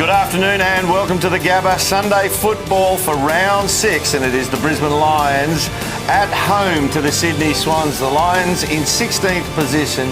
Good afternoon and welcome to the Gabba Sunday football for round 6, and it is the Brisbane Lions at home to the Sydney Swans. The Lions in 16th position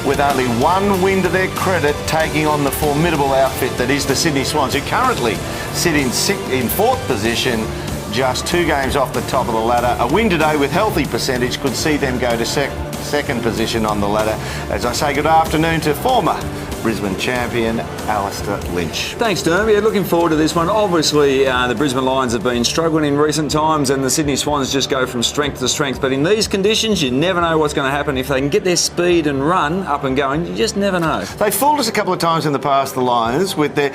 with only one win to their credit, taking on the formidable outfit that is the Sydney Swans, who currently sit in 4th position, just 2 games off the top of the ladder. A win today with healthy percentage could see them go to second position on the ladder. As I say good afternoon to former Brisbane champion Alistair Lynch. Thanks, Derm. Yeah, looking forward to this one. Obviously, the Brisbane Lions have been struggling in recent times, and the Sydney Swans just go from strength to strength. But in these conditions, you never know what's going to happen. If they can get their speed and run up and going, you just never know. They fooled us a couple of times in the past, the Lions, with their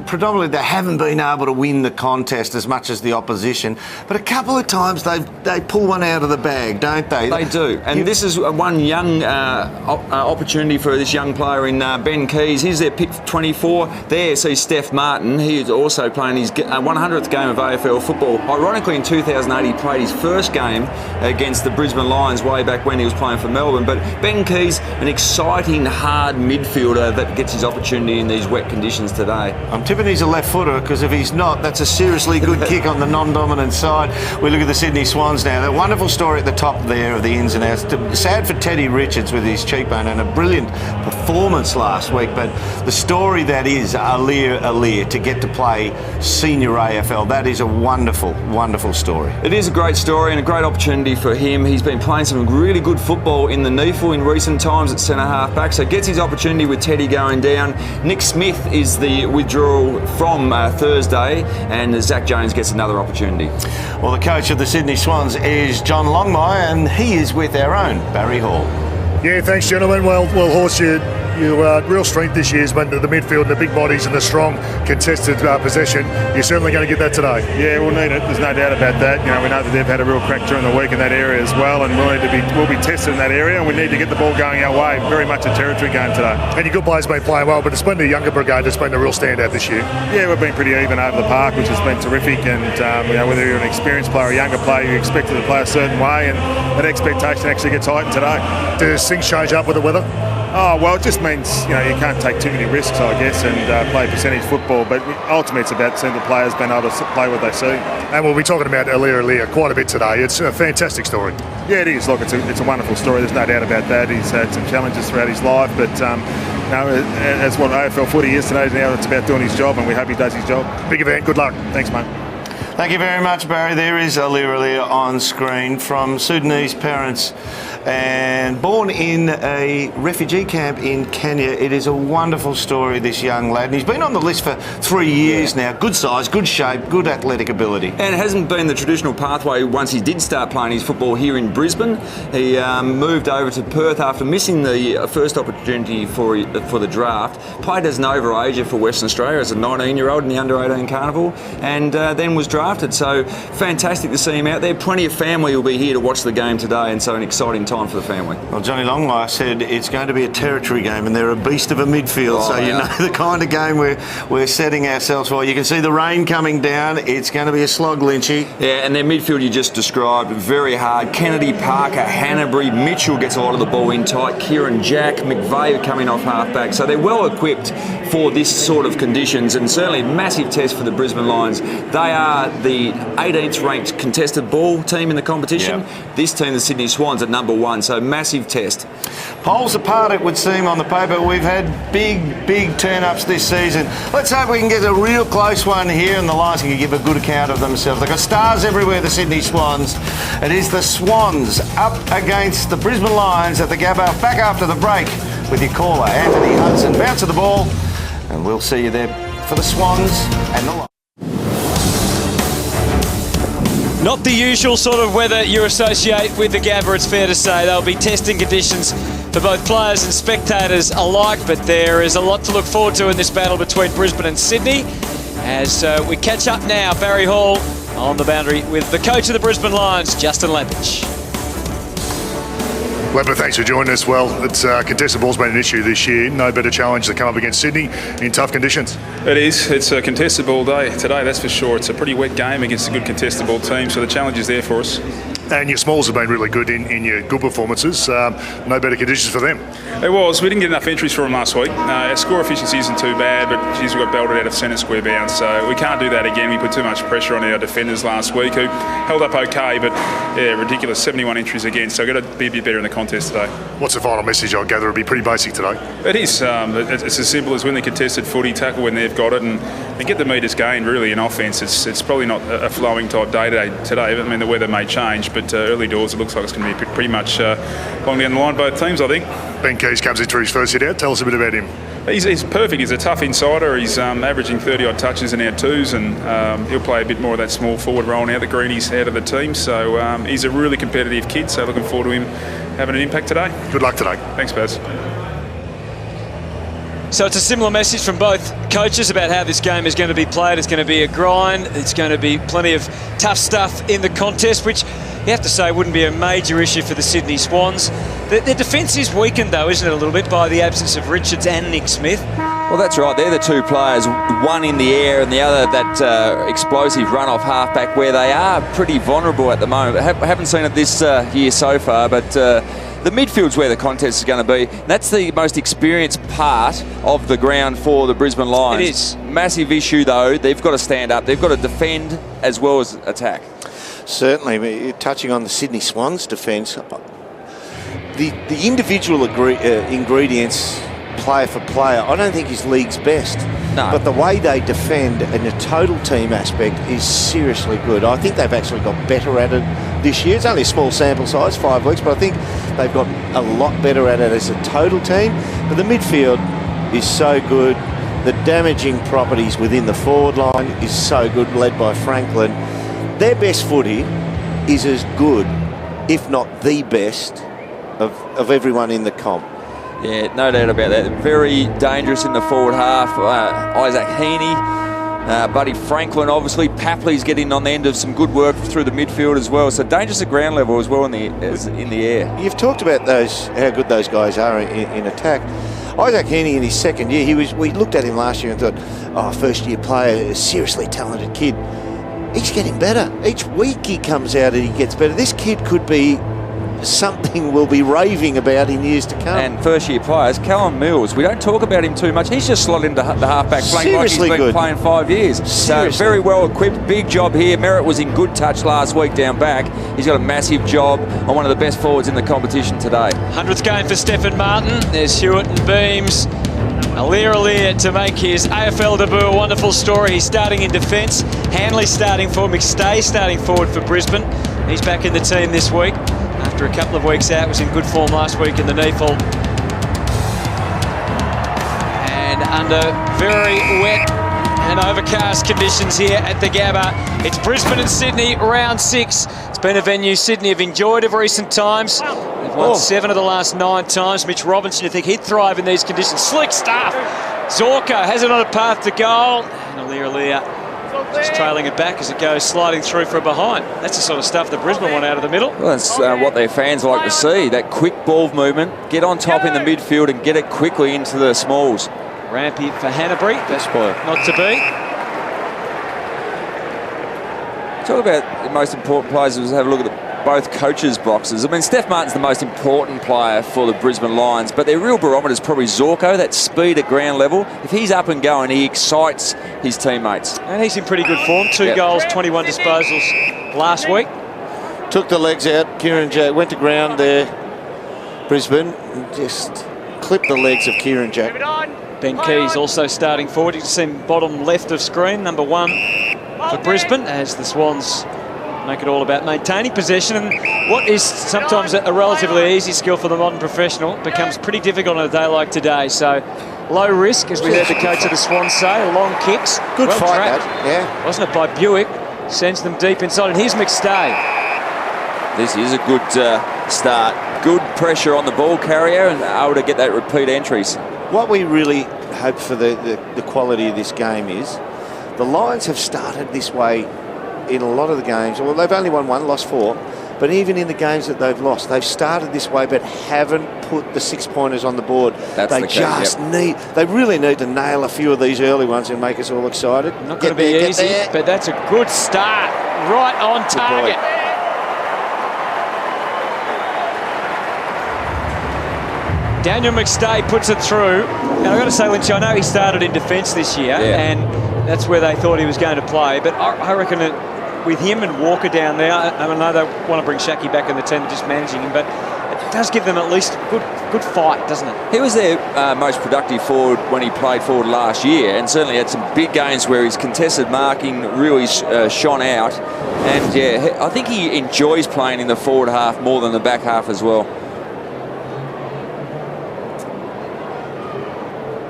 predominantly they haven't been able to win the contest as much as the opposition. But a couple of times they pull one out of the bag, don't they? They do. And this is one young opportunity for this young player in Ben Keys. He's their pick 24. There, see Steph Martin. He is also playing his 100th game of AFL football. Ironically, in 2008, he played his first game against the Brisbane Lions way back when he was playing for Melbourne. But Ben Keys, an exciting, hard midfielder that gets his opportunity in these wet conditions today. I'm tipping he's a left footer, because if he's not, that's a seriously good kick on the non-dominant side. We look at the Sydney Swans now. That wonderful story at the top there of the ins and outs. Sad for Teddy Richards with his cheekbone, and a brilliant performance last week. But the story that is Aliir to get to play senior AFL, that is a wonderful, wonderful story. It is a great story and a great opportunity for him. He's been playing some really good football in the NEFL in recent times at centre half back, so gets his opportunity with Teddy going down. Nick Smith is the withdrawal from Thursday, and Zach Jones gets another opportunity. Well, the coach of the Sydney Swans is John Longmire, and he is with our own Barry Hall. Yeah, thanks, gentlemen. Well, Horse, your real strength this year has been the midfield, the big bodies and the strong contested possession. You're certainly going to get that today. Yeah, we'll need it. There's no doubt about that. You know, we know that they've had a real crack during the week in that area as well, and we'll be tested in that area, and we need to get the ball going our way. Very much a territory game today. And your good players have been playing well, but it's been the younger brigade that's been the real standout this year. Yeah, we've been pretty even over the park, which has been terrific. And whether you're an experienced player or a younger player, you expected to play a certain way, and that expectation actually gets heightened today. Does things change up with the weather? Oh, well, it just means, you can't take too many risks, I guess, and play percentage football. But ultimately, it's about seeing the players being able to play what they see. And we'll be talking about Aliir quite a bit today. It's a fantastic story. Yeah, it is. Look, it's a wonderful story. There's no doubt about that. He's had some challenges throughout his life, but as what AFL footy is today, now it's about doing his job, and we hope he does his job. Big event. Good luck. Thanks, mate. Thank you very much, Barry. There is Aliir on screen, from Sudanese parents and born in a refugee camp in Kenya. It is a wonderful story, this young lad. And he's been on the list for 3 years now. Good size, good shape, good athletic ability. And it hasn't been the traditional pathway once he did start playing his football here in Brisbane. He moved over to Perth after missing the first opportunity for the draft. Played as an overager for Western Australia as a 19-year-old in the under-18 carnival, and then was drafted. So fantastic to see him out there. Plenty of family will be here to watch the game today, and so an exciting time for the family. Well, Johnny Longmire said it's going to be a territory game, and they're a beast of a midfield, so you know the kind of game we're setting ourselves for. You can see the rain coming down. It's going to be a slog, Lynchy. Yeah, and their midfield you just described, very hard. Kennedy, Parker, Hanbury, Mitchell gets a lot of the ball in tight. Kieran Jack, McVeigh coming off half-back. So they're well equipped for this sort of conditions, and certainly a massive test for the Brisbane Lions. They are the 18th ranked contested ball team in the competition. Yep. This team, the Sydney Swans, at number 1, so massive test. Poles apart, it would seem, on the paper. We've had big turn-ups this season. Let's hope we can get a real close one here, and the Lions can give a good account of themselves. They've got stars everywhere, the Sydney Swans. It is the Swans up against the Brisbane Lions at the Gabba. Back after the break with your caller, Anthony Hudson. Bounce of the ball, and we'll see you there for the Swans and the Lions. Not the usual sort of weather you associate with the Gabba, it's fair to say. There'll be testing conditions for both players and spectators alike, but there is a lot to look forward to in this battle between Brisbane and Sydney. As we catch up now, Barry Hall on the boundary with the coach of the Brisbane Lions, Justin Lampage. Webber, thanks for joining us. Well, it's contested ball's been an issue this year. No better challenge to come up against Sydney in tough conditions. It is. It's a contested ball day today, that's for sure. It's a pretty wet game against a good contested ball team, so the challenge is there for us. And your smalls have been really good in your good performances. No better conditions for them. It was. We didn't get enough entries for them last week. Our score efficiency isn't too bad, but geez, we got belted out of centre square bounce. So we can't do that again. We put too much pressure on our defenders last week, who held up okay, but yeah, ridiculous 71 entries again. So we've got to be a bit better in the contest today. What's the final message? I gather it'll be pretty basic today. It is. It's as simple as win the contested footy, tackle when they've got it, and get the metres gained really in offence. It's probably not a flowing type day today. I mean, the weather may change, but early doors it looks like it's going to be pretty much along down the line, both teams, I think. Ben Keys comes in for his first hit out. Tell us a bit about him. He's perfect. He's a tough insider. He's averaging 30-odd touches in our twos, and he'll play a bit more of that small forward role now that Greeny's out of the team. So he's a really competitive kid, so looking forward to him having an impact today. Good luck today. Thanks, Baz. So it's a similar message from both coaches about how this game is going to be played. It's going to be a grind. It's going to be plenty of tough stuff in the contest, which you have to say wouldn't be a major issue for the Sydney Swans. Their defence is weakened, though, isn't it, a little bit, by the absence of Richards and Nick Smith? Well, that's right. They're the two players, one in the air and the other that explosive run-off halfback, where they are pretty vulnerable at the moment. I haven't seen it this year so far, but the midfield's where the contest is going to be. That's the most experienced part of the ground for the Brisbane Lions. It is. Massive issue, though. They've got to stand up. They've got to defend as well as attack. Certainly, touching on the Sydney Swans defence, the individual ingredients, player for player, I don't think is league's best. No. But the way they defend in a total team aspect is seriously good. I think they've actually got better at it this year. It's only a small sample size, 5 weeks, but I think they've got a lot better at it as a total team. But the midfield is so good. The damaging properties within the forward line is so good, led by Franklin. Their best footy is as good, if not the best, of everyone in the comp. Yeah, no doubt about that. Very dangerous in the forward half. Isaac Heaney, Buddy Franklin, obviously. Papley's getting on the end of some good work through the midfield as well. So dangerous at ground level as well in the air. You've talked about how good those guys are in attack. Isaac Heaney in his second year, we looked at him last year and thought, first year player, a seriously talented kid. He's getting better. Each week he comes out and he gets better. This kid could be something we'll be raving about in years to come. And first-year players, Callum Mills, we don't talk about him too much. He's just slotted into the half-back flank like he's been playing 5 years. Seriously. So very well equipped, big job here. Merritt was in good touch last week down back. He's got a massive job on one of the best forwards in the competition today. 100th game for Stephen Martin. There's Hewitt and Beams. Aliir to make his AFL debut. A wonderful story. He's starting in defence. Hanley starting for McStay, starting forward for Brisbane. He's back in the team this week after a couple of weeks out. Was in good form last week in the NEAFL. And under very wet and overcast conditions here at the Gabba. It's Brisbane and Sydney, round 6. It's been a venue Sydney have enjoyed of recent times. They've won 7 of the last 9 times. Mitch Robinson, you think he'd thrive in these conditions. Slick stuff. Zorko has it on a path to goal. And Aliir just trailing it back as it goes sliding through for a behind. That's the sort of stuff that Brisbane want out of the middle. Well, that's what their fans like to see, that quick ball movement, get on top in the midfield and get it quickly into the smalls. Rampy for Hanbury, that's not to be. Talk about the most important players. Let's have a look at both coaches' boxes. I mean, Steph Martin's the most important player for the Brisbane Lions, but their real barometer is probably Zorko, that speed at ground level. If he's up and going, he excites his teammates. And he's in pretty good form. 2 goals, 21 disposals last week. Took the legs out. Kieran Jack went to ground there. Brisbane just clipped the legs of Kieran Jack. Ben Keys also starting forward. You can see him bottom left of screen, number 1 for Brisbane, as the Swans make it all about maintaining possession. And what is sometimes a relatively easy skill for the modern professional becomes pretty difficult on a day like today. So low risk, as we heard the coach of the Swans say, long kicks. Good well fight, tracked. that, yeah. Wasn't it by Buick? Sends them deep inside. And here's McStay. This is a good start. Good pressure on the ball carrier and able to get that repeat entries. What we really hope for the quality of this game is the Lions have started this way in a lot of the games. Well, they've only won 1, lost 4. But even in the games that they've lost, they've started this way but haven't put the 6-pointers on the board. They really need to nail a few of these early ones and make us all excited. Not going to be easy, but that's a good start. Right on target. Daniel McStay puts it through. And I've got to say, Lynch, I know he started in defence this year, and that's where they thought he was going to play. But I reckon that with him and Walker down there, I know they want to bring Shaki back in the team, just managing him, but it does give them at least good fight, doesn't it? He was their most productive forward when he played forward last year, and certainly had some big games where his contested marking really shone out. And yeah, I think he enjoys playing in the forward half more than the back half as well.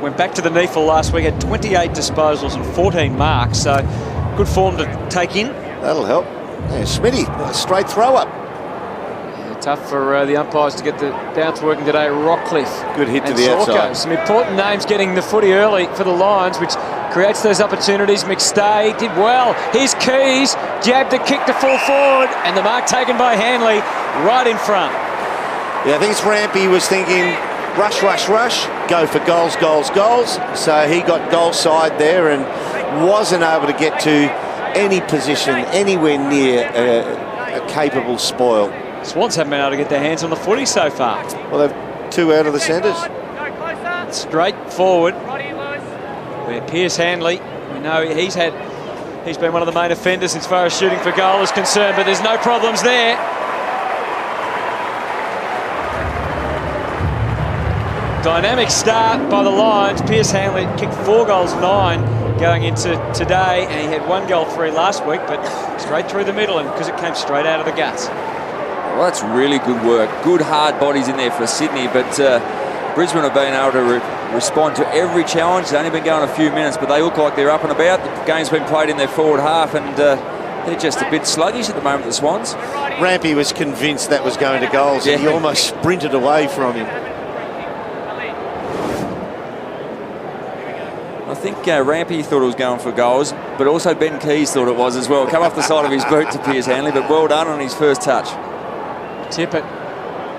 Went back to the NEFL last week, had 28 disposals and 14 marks, so good form to take in. That'll help. Yeah, Smitty, a straight throw up. Tough for the umpires to get the bounce working today. Rockcliffe. Good hit to and the Sorko. outside. Some important names getting the footy early for the Lions, which creates those opportunities. McStay did well. Here's Keys. Jabbed the kick to full forward, and the mark taken by Hanley right in front. Yeah, I think it's Rampy was thinking, rush, rush, rush, go for goals, goals, goals. So he got goal side there and wasn't able to get to any position anywhere near a capable spoil. Swans haven't been able to get their hands on the footy so far. Well, they've 2 out of the centres. Straight forward, where Pierce Hanley, we know he's been one of the main offenders as far as shooting for goal is concerned, but there's no problems there. Dynamic start by the Lions. Pierce Hanley kicked 4 goals, 9 going into today, and he had 1 goal, 3 last week, but straight through the middle, and because it came straight out of the guts. Well, that's really good work. Good hard bodies in there for Sydney, but Brisbane have been able to respond to every challenge. They've only been going a few minutes, but they look like they're up and about. The game's been played in their forward half, and they're just a bit sluggish at the moment, the Swans. Rampy was convinced that was going to goals, and he almost sprinted away from him. I think Rampy thought it was going for goals, but also Ben Keys thought it was as well. Come off the side of his boot to Piers Hanley, but well done on his first touch. Tippett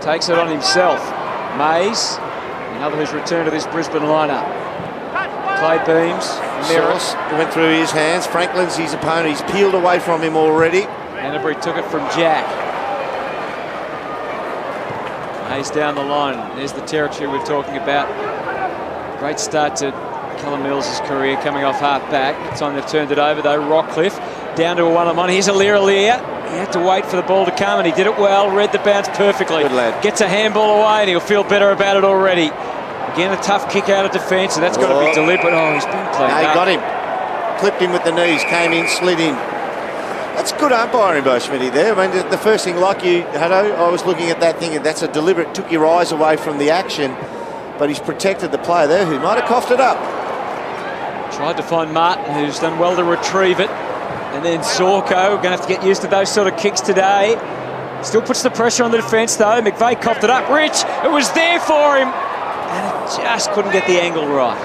takes it on himself. Mays, another who's returned to this Brisbane lineup. Clay Beams, Sauce went through his hands. Franklin's his opponent. He's peeled away from him already. Canterbury took it from Jack. Mays down the line. There's the territory we're talking about. Great start to Callum Mills' career coming off half back. It's time they've turned it over though. Rockcliffe down to a 1-on-1. Here's Aliir. He had to wait for the ball to come, and he did it well. Read the bounce perfectly. Good lad. Gets a handball away, and he'll feel better about it already. Again, a tough kick out of defence, and that's got to be deliberate. Oh, he's been playing. No, he got him. Clipped him with the knees. Came in, slid in. That's good umpiring by Schmitty there. I mean, the first thing, like you, Haddo, I was looking at that thing, and that's a deliberate, took your eyes away from the action, but he's protected the player there who might have coughed it up. Tried to find Martin, who's done well to retrieve it. And then Sorko, going to have to get used to those sort of kicks today. Still puts the pressure on the defence though. McVeigh coughed it up. Rich, it was there for him. And it just couldn't get the angle right.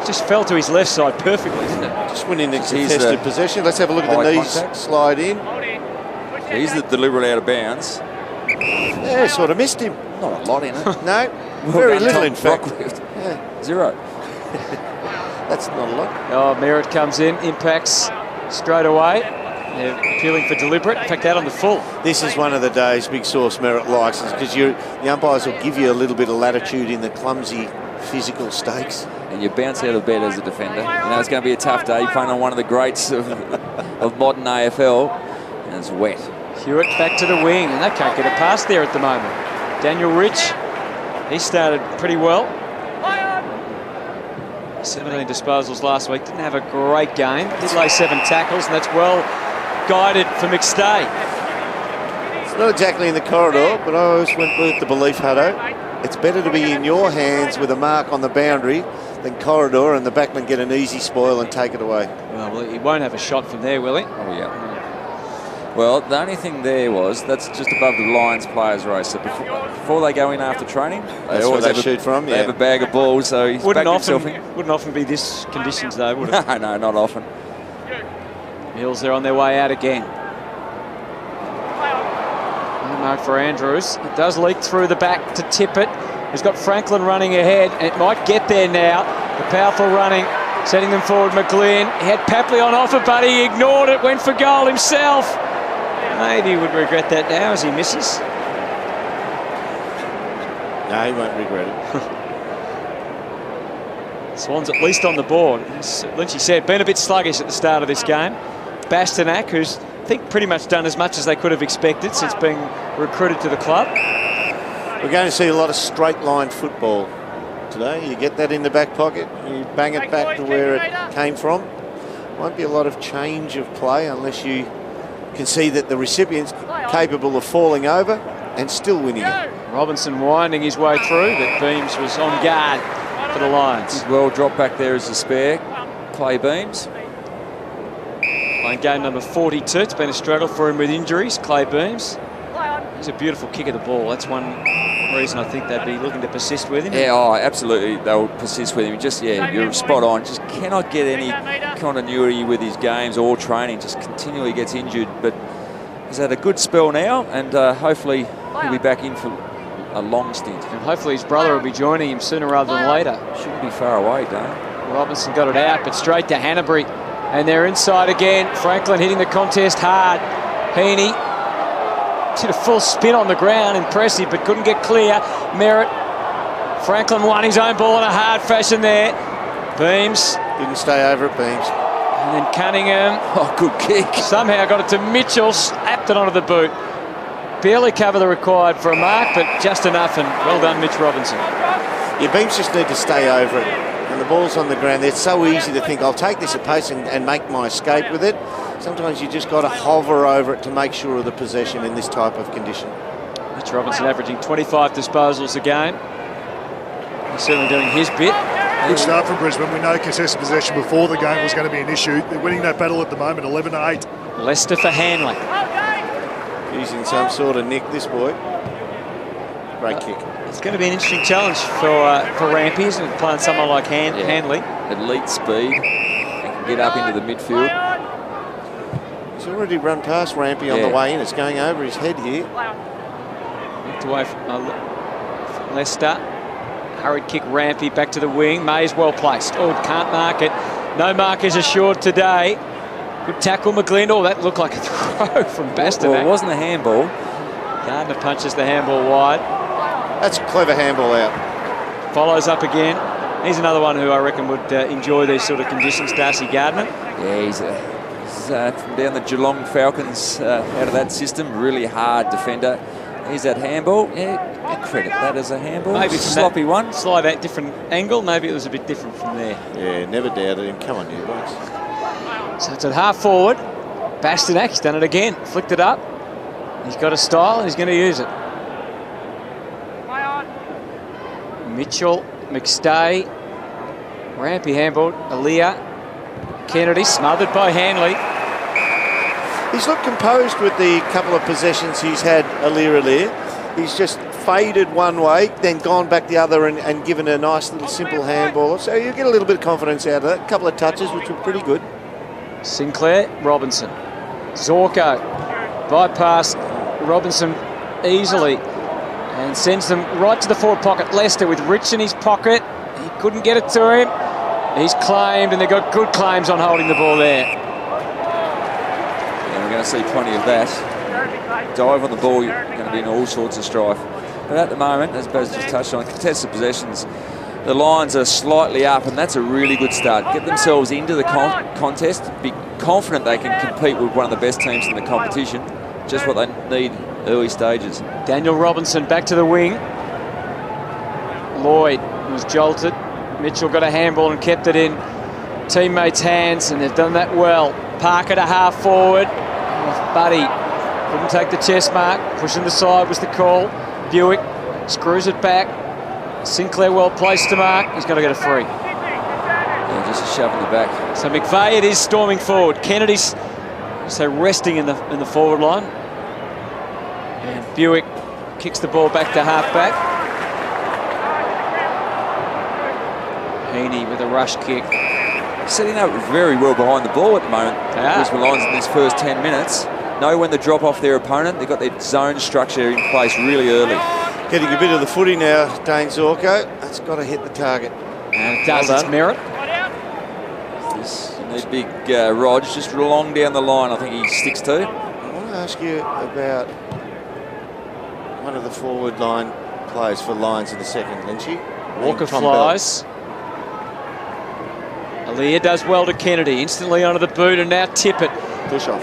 Just fell to his left side perfectly, didn't it? Just went in the contested possession. Let's have a look at the knees slide in. He's the deliberate out of bounds. Yeah, sort of missed him. Not a lot in it. No, very little in fact. Yeah. 0. That's not a lot. Oh, Merritt comes in, impacts straight away. They're appealing for deliberate. In fact, out on the full. This is one of the days Big Sauce Merritt likes, because the umpires will give you a little bit of latitude in the clumsy physical stakes. And you bounce out of bed as a defender. You know it's going to be a tough day. You're playing on one of the greats of modern AFL, and it's wet. Hewitt back to the wing, and they can't get a pass there at the moment. Daniel Rich, he started pretty well. 17 disposals last week. Didn't have a great game. Did lay 7 tackles, and that's well guided for McStay. It's not exactly in the corridor, but I always went with the belief, Hutto, it's better to be in your hands with a mark on the boundary than corridor and the backman get an easy spoil and take it away. Well, he won't have a shot from there, will he? Oh, yeah. Well, the only thing there was, that's just above the Lions players' race. So before they go in after training, they always have shoot from. They have a bag of balls, so he's wouldn't backed himself in. Wouldn't often be this conditions, though, would it? No, not often. Mills, they're on their way out again. No mark for Andrews. It does leak through the back to Tippett. He's got Franklin running ahead, and it might get there now. The powerful running, setting them forward. McGlynn, he had Papley on offer, but he ignored it, went for goal himself. Maybe he would regret that now as he misses. No, he won't regret it. Swans at least on the board. As Lynchy said, been a bit sluggish at the start of this game. Bastanak, who's I think pretty much done as much as they could have expected since being recruited to the club. We're going to see a lot of straight line football today. You get that in the back pocket, you bang it back to where it came from. Won't be a lot of change of play unless you can see that the recipient's capable of falling over and still winning it. Robinson winding his way through, but Beams was on guard for the Lions. Well dropped back there as a spare. Clay Beams. Playing game number 42. It's been a struggle for him with injuries. Clay Beams. It's a beautiful kick of the ball. That's one reason I think they'd be looking to persist with him. Yeah, oh, absolutely. They'll persist with him. Just, yeah, you're spot on. Just cannot get any continuity with his games or training. Just continually gets injured. But he's had a good spell now, and hopefully he'll be back in for a long stint. And hopefully his brother will be joining him sooner rather than later. Shouldn't be far away, Dane. Robinson got it out, but straight to Hanbury. And they're inside again. Franklin hitting the contest hard. Heaney did a full spin on the ground, impressive, but couldn't get clear. Merritt. Franklin won his own ball in a hard fashion there. Beams. Didn't stay over at Beams. And then Cunningham. Oh, good kick. Somehow got it to Mitchell, slapped it onto the boot. Barely cover the required for a mark, but just enough, and well done, Mitch Robinson. Yeah, Beams just need to stay over it. And the ball's on the ground. It's so easy to think, I'll take this at pace and make my escape with it. Sometimes you just got to hover over it to make sure of the possession in this type of condition. Mitch Robinson averaging 25 disposals a game. He's certainly doing his bit. Good start from Brisbane. We know contested possession before the game was going to be an issue. They're winning that battle at the moment, 11-8. Leicester for Hanley. Using some sort of nick, this boy. Great kick. It's going to be an interesting challenge for Rampy, isn't it? Playing someone like Hanley. Elite speed. And can get up into the midfield. He's already run past Rampy on the way in. It's going over his head here. Knocked away from Leicester. Hurried kick Rampy back to the wing. May's well placed. Oh, can't mark it. No mark is assured today. Good tackle, McGlynn. Oh, that looked like a throw from Bastanak. Well, it wasn't a handball. Gardner punches the handball wide. That's a clever handball out. Follows up again. He's another one who I reckon would enjoy these sort of conditions, Darcy Gardner. Yeah, he's from down the Geelong Falcons, out of that system. Really hard defender. Here's that handball. Yeah, credit that as a handball. Maybe it's a sloppy one. Slide that different angle. Maybe it was a bit different from there. Yeah, never doubted him. Come on, you boys. So it's at half forward. Bastanak, he's done it again. Flicked it up. He's got a style and he's going to use it. Mitchell, McStay, Rampy handballed, Aaliyah, Kennedy smothered by Hanley. He's looked composed with the couple of possessions he's had Aaliyah. He's just faded one way, then gone back the other and given a nice little simple handball. So you get a little bit of confidence out of that. A couple of touches, which were pretty good. Sinclair, Robinson. Zorko bypassed Robinson easily and sends them right to the forward pocket. Leicester with Rich in his pocket. He couldn't get it to him. He's claimed, and they've got good claims on holding the ball there. Yeah, we're going to see plenty of that. Dive on the ball, you're going to be in all sorts of strife. But at the moment, as Baz just touched on, contested possessions, the Lions are slightly up, and that's a really good start. Get themselves into the contest, be confident they can compete with one of the best teams in the competition. Just what they need early stages. Daniel Robinson back to the wing. Lloyd was jolted. Mitchell got a handball and kept it in teammates' hands, and they've done that well. Parker to half forward. Buddy couldn't take the chest mark. Pushing the side was the call. Buick screws it back. Sinclair well placed to mark. He's got to get a free. Yeah, just a shove in the back. So McVeigh it is storming forward. Kennedy's so resting in the forward line. And Buick kicks the ball back to half back. Heaney with a rush kick. Setting up very well behind the ball at the moment. Yeah. Brisbane Lions in this first 10 minutes. Know when to drop off their opponent. They've got their zone structure in place really early. Getting a bit of the footy now, Dane Zorko. That's got to hit the target. And it does its merit. This need big Rog just along down the line. I think he sticks to. I want to ask you about one of the forward line players for Lions in the second, Lynchy. Walker Tom flies. Aaliyah does well to Kennedy. Instantly onto the boot, and now Tippett. Push off.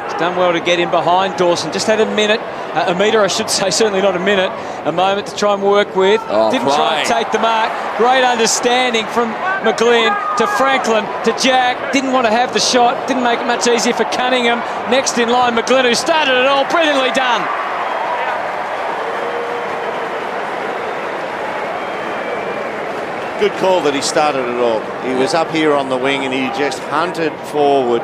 He's done well to get in behind Dawson. Just had a minute, a metre I should say, certainly not a minute, a moment to try and work with. Didn't try and take the mark. Great understanding from McGlynn to Franklin to Jack. Didn't want to have the shot. Didn't make it much easier for Cunningham. Next in line, McGlynn, who started it all. Brilliantly done. Good call that he started it all. He was up here on the wing and he just hunted forward,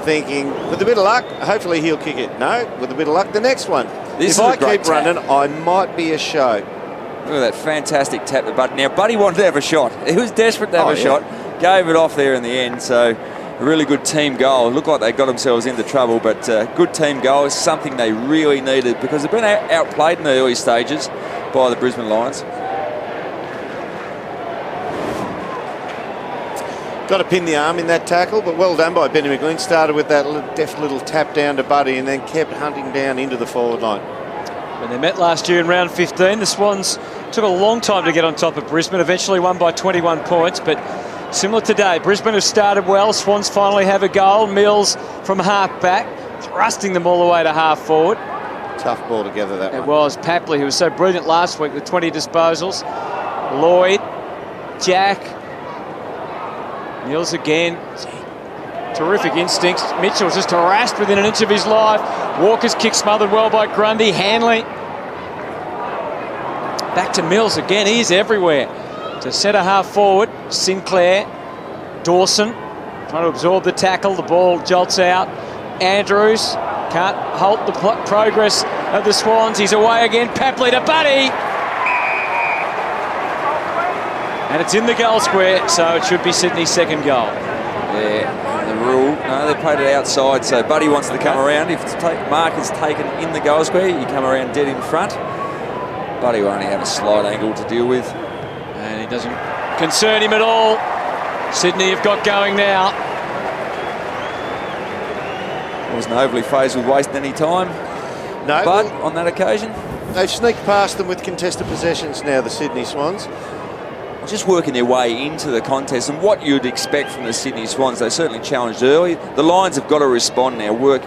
thinking, with a bit of luck, hopefully he'll kick it. No, with a bit of luck, the next one. If I keep running, I might be a show. Look at that fantastic tap to Buddy. Now, Buddy wanted to have a shot. He was desperate to have a shot. Gave it off there in the end. So, a really good team goal. Looked like they got themselves into trouble, but good team goal is something they really needed because they've been outplayed in the early stages by the Brisbane Lions. Got to pin the arm in that tackle, but well done by Benny McGlynn. Started with that deft little tap down to Buddy and then kept hunting down into the forward line. When they met last year in round 15, the Swans took a long time to get on top of Brisbane, eventually won by 21 points, but similar today, Brisbane have started well. Swans finally have a goal. Mills from half back, thrusting them all the way to half forward. Tough ball together, that one. It was Papley, who was so brilliant last week with 20 disposals. Lloyd, Jack, Mills again. Terrific instincts. Mitchell just harassed within an inch of his life. Walker's kick smothered well by Grundy. Hanley. Back to Mills again. He's everywhere. To centre half forward. Sinclair. Dawson. Trying to absorb the tackle. The ball jolts out. Andrews. Can't halt the progress of the Swans. He's away again. Papley to Buddy. And it's in the goal square, so it should be Sydney's second goal. Yeah, the rule, no, they played it outside, so Buddy wants to come around. If mark is taken in the goal square, you come around dead in front. Buddy will only have a slight angle to deal with. And he doesn't concern him at all. Sydney have got going now. Wasn't overly phased with wasting any time. No, but on that occasion, they've sneaked past them with contested possessions now, the Sydney Swans. Just working their way into the contest, and what you'd expect from the Sydney Swans. They certainly challenged early. The Lions have got to respond now, work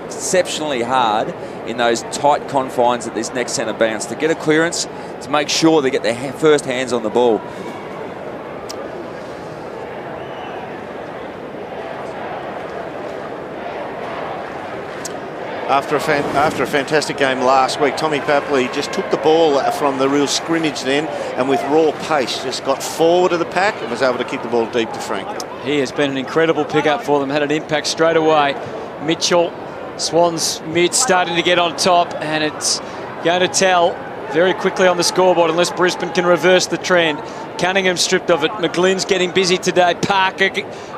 exceptionally hard in those tight confines at this next centre bounce to get a clearance, to make sure they get their first hands on the ball. After a fantastic game last week, Tommy Papley just took the ball from the real scrimmage then and with raw pace just got forward of the pack and was able to kick the ball deep to Frank. He has been an incredible pickup for them, had an impact straight away. Mitchell, Swans mid starting to get on top, and it's going to tell very quickly on the scoreboard unless Brisbane can reverse the trend. Cunningham stripped of it. McGlynn's getting busy today. Parker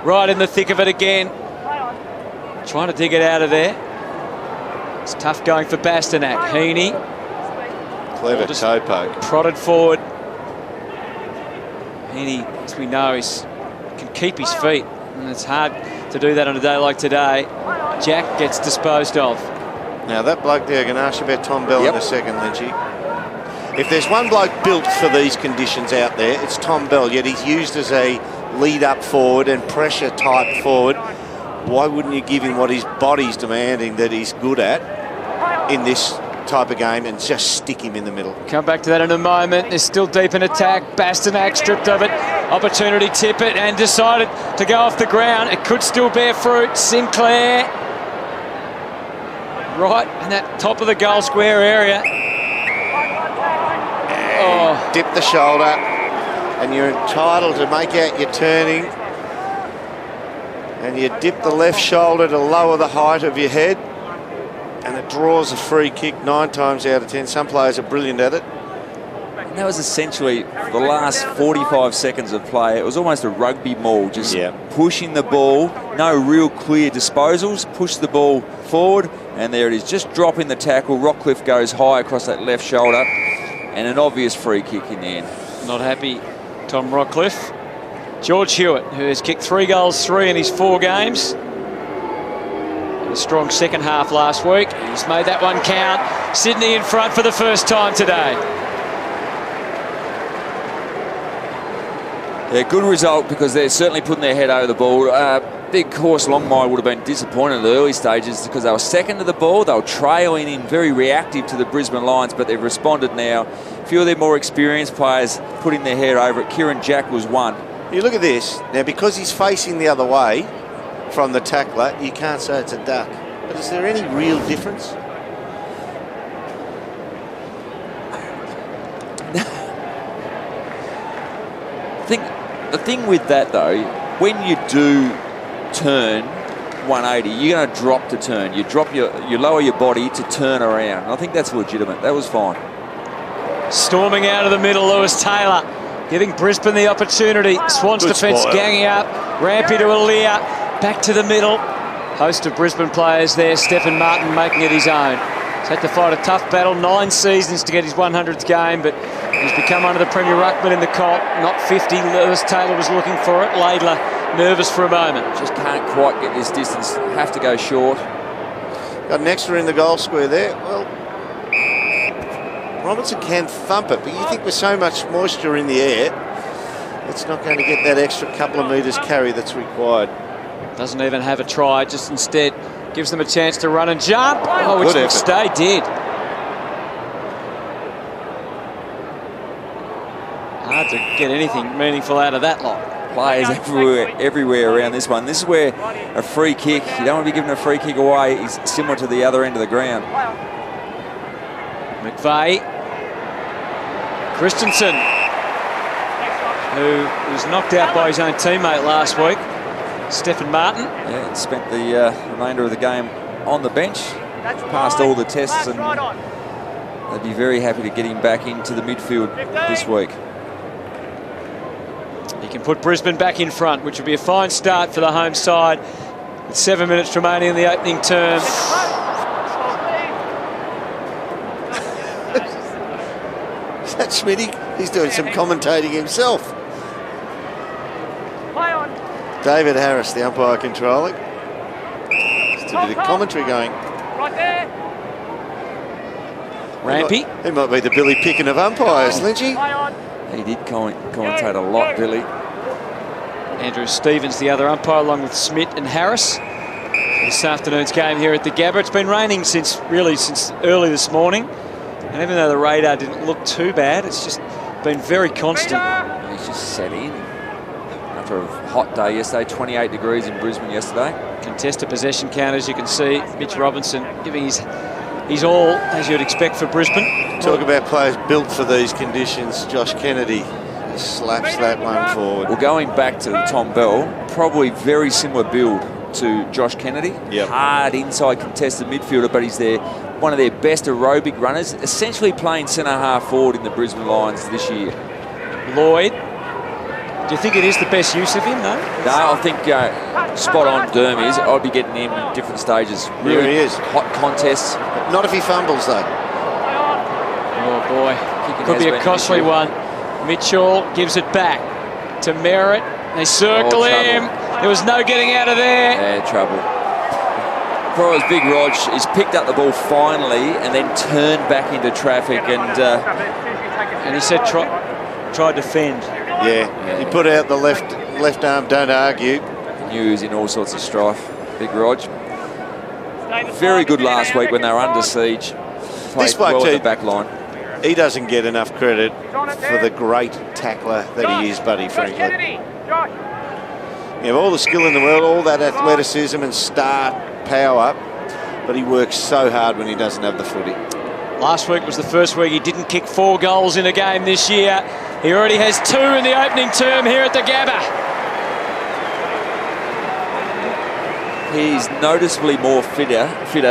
right in the thick of it again. Trying to dig it out of there. It's tough going for Bastanak. Heaney. Clever toe poke. Prodded forward. Heaney, as we know, can keep his feet. And it's hard to do that on a day like today. Jack gets disposed of. Now that bloke there, I'm going to ask you about Tom Bell in a second, Lynchy. If there's one bloke built for these conditions out there, it's Tom Bell, yet he's used as a lead-up forward and pressure type forward. Why wouldn't you give him what his body's demanding that he's good at in this type of game and just stick him in the middle? Come back to that in a moment. They're still deep in attack. Bastanak stripped of it. Opportunity tip it and decided to go off the ground. It could still bear fruit. Sinclair. Right in that top of the goal square area. And dip the shoulder and you're entitled to make out your turning. And you dip the left shoulder to lower the height of your head, and it draws a free kick 9 times out of 10. Some players are brilliant at it. And that was essentially the last 45 seconds of play. It was almost a rugby maul, just pushing the ball, no real clear disposals, push the ball forward, and there it is, just dropping the tackle. Rockcliffe goes high across that left shoulder, and an obvious free kick in the end. Not happy, Tom Rockcliffe. George Hewitt, who has kicked 3 goals, 3 in his 4 games. A strong second half last week. He's made that one count. Sydney in front for the first time today. Yeah, good result because they're certainly putting their head over the ball. Big course Longmire would have been disappointed in the early stages because they were second to the ball. They were trailing in, very reactive to the Brisbane Lions, but they've responded now. A few of their more experienced players putting their head over it. Kieran Jack was one. You look at this. Now, because he's facing the other way from the tackler, you can't say it's a duck. But is there any real difference? The thing with that, though, when you do turn 180, you're going to drop to turn. You lower your body to turn around. I think that's legitimate. That was fine. Storming out of the middle, Lewis Taylor, giving Brisbane the opportunity. Swans defence ganging up. Rampy to Aaliyah, back to the middle. Host of Brisbane players there, Stephen Martin making it his own. He's had to fight a tough battle, 9 seasons to get his 100th game, but he's become one of the premier ruckmen in the comp. Not 50, Lewis Taylor was looking for it. Laidler nervous for a moment. Just can't quite get this distance, have to go short. Got an extra in the goal square there. Well, Robinson can thump it, but you think with so much moisture in the air, it's not going to get that extra couple of metres carry that's required. Doesn't even have a try, just instead gives them a chance to run and jump. Oh, which McStay did. Hard to get anything meaningful out of that lot. Players everywhere around this one. This is where a free kick, you don't want to be giving a free kick away, is similar to the other end of the ground. McVeigh. Christensen, who was knocked out by his own teammate last week. Stephen Martin. Yeah, spent the remainder of the game on the bench, passed all the tests, and they'd be very happy to get him back into the midfield this week. He can put Brisbane back in front, which would be a fine start for the home side with 7 minutes remaining in the opening term. Is that Smitty? He's doing some commentating himself. David Harris, the umpire controlling. Just a bit of commentary going. Right there. Rampy. He might be the Billy Picken of umpires, Lynchy. He did commentate a lot, Billy. Andrew Stevens, the other umpire, along with Smith and Harris. This afternoon's game here at the Gabba. It's been raining since early this morning. And even though the radar didn't look too bad, it's just been very constant. He's just set in. After a hot day yesterday, 28 degrees in Brisbane yesterday. Contested possession count, as you can see. Mitch Robinson giving his all, as you'd expect for Brisbane. Talk about players built for these conditions. Josh Kennedy slaps that one forward. Well, going back to Tom Bell, probably very similar build to Josh Kennedy. Yep. Hard inside contested midfielder, but he's one of their best aerobic runners, essentially playing centre-half forward in the Brisbane Lions this year. Lloyd. Do you think it is the best use of him, though? No, I think spot on Derm is. I'd be getting him in different stages. Really Here he is. Hot contests. Not if he fumbles, though. Oh, boy. Could be a costly one. Mitchell gives it back to Merritt. They circle him. There was no getting out of there. Yeah, trouble. For us, Big Rog, he's picked up the ball finally and then turned back into traffic. And he said try defend. Yeah, he put out the left arm, don't argue. Knew he was in all sorts of strife, Big Rog. Very good last week when they were under siege. Played well at the back line. He doesn't get enough credit for the great tackler that he is, Buddy Franklin. You have all the skill in the world, all that athleticism and star power, but he works so hard when he doesn't have the footy. Last week was the first week he didn't kick 4 goals in a game this year. He already has 2 in the opening term here at the Gabba. He's noticeably more fitter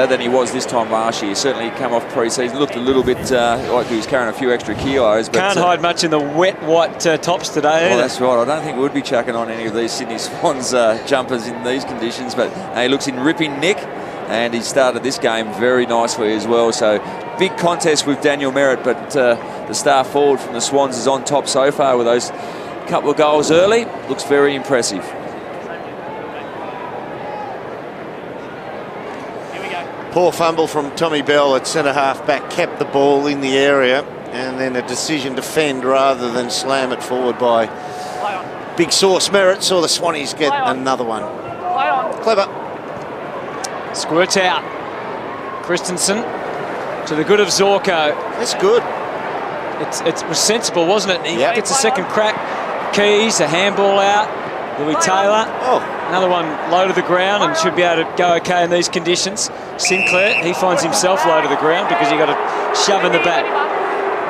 than he was this time last year. Certainly come off pre-season, looked a little bit like he was carrying a few extra kilos. But can't hide much in the wet white tops today. Well, that's right. I don't think we would be chucking on any of these Sydney Swans jumpers in these conditions, but he looks in ripping nick, and he started this game very nicely as well. So big contest with Daniel Merritt, but the star forward from the Swans is on top so far with those couple of goals early. Looks very impressive. Poor fumble from Tommy Bell at centre-half back, kept the ball in the area, and then a decision to fend rather than slam it forward by Big Sauce Merritt saw the Swannies get another one. Clever. Squirts out. Christensen to the good of Zorko. That's good. It was sensible, wasn't it? He gets a second crack. Keys, a handball out. Louis Taylor. Another one low to the ground and should be able to go okay in these conditions. Sinclair, he finds himself low to the ground because he got a shove in the back.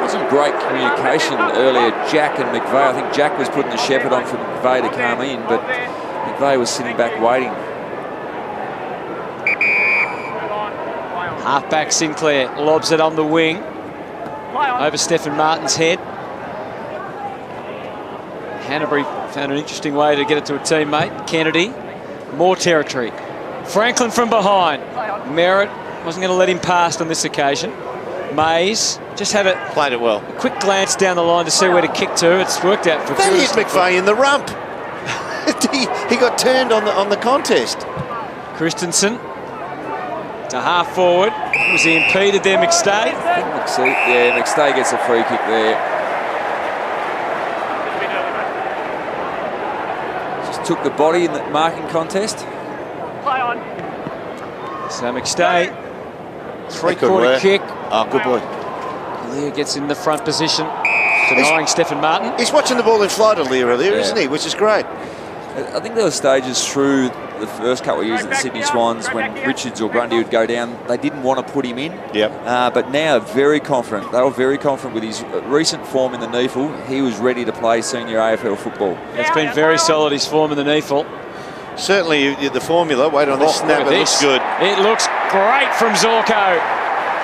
Wasn't great communication earlier, Jack and McVeigh. I think Jack was putting the shepherd on for McVeigh to come in, but McVeigh was sitting back waiting. Halfback Sinclair lobs it on the wing over Stephen Martin's head. Hanbury found an interesting way to get it to a teammate. Kennedy, more territory. Franklin from behind. Merritt wasn't going to let him past on this occasion. Mays just had played it well. A quick glance down the line to see where to kick to. It's worked out for that is McVeigh in the rump. he got turned on the contest. Christensen to half forward. Was he impeded there, McStay? Yeah, McStay gets a free kick there. Just took the body in the marking contest. So McStay, three-quarter kick. Oh, good boy. Lear gets in the front position, denying Stephen Martin. He's watching the ball in flight, Lear, isn't he? Which is great. I think there were stages through the first couple of years at the Sydney Swans when Richards or Grundy would go down. They didn't want to put him in. But now very confident. They were very confident with his recent form in the NEAFL. He was ready to play senior AFL football. It's been very solid, his form in the NEAFL. Certainly the formula. Wait on this snap. It looks good. It looks great from Zorko.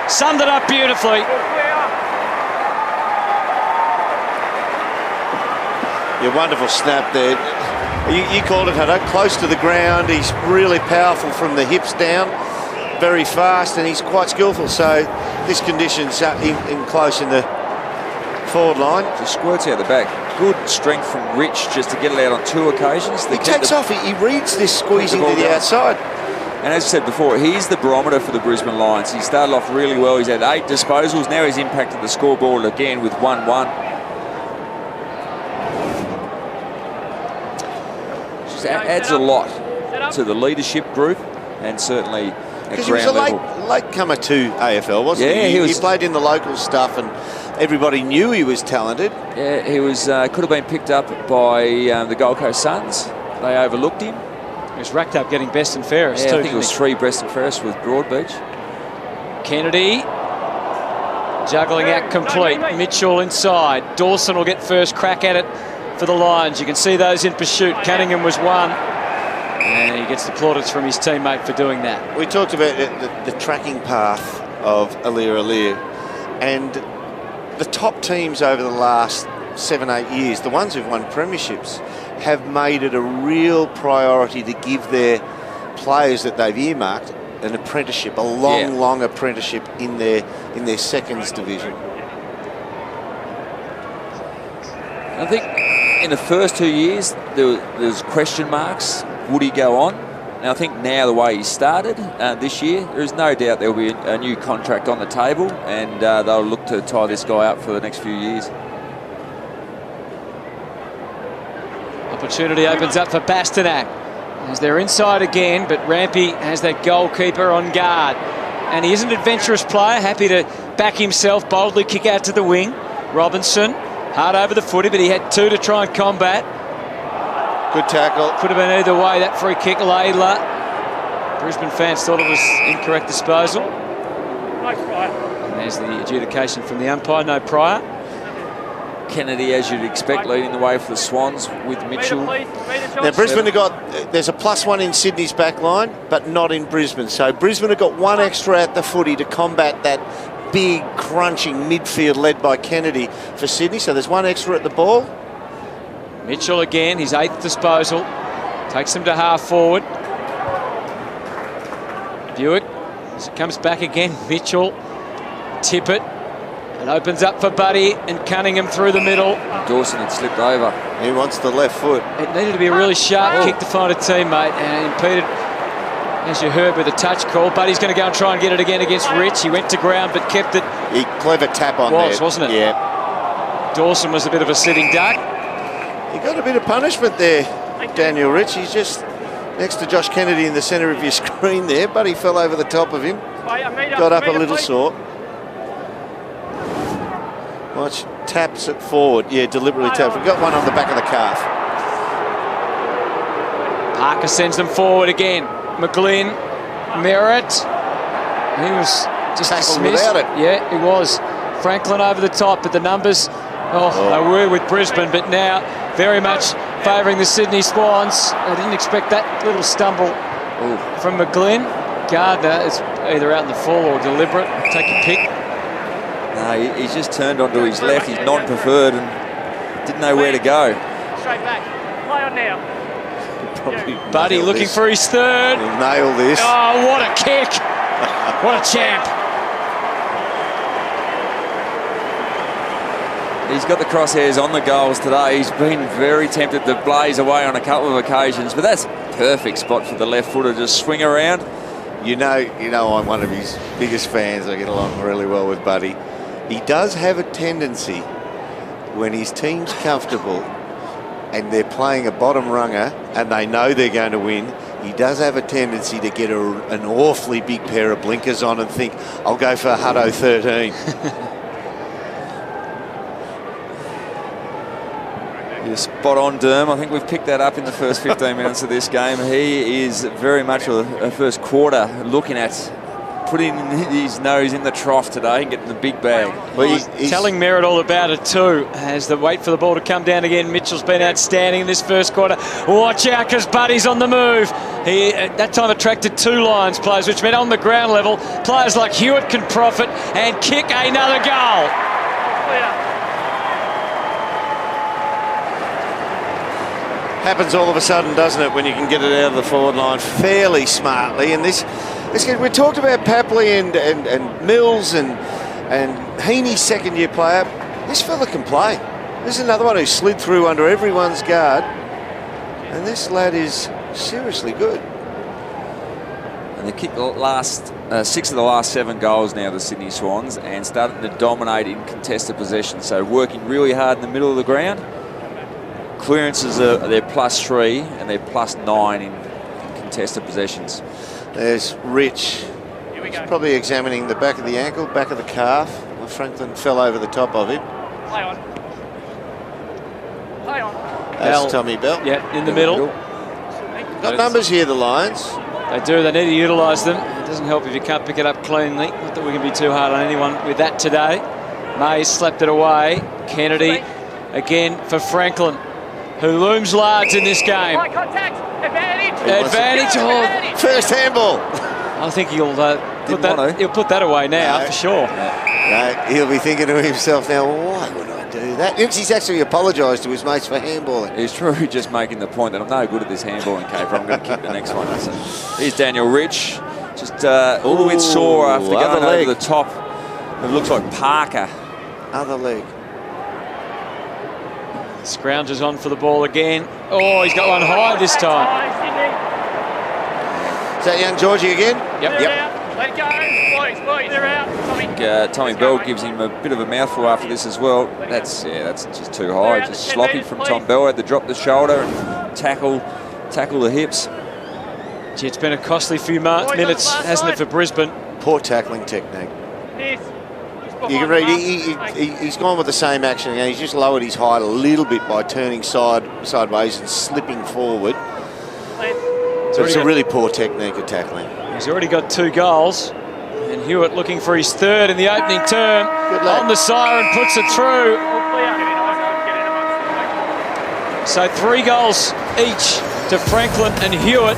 Summed it up beautifully. Yeah, wonderful snap there. You called it, Hutto, close to the ground. He's really powerful from the hips down, very fast, and he's quite skillful. So this condition's in close in the forward line. Just squirts out the back. Good strength from Rich just to get it out on 2 occasions. He takes off. He reads this squeezing to the outside. And as I said before, he's the barometer for the Brisbane Lions. He started off really well. He's had 8 disposals. Now he's impacted the scoreboard again with 1-1. Adds a lot to the leadership group and certainly at because he was a late comer to AFL, wasn't he? He played in the local stuff and everybody knew he was talented. Yeah, he was could have been picked up by the Gold Coast Suns. They overlooked him. He was racked up getting best and fairest too. I think it was 3 best and fairest with Broadbeach. Kennedy juggling out complete. Mitchell inside. Dawson will get first crack at it for the Lions. You can see those in pursuit. Cunningham was one, and he gets the plaudits from his teammate for doing that. We talked about the tracking path of Aliir, and the top teams over the last 7-8 years, the ones who've won premierships, have made it a real priority to give their players that they've earmarked an apprenticeship, a long apprenticeship in their seconds division. I think in the first 2 years, there's question marks. Would he go on? And I think now the way he started this year, there is no doubt there will be a new contract on the table and they'll look to tie this guy up for the next few years. Opportunity opens up for Bastanak as they're inside again, but Rampy has that goalkeeper on guard. And he is an adventurous player, happy to back himself, boldly kick out to the wing. Robinson, hard over the footy, but he had 2 to try and combat. Good tackle. Could have been either way, that free kick. Laidler. Brisbane fans thought it was incorrect disposal. And there's the adjudication from the umpire, no prior. Kennedy, as you'd expect, leading the way for the Swans with Mitchell. Now, Brisbane have there's a +1 in Sydney's back line, but not in Brisbane. So Brisbane have got 1 extra at the footy to combat that big, crunching midfield led by Kennedy for Sydney. So there's 1 extra at the ball. Mitchell again, his 8th disposal. Takes him to half forward. Buick, as it comes back again, Mitchell, Tippett. It opens up for Buddy and Cunningham through the middle. Dawson had slipped over. He wants the left foot. It needed to be a really sharp kick to find a teammate, and it impeded, as you heard, with a touch call. Buddy's going to go and try and get it again against Rich. He went to ground but kept it. Clever tap on there. Wasn't it? Yeah. Dawson was a bit of a sitting duck. He got a bit of punishment there, Daniel Rich. He's just next to Josh Kennedy in the centre of your screen there, but he fell over the top of him. Got up a little sore. Watch, taps it forward. Yeah, deliberately taps. We've got one on the back of the calf. Parker sends them forward again. McGlynn, Merritt. He was just Tackled dismissed. without it. Yeah, he was. Franklin over the top, but the numbers, they were with Brisbane, but now very much favouring the Sydney Swans. I didn't expect that little stumble from McGlynn. Gardner is either out in the fall or deliberate. Take a pick. No, he's just turned onto his left. He's non-preferred and didn't know where to go. Straight back. Play on now. Buddy looking for his third. He'll nail this. Oh, what a kick. What a champ. He's got the crosshairs on the goals today. He's been very tempted to blaze away on a couple of occasions, but that's a perfect spot for the left footer to swing around. You know, I'm one of his biggest fans. I get along really well with Buddy. He does have a tendency when his team's comfortable and they're playing a bottom runger and they know they're going to win, he does have a tendency to get an awfully big pair of blinkers on and think, I'll go for Hutto 13. You're spot on, Derm. I think we've picked that up in the first 15 minutes of this game. He is very much a first quarter looking at putting his nose in the trough today and getting the big bag. Well, he's telling Merritt all about it too, as they wait for the ball to come down again. Mitchell's been outstanding in this first quarter. Watch out, because Buddy's on the move. He, at that time, attracted 2 Lions players, which meant on the ground level, players like Hewitt can profit and kick another goal. Happens all of a sudden, doesn't it, when you can get it out of the forward line fairly smartly. And this we talked about Papley and Mills and Heaney's second-year player. This fella can play. This is another one who slid through under everyone's guard. And this lad is seriously good. And they kicked the last 6 of the last 7 goals now, the Sydney Swans, and starting to dominate in contested possession. So working really hard in the middle of the ground. Clearances are they're +3 and they're +9 in contested possessions. There's Rich. He's probably examining the back of the ankle, back of the calf. Well, Franklin fell over the top of him. Play on. Play on. That's Tommy Bell. Yeah, in the middle. Got numbers here, the Lions. They do. They need to utilise them. It doesn't help if you can't pick it up cleanly. Not that we can be too hard on anyone with that today. Mays slapped it away. Kennedy again for Franklin, who looms large in this game. Contact. Advantage. Advantage. First handball. I think he'll put that away now, No. for sure. No, he'll be thinking to himself now, why would I do that? He's actually apologised to his mates for handballing. It's true, just making the point that I'm no good at this handballing caper. I'm going to kick the next one. So here's Daniel Rich, just a little bit sore after going over the top. It looks like Parker. Other leg. Scroungers on for the ball again. Oh, he's got one high this time. Is that young Georgie again? Yep. Let it go. Boys, they're out. Tommy Bell gives him a bit of a mouthful after this as well. That's just too high. Just sloppy from Tom Bell. Had to drop the shoulder and tackle the hips. Gee, it's been a costly few minutes, hasn't it, for Brisbane? Poor tackling technique. You can read, he's gone with the same action again. He's just lowered his height a little bit by turning sideways and slipping forward. So it's a really poor technique of tackling. He's already got 2 goals. And Hewitt looking for his third in the opening term. On the siren, puts it through. So 3 goals each to Franklin and Hewitt.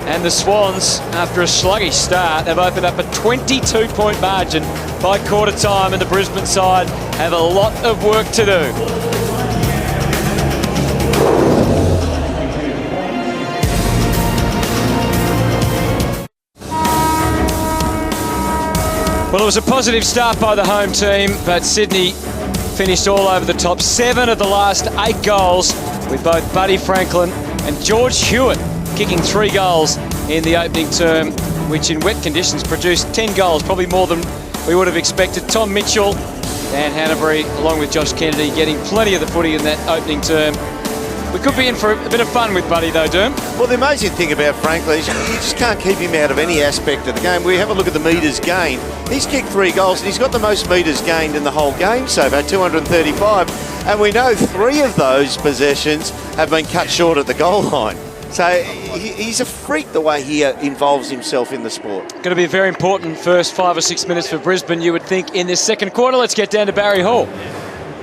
And the Swans, after a sluggish start, have opened up a 22-point margin by quarter time, and the Brisbane side have a lot of work to do. Well, it was a positive start by the home team, but Sydney finished all over the top. 7 of the last 8 goals with both Buddy Franklin and George Hewitt kicking 3 goals in the opening term, which in wet conditions produced 10 goals, probably more than we would have expected. Tom Mitchell Dan Hanbury, along with Josh Kennedy, getting plenty of the footy in that opening term. We could be in for a bit of fun with Buddy though, Derm. Well, the amazing thing about Franklin is you just can't keep him out of any aspect of the game. We have a look at the metres gained. He's kicked 3 goals and he's got the most metres gained in the whole game so far, 235. And we know 3 of those possessions have been cut short at the goal line. So he's a freak the way he involves himself in the sport. Going to be a very important first 5 or 6 minutes for Brisbane, you would think, in this second quarter. Let's get down to Barry Hall.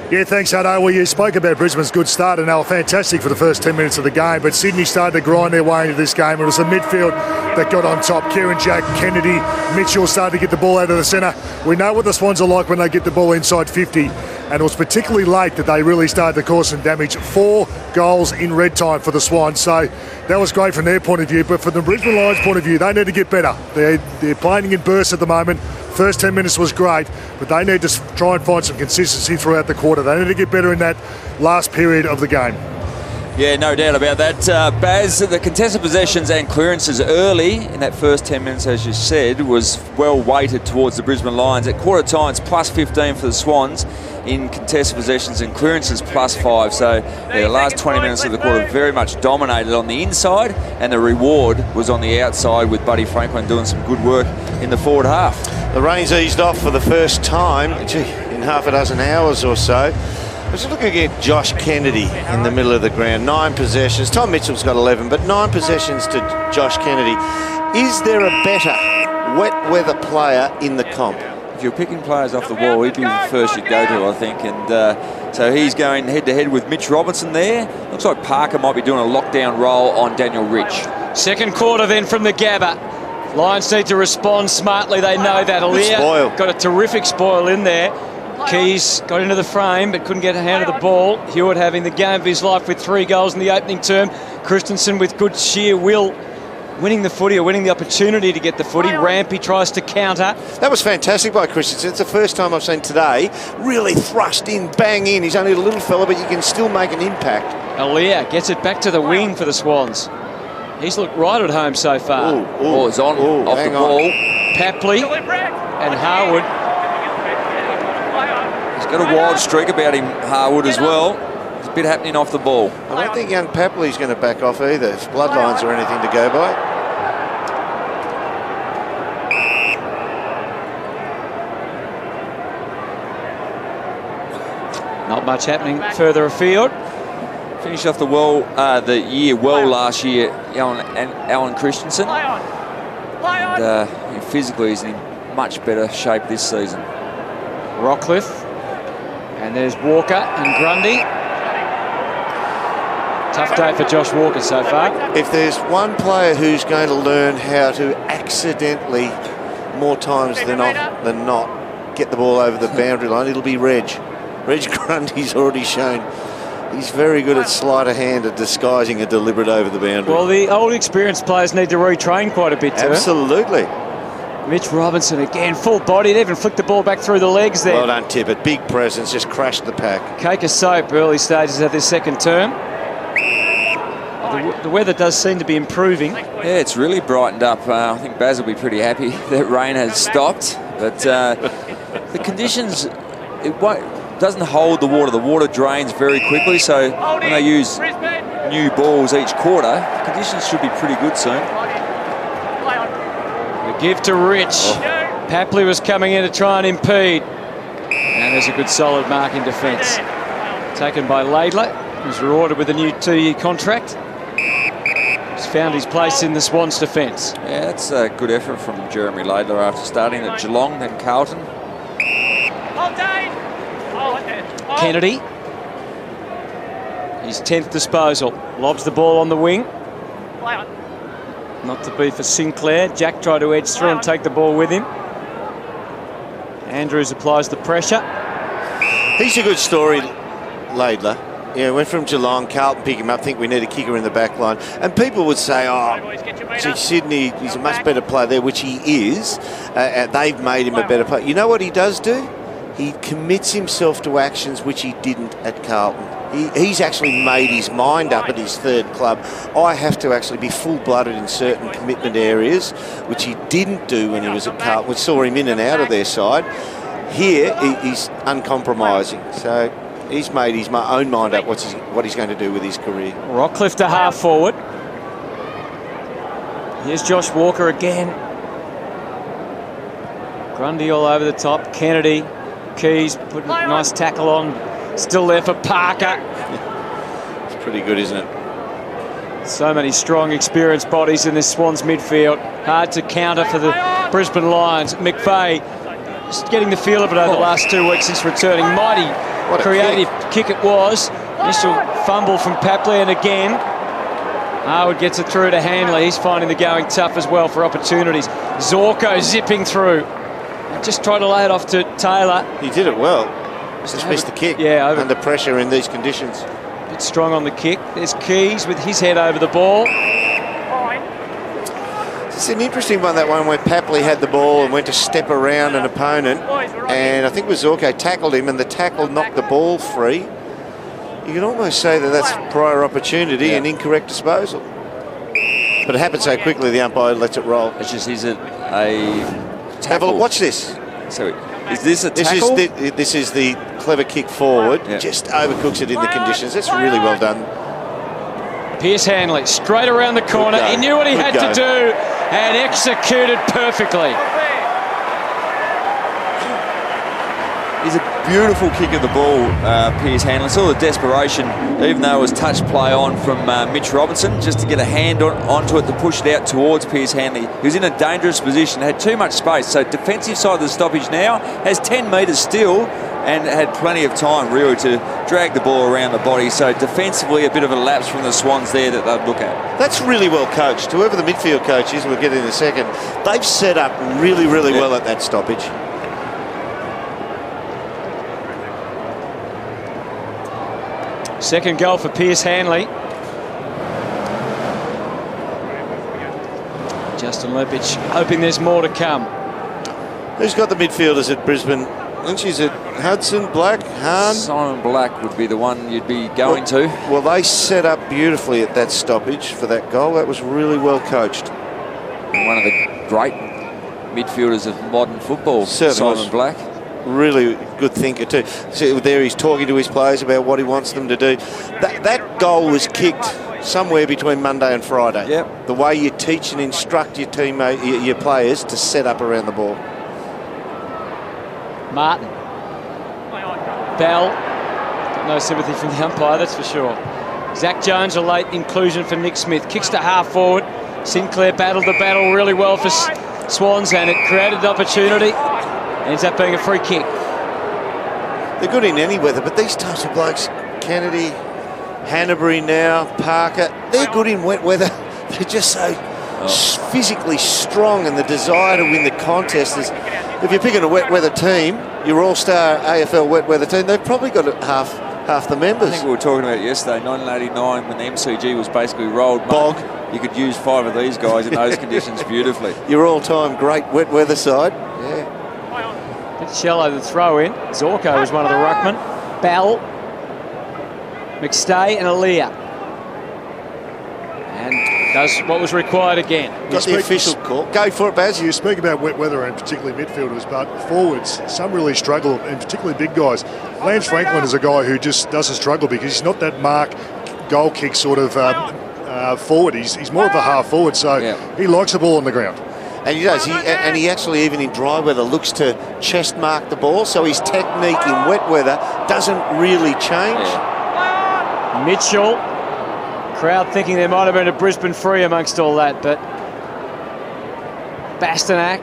Yeah, thanks, Hutto. Well, you spoke about Brisbane's good start, and they were fantastic for the first 10 minutes of the game, but Sydney started to grind their way into this game. It was the midfield that got on top. Kieran Jack, Kennedy, Mitchell started to get the ball out of the centre. We know what the Swans are like when they get the ball inside 50, and it was particularly late that they really started to cause some damage. 4 goals in red time for the Swans, so that was great from their point of view, but from the Brisbane Lions point of view, they need to get better. They're playing in bursts at the moment. First 10 minutes was great, but they need to try and find some consistency throughout the quarter. They need to get better in that last period of the game. Yeah, no doubt about that. Baz, the contested possessions and clearances early in that first 10 minutes, as you said, was well weighted towards the Brisbane Lions. At quarter time, it's plus 15 for the Swans in contested possessions and clearances plus 5. So yeah, the last 20 minutes of the quarter very much dominated on the inside, and the reward was on the outside with Buddy Franklin doing some good work in the forward half. The rain's eased off for the first time in half a dozen hours or so. I was looking at Josh Kennedy in the middle of the ground. 9 possessions. Tom Mitchell's got 11, but 9 possessions to Josh Kennedy. Is there a better wet weather player in the comp? If you're picking players off the wall, he'd be the first you'd go to, I think. And so he's going head-to-head with Mitch Robinson there. Looks like Parker might be doing a lockdown role on Daniel Rich. Second quarter then from the Gabba. Lions need to respond smartly. They know that. Aaliyah got a terrific spoil in there. Keys got into the frame but couldn't get a hand of the ball. Hewitt having the game of his life with 3 goals in the opening term. Christensen with good sheer will, winning the footy or winning the opportunity to get the footy. Rampy tries to counter. That was fantastic by Christensen. It's the first time I've seen today really thrust in, bang in. He's only a little fella, but you can still make an impact. Aaliyah gets it back to the wing for the Swans. He's looked right at home so far. It's on, off the ball. Papley and Harwood. He's got a wild streak about him, Harwood, as well. There's a bit happening off the ball. I don't think young Papley's going to back off either, if bloodlines or anything to go by. Not much happening further afield. Finished off the year last year, Alan Christensen. And, physically, he's in much better shape this season. Rockcliffe. And there's Walker and Grundy. Tough day for Josh Walker so far. If there's one player who's going to learn how to accidentally, more times than not, get the ball over the boundary line, it'll be Reg. Reg Grundy's already shown he's very good at sleight of hand at disguising a deliberate over the boundary. Well, the old experienced players need to retrain quite a bit too. Absolutely. Mitch Robinson again, full bodied, even flicked the ball back through the legs there. Well done, Tippett. Big presence, just crashed the pack. Cake of soap early stages of this second term. The weather does seem to be improving. Yeah, it's really brightened up. I think Baz will be pretty happy that rain has stopped. But the conditions, it doesn't hold the water. The water drains very quickly, so when they use new balls each quarter, the conditions should be pretty good soon. The give to Rich. Papley was coming in to try and impede. And there's a good solid mark in defence. Taken by Laidler, who's rewarded with a new 2-year contract. He's found his place in the Swans' defence. Yeah, that's a good effort from Jeremy Laidler after starting at Geelong, then Carlton. Kennedy, his 10th disposal, lobs the ball on the wing. Not to be for Sinclair. Jack tried to edge through and take the ball with him. Andrews applies the pressure. He's a good story, Laidler. Yeah, went from Geelong, Carlton pick him up, think we need a kicker in the back line. And people would say, gee, Sydney, he's a much better player there, which he is. They've made him a better player. You know what he does do? He commits himself to actions which he didn't at Carlton. He's actually made his mind up at his third club. I have to actually be full-blooded in certain commitment areas, which he didn't do when he was at Carlton. We saw him in and out of their side. Here, he's uncompromising. So he's made his own mind up what he's going to do with his career. Rockcliffe to half forward. Here's Josh Walker again. Grundy all over the top. Kennedy, Keys putting a nice tackle on. Still there for Parker. It's pretty good, isn't it? So many strong, experienced bodies in this Swans midfield. Hard to counter for the Brisbane Lions. McVeigh just getting the feel of it over the last 2 weeks since returning. Mighty creative kick it was. Initial fumble from Papley, and again Harwood gets it through to Hanley. He's finding the going tough as well for opportunities. Zorko zipping through. Just tried to lay it off to Taylor. He did it well. Just missed the kick. Yeah, under pressure in these conditions. A bit strong on the kick. There's Keys with his head over the ball. It's an interesting one, that one where Papley had the ball and went to step around an opponent, and I think it was Zorko tackled him, and the tackle knocked the ball free. You can almost say that that's prior opportunity and incorrect disposal. But it happened so quickly, the umpire lets it roll. It's just, is it a tackle? Have a look, watch this. So is this a tackle? This is the clever kick forward. Just overcooks it in the conditions. That's really well done. Pierce Hanley straight around the corner. He knew what he had to do and executed perfectly. It's a beautiful kick of the ball, Pierce Hanley. Saw the desperation, even though it was touch play on from Mitch Robinson, just to get a hand onto it to push it out towards Pierce Hanley. He was in a dangerous position, had too much space. So defensive side of the stoppage now has 10 metres still and had plenty of time really to drag the ball around the body. So defensively, a bit of a lapse from the Swans there that they'd look at. That's really well coached. Whoever the midfield coach is, we'll get in a second, they've set up really, really well at that stoppage. Second goal for Pierce Hanley. Justin Lepich hoping there's more to come. Who's got the midfielders at Brisbane? Lynch, is it Hudson, Black, Hahn? Simon Black would be the one you'd be going to. Well, they set up beautifully at that stoppage for that goal. That was really well coached. And one of the great midfielders of modern football, Certainly Simon Black. Really good thinker too. So there he's talking to his players about what he wants them to do. That goal was kicked somewhere between Monday and Friday. Yep. The way you teach and instruct your teammate, your players to set up around the ball. Martin. Bell. Got no sympathy from the umpire, that's for sure. Zach Jones, a late inclusion for Nick Smith. Kicks to half forward. Sinclair battled the battle really well for Swans, and it created the opportunity. Ends up being a free kick. They're good in any weather, but these types of blokes, Kennedy, Hanbury now, Parker, they're good in wet weather. They're just so physically strong, and the desire to win the contest is, if you're picking a wet weather team, your all-star AFL wet weather team, they've probably got half the members. I think we were talking about it yesterday, 1989, when the MCG was basically rolled bog. You could use 5 of these guys in those conditions beautifully. Your all-time great wet weather side. Yeah. Bit shallow the throw in. Zorko was one of the ruckmen. Bell, McStay and Aaliyah. And does what was required again. Got the official call. Go for it, Baz. You speak about wet weather and particularly midfielders, but forwards, some really struggle, and particularly big guys. Lance Franklin is a guy who just doesn't struggle because he's not that mark goal kick sort of forward. He's more of a half forward, so he likes the ball on the ground. And he does. He actually, even in dry weather, looks to chest mark the ball, so his technique in wet weather doesn't really change. Mitchell. Crowd thinking there might have been a Brisbane free amongst all that, but Bastanak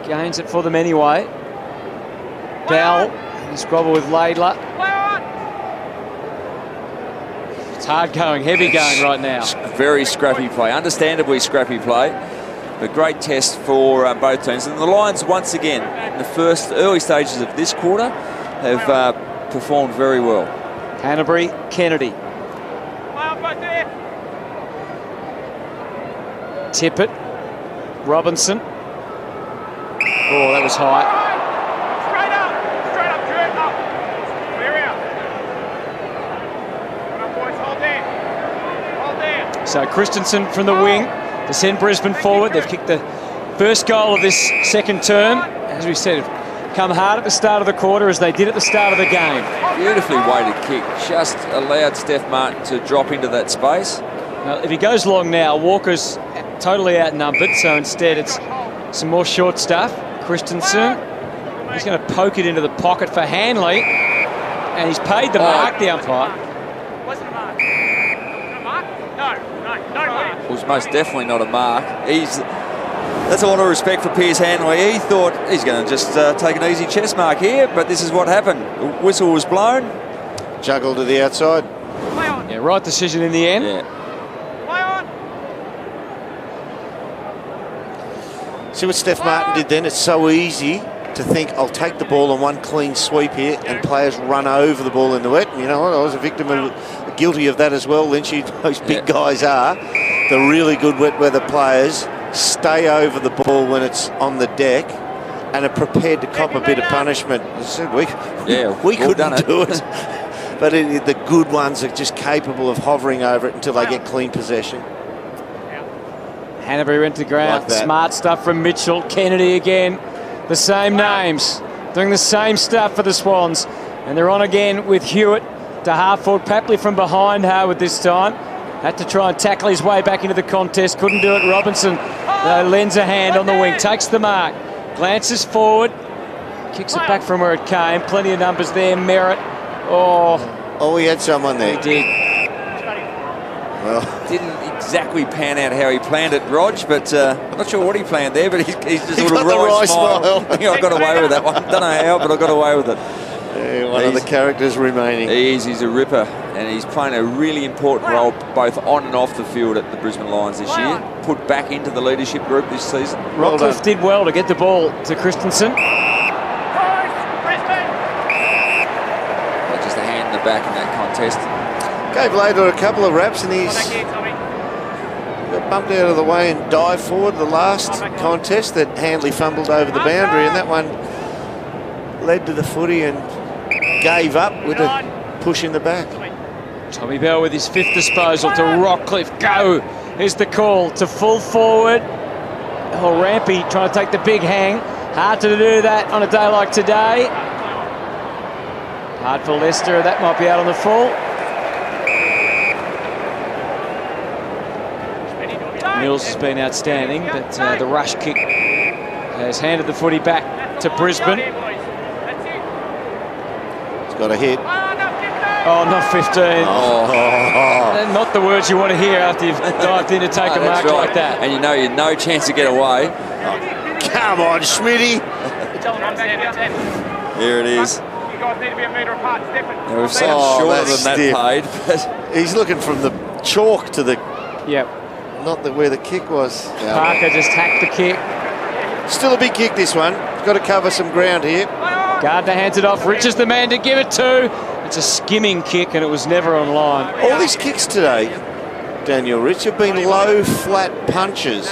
gains it for them anyway. Bell, squabble with Laidler. It's hard going, heavy going right now. Very scrappy play, understandably scrappy play. A great test for both teams. And the Lions, once again, in the early stages of this quarter, have performed very well. Hanbury, Kennedy. Tippett, Robinson. Oh, that was high. Straight up, Kurt, up. Clear out. Hold there. So Christensen from the wing to send Brisbane forward. They've kicked the first goal of this second term. As we said, a come hard at the start of the quarter as they did at the start of the game. Beautifully weighted kick. Just allowed Steph Martin to drop into that space. Now, if he goes long now, Walker's totally outnumbered, so instead it's some more short stuff. Christensen, he's going to poke it into the pocket for Hanley, and he's paid the mark, the umpire. Wasn't a mark. A mark? No mark. It was most definitely not a mark. That's a lot of respect for Piers Hanley. He thought he's going to just take an easy chest mark here, but this is what happened. The whistle was blown. Juggle to the outside. Play on. Yeah, right decision in the end. Yeah. Play on. See what Steph Martin did then? It's so easy to think, I'll take the ball on one clean sweep here, and players run over the ball in the wet. You know what? I was a victim of, guilty of that as well, Lynchy. Those big guys are. The really good wet weather players stay over the ball when it's on the deck and are prepared to cop a bit of punishment. We couldn't do it. But the good ones are just capable of hovering over it until they get clean possession. Hanbury went to the ground. Like that. Smart stuff from Mitchell. Kennedy again. The same names. Doing the same stuff for the Swans. And they're on again with Hewitt to half forward. Papley from behind Howard this time. Had to try and tackle his way back into the contest. Couldn't do it. Robinson lends a hand on the wing. Takes the mark. Glances forward. Kicks it back from where it came. Plenty of numbers there. Merritt. Oh, he had someone there. He did. Well, Didn't exactly pan out how he planned it, Rog, but I'm not sure what he planned there, but he's just a little wry smile. I think I got away with that one. Don't know how, but I got away with it. yeah, one of the characters remaining. He's a ripper, and he's playing a really important role both on and off the field at the Brisbane Lions this year. Put back into the leadership group this season. Rockcliffe did well to get the ball to Christensen. Just a hand in the back in that contest. Gave Laidlaw a couple of raps and he's got bumped out of the way and dived forward the last contest that Handley fumbled over the boundary, and that one led to the footy and gave up with a push in the back. Tommy Bell with his fifth disposal to Rockcliffe. Go! Here's the call to full forward. Oh, Rampy trying to take the big hang. Hard to do that on a day like today. Hard for Leicester. That might be out on the full. Mills has been outstanding, but the rush kick has handed the footy back to Brisbane. It's got a hit. Oh, not 15. Not the words you want to hear after you've dived in to take a mark like that. And you know you've no chance to get away. Come on, Schmitty. Here it is. You guys need to be a metre apart, Stephen. Now, we've seen shorter than that paid, but He's looking from the chalk to the, Yep. not where the kick was. Parker just hacked the kick. Still a big kick, this one. Got to cover some ground here. Gardner hands it off. Rich is the man to give it to. It's a skimming kick and it was never on line. All these kicks today, Daniel Rich, have been low, flat punches.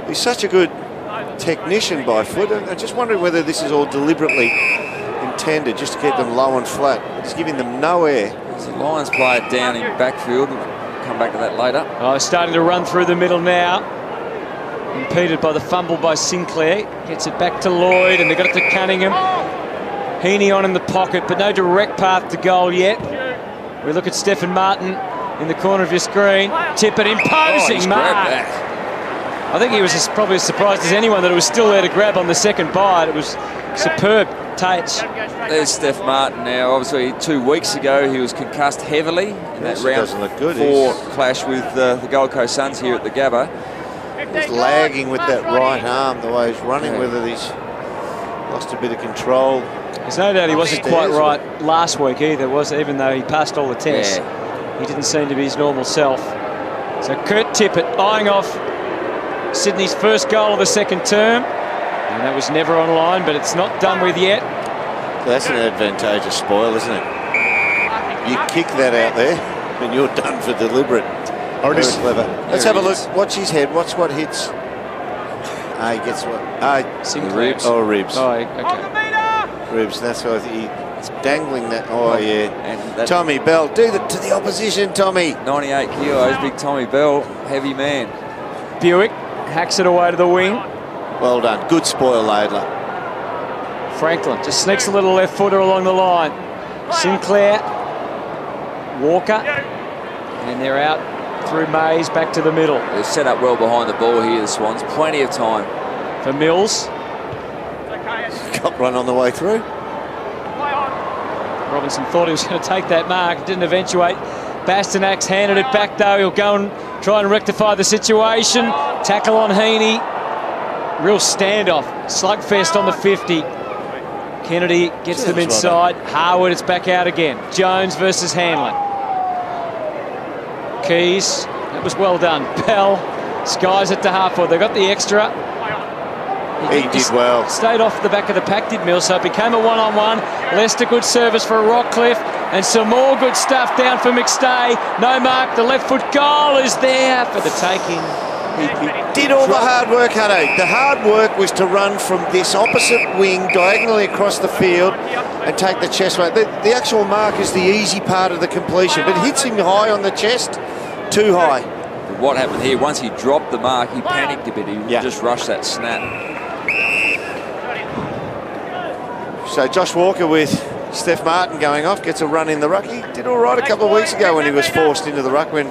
He's such a good technician by foot. I'm just wondering whether this is all deliberately intended just to keep them low and flat. He's giving them no air. the Lions play it down in backfield. We'll come back to that later. Oh, starting to run through the middle now. Impeded by the fumble by Sinclair. Gets it back to Lloyd, and they've got it to Cunningham. Heaney on in the pocket, but no direct path to goal yet. We look at Stephen Martin in the corner of your screen. Tippett imposing mark. I think he was probably as surprised as anyone that it was still there to grab on the second bite. It was superb touch. There's Steph Martin now. Obviously, 2 weeks ago he was concussed heavily in that round 4 clash with the Gold Coast Suns here at the Gabba. He's lagging with that right arm, the way he's running with it. He's lost a bit of control. There's no doubt he wasn't quite right last week either, was it? Even though he passed all the tests. He didn't seem to be his normal self. So Kurt Tippett eyeing off Sydney's first goal of the second term. And that was never on line, but it's not done with yet. So that's an advantageous spoil, isn't it? You kick that out there and you're done for deliberate. Very clever. Let's have a look. Watch his head. Watch what hits. He gets what? Ribs. Oh, ribs. Oh, okay. Ribs. That's why he's dangling that. Oh, yeah. And Tommy Bell. Do that to the opposition, Tommy. 98 kilos, big Tommy Bell. Heavy man. Buick hacks it away to the wing. Well done. Good spoil, Laidlaw. Franklin just sneaks a little left footer along the line. Sinclair, Walker, and they're out through Mays back to the middle. They're set up well behind the ball here, the Swans. Plenty of time. For Mills. Got run on the way through. Robinson thought he was going to take that mark. Didn't eventuate. Bastonak's handed it back though. He'll go and try and rectify the situation. Tackle on Heaney. Real standoff. Slugfest on the 50. Kennedy gets them inside. Harwood, it's back out again. Jones versus Hanlon. Keys, that was well done. Bell skies it to Hartford. They got the extra. He did well. Stayed off the back of the pack, did Mills, so it became a one-on-one. Leicester, good service for Rockcliffe, and some more good stuff down for McStay. No mark, the left foot goal is there for the taking. He did all the hard work, Hutto. The hard work was to run from this opposite wing diagonally across the field and take the chest weight. The actual mark is the easy part of the completion, but hits him high on the chest, too high. But what happened here, once he dropped the mark, he panicked a bit. He just rushed that snap. So Josh Walker with Steph Martin going off, gets a run in the ruck. He did all right a couple of weeks ago when he was forced into the ruck when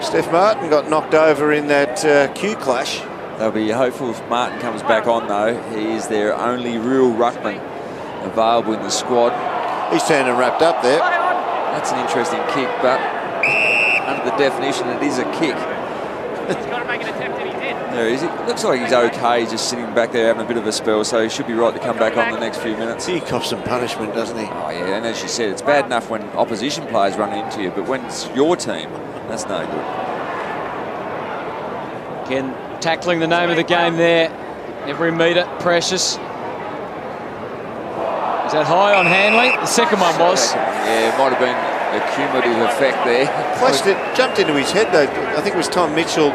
Steph Martin got knocked over in that Q clash. They'll be hopeful if Martin comes back on though. He is their only real ruckman available in the squad. He's turned and wrapped up there. That's an interesting kick, but under the definition it is a kick. There he is. It looks like he's okay just sitting back there having a bit of a spell, so he should be right to come back on the next few minutes. He cops some punishment, doesn't he? Oh yeah, and as you said, it's bad enough when opposition players run into you, but when it's your team, that's no good. Again, tackling the name of the game there. Every metre precious. Is that high on Hanley? The second one was. Yeah, it might have been a cumulative effect there. Flashed it, jumped into his head though. I think it was Tom Mitchell,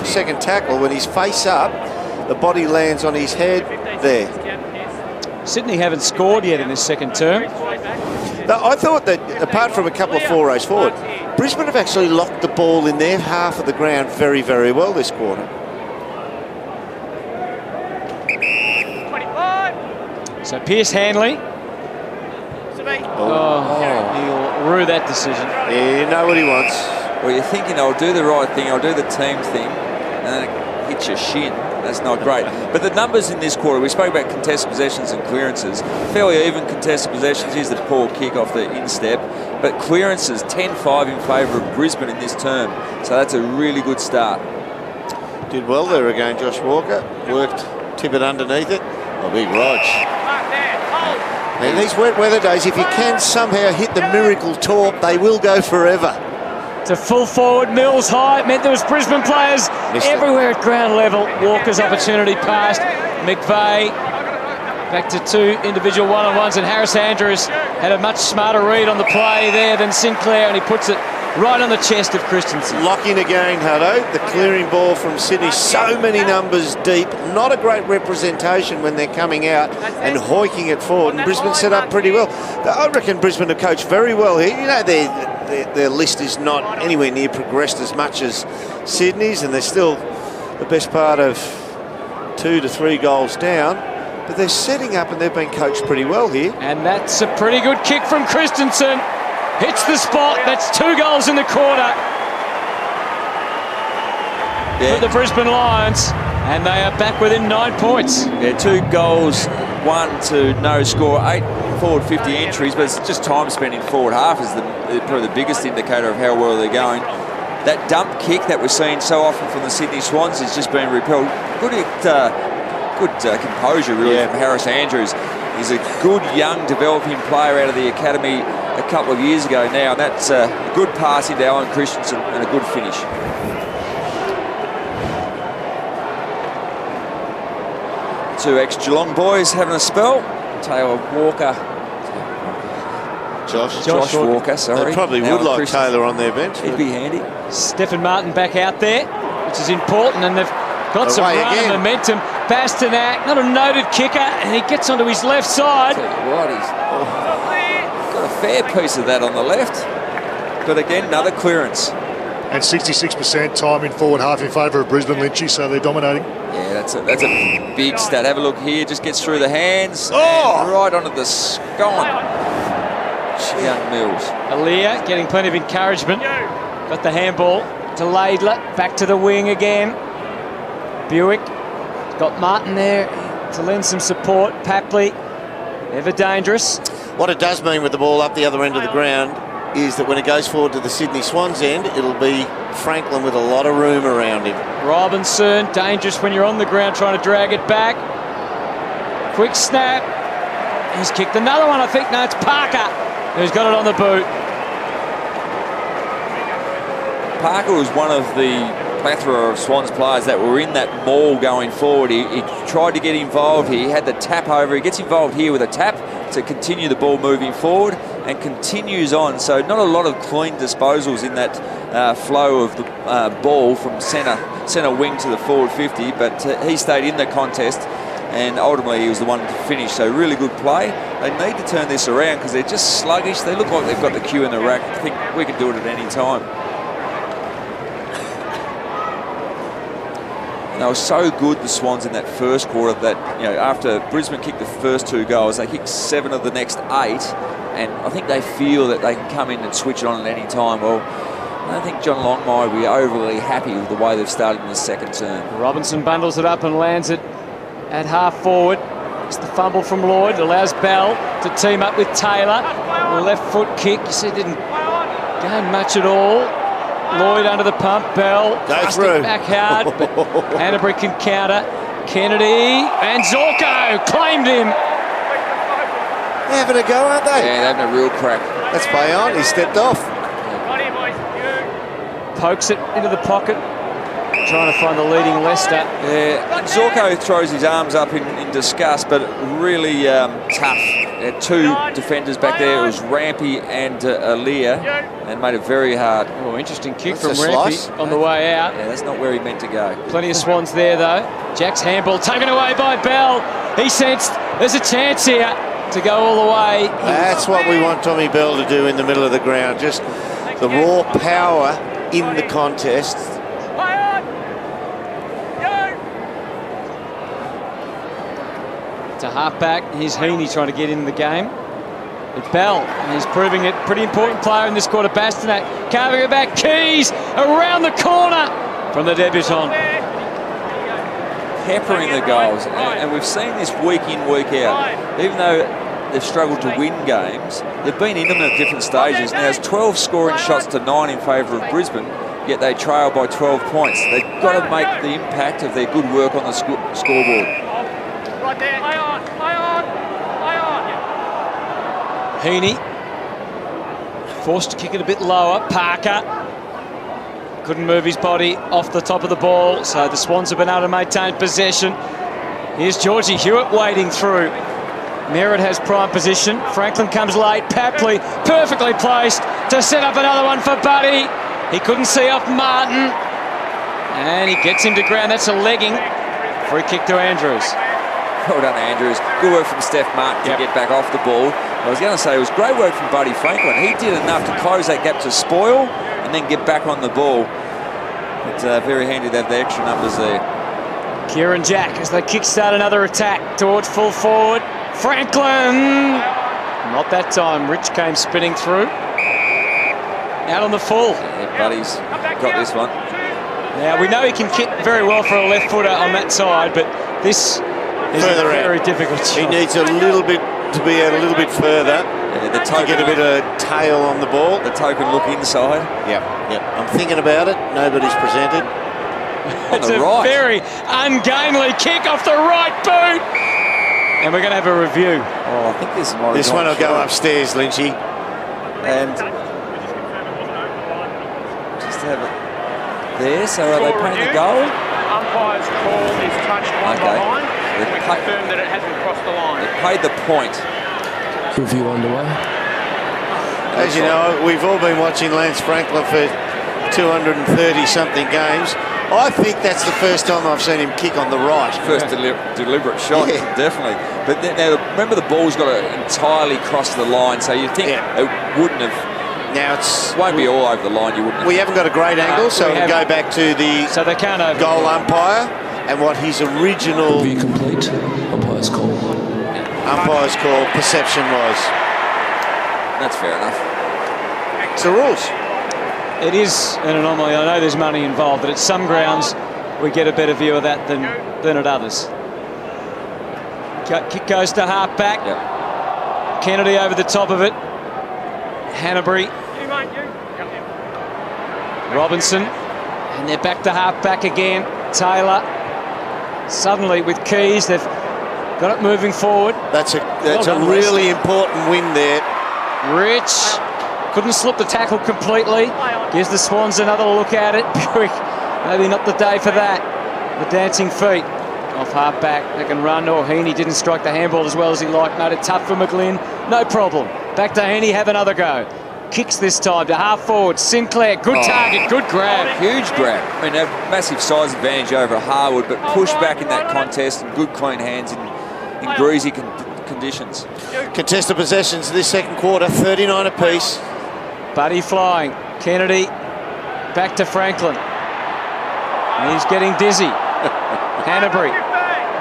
second tackle, when he's face up, the body lands on his head there. Sydney haven't scored yet in this second term. Now, I thought that apart from a couple of forays forward, Brisbane have actually locked the ball in their half of the ground very, very well this quarter. So Pierce Hanley. He'll rue that decision. Yeah, you know what he wants. Well, you're thinking, I'll do the right thing, I'll do the team thing, and then it hits your shin. That's not great. But the numbers in this quarter, we spoke about contested possessions and clearances. Fairly even contested possessions. Here's the poor kick off the instep. But clearances, 10-5 in favour of Brisbane in this term. So that's a really good start. Did well there again, Josh Walker. Worked Tippett underneath it. Oh, big Rog. And these wet weather days, if you can somehow hit the miracle torp, they will go forever. It's a full forward, Mills high. It meant there was Brisbane players everywhere at ground level. Walker's opportunity passed. McVeigh back to two individual one-on-ones, and Harris Andrews had a much smarter read on the play there than Sinclair, and he puts it right on the chest of Christensen. Lock in again, Hutto. The clearing ball from Sydney, so many numbers deep. Not a great representation when they're coming out and hoiking it forward. And Brisbane set up pretty well. I reckon Brisbane have coached very well here. You know, their list is not anywhere near progressed as much as Sydney's, and they're still the best part of 2 to 3 goals down. But they're setting up and they've been coached pretty well here. And that's a pretty good kick from Christensen. Hits the spot. That's 2 goals in the quarter for the Brisbane Lions, and they are back within 9 points. Yeah, 2 goals, 1 to no score, 8 forward 50 entries, but it's just time spent in forward half is probably the biggest indicator of how well they're going. That dump kick that we're seeing so often from the Sydney Swans is just being repelled. Good composure really from Harris Andrews. He's a good young developing player out of the academy a couple of years ago now, and that's a good pass into Alan Christensen and a good finish. Two ex-Geelong boys having a spell. Taylor Walker. Josh Walker, sorry. They probably would like Taylor on their bench. He'd be handy. Stephen Martin back out there, which is important, and they've got some run and momentum. Bastonak, not a noted kicker, and he gets onto his left side. Tell you what, he's got a fair piece of that on the left. But again, another clearance. and 66% time in forward half in favour of Brisbane, Lynchy, so they're dominating. Yeah, that's a big stat. Have a look here. Just gets through the hands. Oh! And right onto the scone. Young Mills. Aaliyah getting plenty of encouragement. Got the handball to Laidler. Back to the wing again. Buick. Got Martin there to lend some support. Papley, ever dangerous. What it does mean with the ball up the other end of the ground is that when it goes forward to the Sydney Swans end, it'll be Franklin with a lot of room around him. Robinson, dangerous when you're on the ground trying to drag it back. Quick snap. He's kicked another one, I think. No, it's Parker who's got it on the boot. Parker was one of the plethora of Swans players that were in that maul going forward. He tried to get involved here. He had the tap over. He gets involved here with a tap to continue the ball moving forward and continues on. So not a lot of clean disposals in that flow of the ball from centre wing to the forward 50, but he stayed in the contest and ultimately he was the one to finish. So really good play. They need to turn this around because they're just sluggish. They look like they've got the cue in the rack. I think we can do it at any time. They were so good, the Swans, in that first quarter that, after Brisbane kicked the first 2 goals, they kicked 7 of the next 8, and I think they feel that they can come in and switch it on at any time. Well, I don't think John Longmire will be overly happy with the way they've started in the second term. Robinson bundles it up and lands it at half forward. It's the fumble from Lloyd. Allows Bell to team up with Taylor. The left foot kick, you see, didn't gain much at all. Lloyd under the pump, Bell thrust it back hard, but Hanbury can counter. Kennedy and Zorko claimed him. They're having a go, aren't they? Yeah, they're having a real crack. That's Bayon, he stepped off. Pokes it into the pocket, trying to find the leading Leicester. Yeah, Zorko throws his arms up in disgust, but really tough. There are 2 defenders back there. It was Rampy and Aaliyah, and made it very hard. Oh, interesting kick from Rampy on the way out. Yeah, that's not where he meant to go. Plenty of Swans there, though. Jack's handball taken away by Bell. He sensed there's a chance here to go all the way. That's what we want Tommy Bell to do in the middle of the ground. Just the raw power in the contest. To half-back, here's Heaney trying to get in the game. It's Bell, he's proving it. Pretty important player in this quarter. Bastanak carving it back. Keys around the corner from the debutant. Peppering the goals, and we've seen this week in, week out. Even though they've struggled to win games, they've been in them at different stages. Now, there's 12 scoring shots to 9 in favour of Brisbane, yet they trail by 12 points. They've got to make the impact of their good work on the scoreboard. Right there. Play on. Heaney forced to kick it a bit lower. Parker couldn't move his body off the top of the ball, so the Swans have been able to maintain possession. Here's Georgie Hewitt wading through. Merritt has prime position. Franklin comes late. Papley perfectly placed to set up another one for Buddy. He couldn't see off Martin, and he gets him to ground. That's a legging. Free kick to Andrews. Well done, Andrews. Good work from Steph Martin to get back off the ball. I was going to say it was great work from Buddy Franklin. He did enough to close that gap to spoil and then get back on the ball. It's very handy to have the extra numbers there. Kieran Jack as they kickstart another attack towards full forward. Franklin! Not that time. Rich came spinning through. Out on the full. Yeah, Buddy's got this one. Now, we know he can kick very well for a left footer on that side, but this is a very difficult job. He needs a little bit to be out a little bit further. Yeah, the token, to get a bit of tail on the ball. The token look inside. Yep. I'm thinking about it. Nobody's presented. It's a very ungainly kick off the right boot. And we're going to have a review. Oh, I think this one will go upstairs, Lynchy. And just have it there. So are they playing the goal? Umpire's call is touched one behind. We confirm that it hasn't crossed the line. They paid the point. Review underway. As you know, we've all been watching Lance Franklin for 230-something games. I think that's the first time I've seen him kick on the right. First deliberate shot, definitely. But now, remember, the ball's got to entirely cross the line, so you'd think it wouldn't have Now it's Won't be all over the line, you wouldn't. we haven't got a great angle, so we'll go back to the they can't over goal umpire and what his original Review complete. Umpire's call. umpire's call perception was. That's fair enough. It's the rules. It is an anomaly. I know there's money involved, but at some grounds we get a better view of that than at others. Kick goes to half back. Yep. Kennedy over the top of it. Hanbury. Robinson. And they're back to half back again. Taylor. Suddenly with Keys, they've got it moving forward. That's Well a done, really important win there. Rich couldn't slip the tackle completely. Gives the Swans another look at it. Buick, maybe not the day for that. The dancing feet off half back. They can run. Or Heaney didn't strike the handball as well as he liked. Made it tough for McGlynn. No problem. Back to Heaney. Have another go. Kicks this time to half forward. Sinclair. Good target. Good grab. Huge grab. I mean, a massive size advantage over Harwood, but pushed back in that contest and good clean hands in greasy conditions. Contested possessions this second quarter, 39 apiece. Buddy flying. Kennedy back to Franklin. And he's getting dizzy. Hanbury.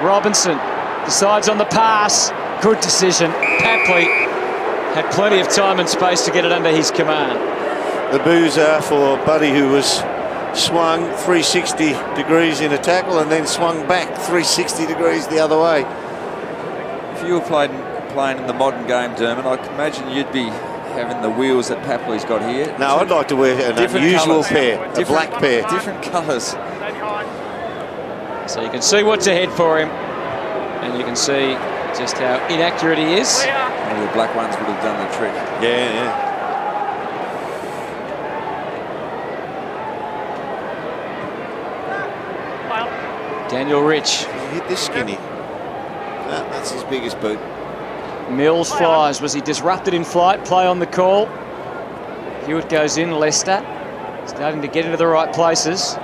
Robinson decides on the pass. Good decision. Papley had plenty of time and space to get it under his command. The boozer for Buddy, who was swung 360 degrees in a tackle and then swung back 360 degrees the other way. If you were playing in the modern game, Dermot, I can imagine you'd be having the wheels that Papley's got here. No, I'd like to wear an unusual pair, a black pair. Different colours. So you can see what's ahead for him, and you can see just how inaccurate he is. Maybe the black ones would have done the trick. Yeah. Daniel Rich. He hit this skinny. No, that's his biggest boot. Mills flies. Was he disrupted in flight? Play on the call. Hewitt goes in. Leicester starting to get into the right places.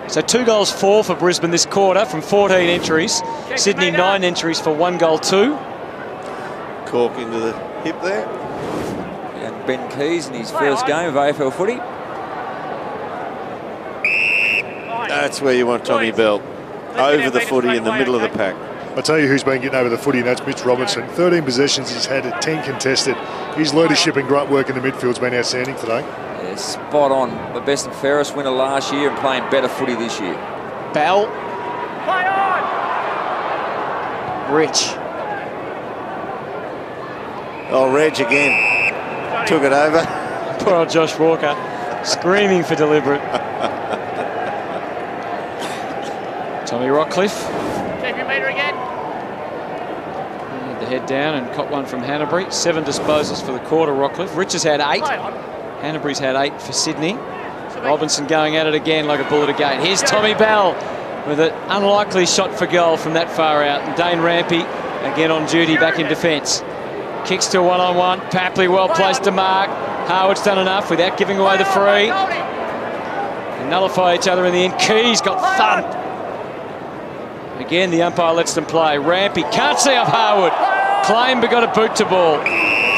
So 2 goals 4 for Brisbane this quarter from 14 entries. Sydney 9 entries for 1 goal 2. Cork into the hip there. And Ben Keys in his first game of AFL footy. That's where you want Tommy Bell. Over the footy in the middle of the pack. I'll tell you who's been getting over the footy, and that's Mitch Robinson. 13 possessions, he's had 10 contested. His leadership and great work in the midfield's been outstanding today. Yeah, spot on. The best and fairest winner last year and playing better footy this year. Bell. Rich. Oh, Reg again. Took it over. Poor old Josh Walker screaming for deliberate. Tommy Rockcliffe. Keep your meter again. Had the head down and caught one from Hanbury. 7 disposals for the quarter, Rockcliffe. Rich has had 8. Hanbury's had 8 for Sydney. Robinson going at it again like a bullet again. Here's Tommy Bell with an unlikely shot for goal from that far out. And Dane Rampy again on duty back in defence. Kicks to a one-on-one. Papley well placed to mark. Howard's done enough without giving away the free. They nullify each other in the end. Keys got thumped. Again, the umpire lets them play. Rampy can't see off Harwood. Claimber got a boot to ball.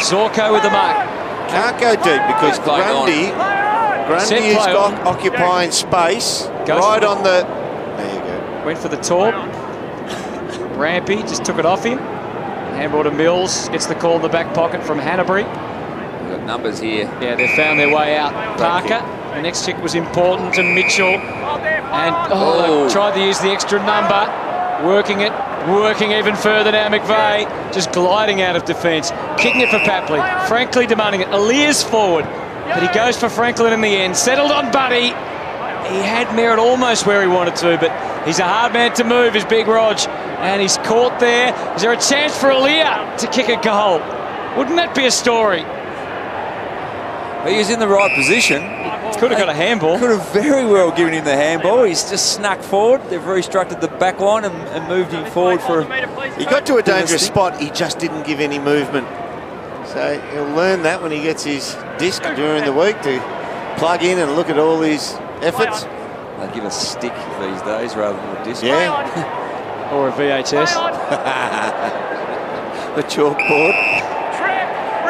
Zorko with the mark. Can't go deep because Grundy is occupying space right on the... There you go. Went for the torp. Rampy just took it off him. Handball to Mills. Gets the call in the back pocket from Hanbury. We've got numbers here. Yeah, they found their way out. Parker. The next kick was important to Mitchell. And they tried to use the extra number. Working even further now. McVeigh just gliding out of defence. Kicking it for Papley. Frankly demanding it. Alias forward. But he goes for Franklin in the end. Settled on Buddy. He had Merritt almost where he wanted to, but he's a hard man to move, is Big Rog. And he's caught there. Is there a chance for Alia to kick a goal? Wouldn't that be a story? He was in the right position. Could have got a handball. Could have very well given him the handball. He's just snuck forward. They've restructured the back line and moved him forward for... He got to a dangerous spot. He just didn't give any movement. So he'll learn that when he gets his disc during the week to plug in and look at all these efforts. They give a stick these days rather than a disc. Yeah. Or a VHS. The chalkboard.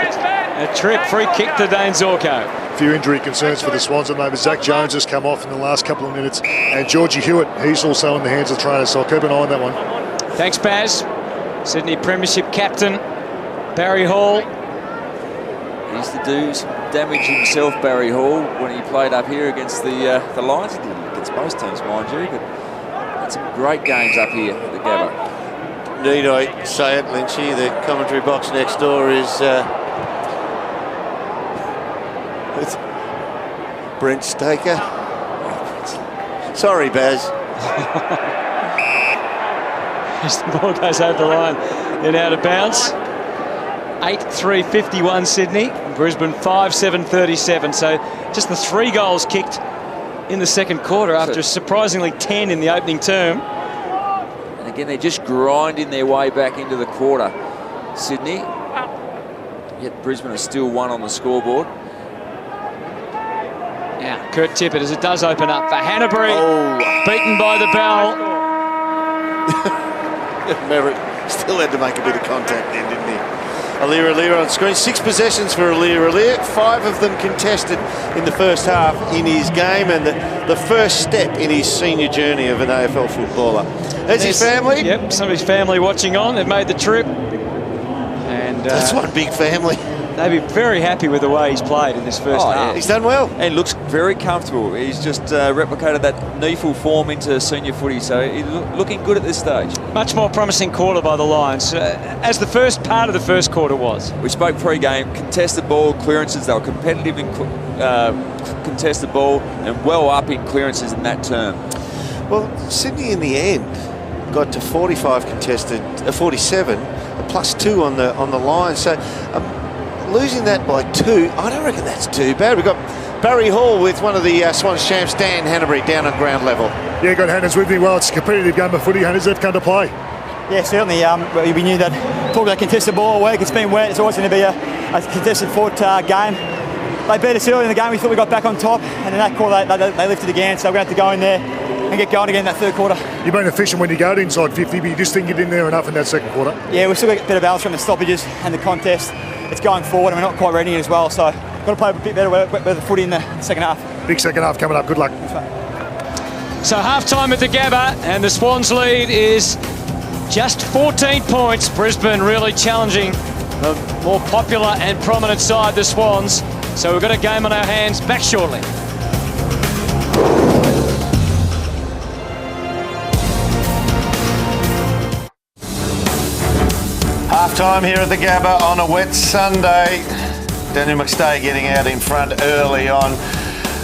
A trip, free kick to Dane Zorko. A few injury concerns for the Swans at the moment. Zach Jones has come off in the last couple of minutes, and Georgie Hewitt, he's also in the hands of the trainers, so I'll keep an eye on that one. Thanks, Baz. Sydney Premiership captain Barry Hall. He used to do some damage himself, Barry Hall, when he played up here against the Lions. He did it against most teams, mind you, but had some great games up here at the Gabba. Need I say it, Lynchy? The commentary box next door is with Brent Staker. Sorry, Baz. As the ball goes over the line and out of bounds. 8-3-51 Sydney. Brisbane 5-7-37. So just the 3 goals kicked in the second quarter after surprisingly 10 in the opening term. And again, they're just grinding their way back into the quarter, Sydney. Yet Brisbane is still 1 on the scoreboard. Now, Kurt Tippett, as it does open up for Hanbury. Beaten by the bell. Merritt still had to make a bit of contact then, didn't he? Aliir on screen. 6 possessions for Aliir. 5 of them contested in the first half in his game, and the first step in his senior journey of an AFL footballer. There's his family. Yep, some of his family watching on. They've made the trip. And that's one big family. They'd be very happy with the way he's played in this first half. Yeah. He's done well. And looks very comfortable. He's just replicated that NEFL form into senior footy, so he's looking good at this stage. Much more promising quarter by the Lions, as the first part of the first quarter was. We spoke pre-game, contested ball, clearances. They were competitive in contested ball and well up in clearances in that term. Well, Sydney in the end got to 45 contested, 47, a +2 on the line. So losing that by 2, I don't reckon that's too bad. We've got Barry Hall with one of the Swans champs, Dan Hanbury, down on ground level. Yeah, got Hanners with me. Well, it's a competitive game of footy. Hanners, they've come to play. Yeah, certainly. We knew that. Talk about contested ball all week. It's been wet. It's always going to be a contested fought game. They beat us early in the game. We thought we got back on top, and in that quarter they lifted again. So we're going to have to go in there and get going again in that third quarter. You've been efficient when you go to inside 50, but you just didn't get in there enough in that second quarter. Yeah, we've still got a bit of balance from the stoppages and the contest. It's going forward, and we're not quite ready as well. So got to play a bit better with the footy in the second half. Big second half coming up. Good luck. So half-time at the Gabba, and the Swans lead is just 14 points. Brisbane really challenging the more popular and prominent side, the Swans. So we've got a game on our hands. Back shortly. Half-time here at the Gabba on a wet Sunday. Daniel McStay getting out in front early on.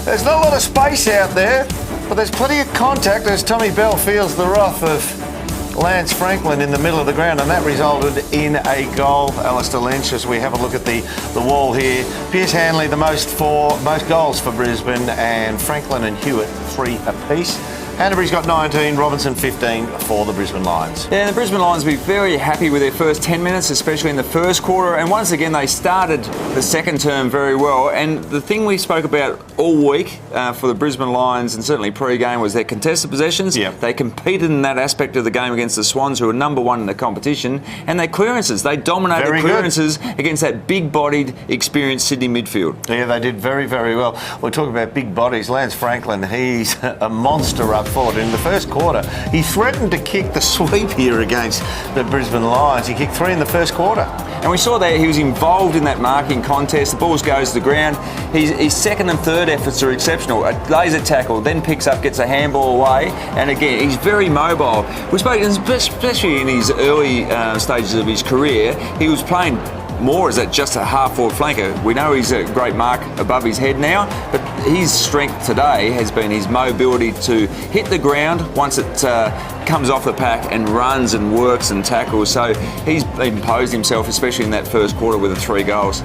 There's not a lot of space out there, but there's plenty of contact as Tommy Bell feels the wrath of Lance Franklin in the middle of the ground, and that resulted in a goal. Alistair Lynch, as we have a look at the wall here. Pierce Hanley the most goals for Brisbane, and Franklin and Hewitt 3 apiece. Hanbury's got 19, Robinson 15 for the Brisbane Lions. Yeah, and the Brisbane Lions will be very happy with their first 10 minutes, especially in the first quarter. And once again, they started the second term very well. And the thing we spoke about all week for the Brisbane Lions, and certainly pre-game, was their contested possessions. Yep. They competed in that aspect of the game against the Swans, who were number 1 in the competition. And their clearances, they dominated Very clearances against that big-bodied, experienced Sydney midfield. Yeah, they did very, very well. We're talking about big bodies. Lance Franklin, he's a monster up forward. In the first quarter, he threatened to kick the sweep here against the Brisbane Lions. He kicked 3 in the first quarter. And we saw that he was involved in that marking contest. The ball goes to the ground. His second and third efforts are exceptional. A laser tackle, then picks up, gets a handball away. And again, he's very mobile. We spoke, especially in his early stages of his career, he was playing more as just a half-forward flanker. We know he's a great mark above his head now, but his strength today has been his mobility to hit the ground once it comes off the pack and runs and works and tackles. So he's imposed himself, especially in that first quarter with the 3 goals.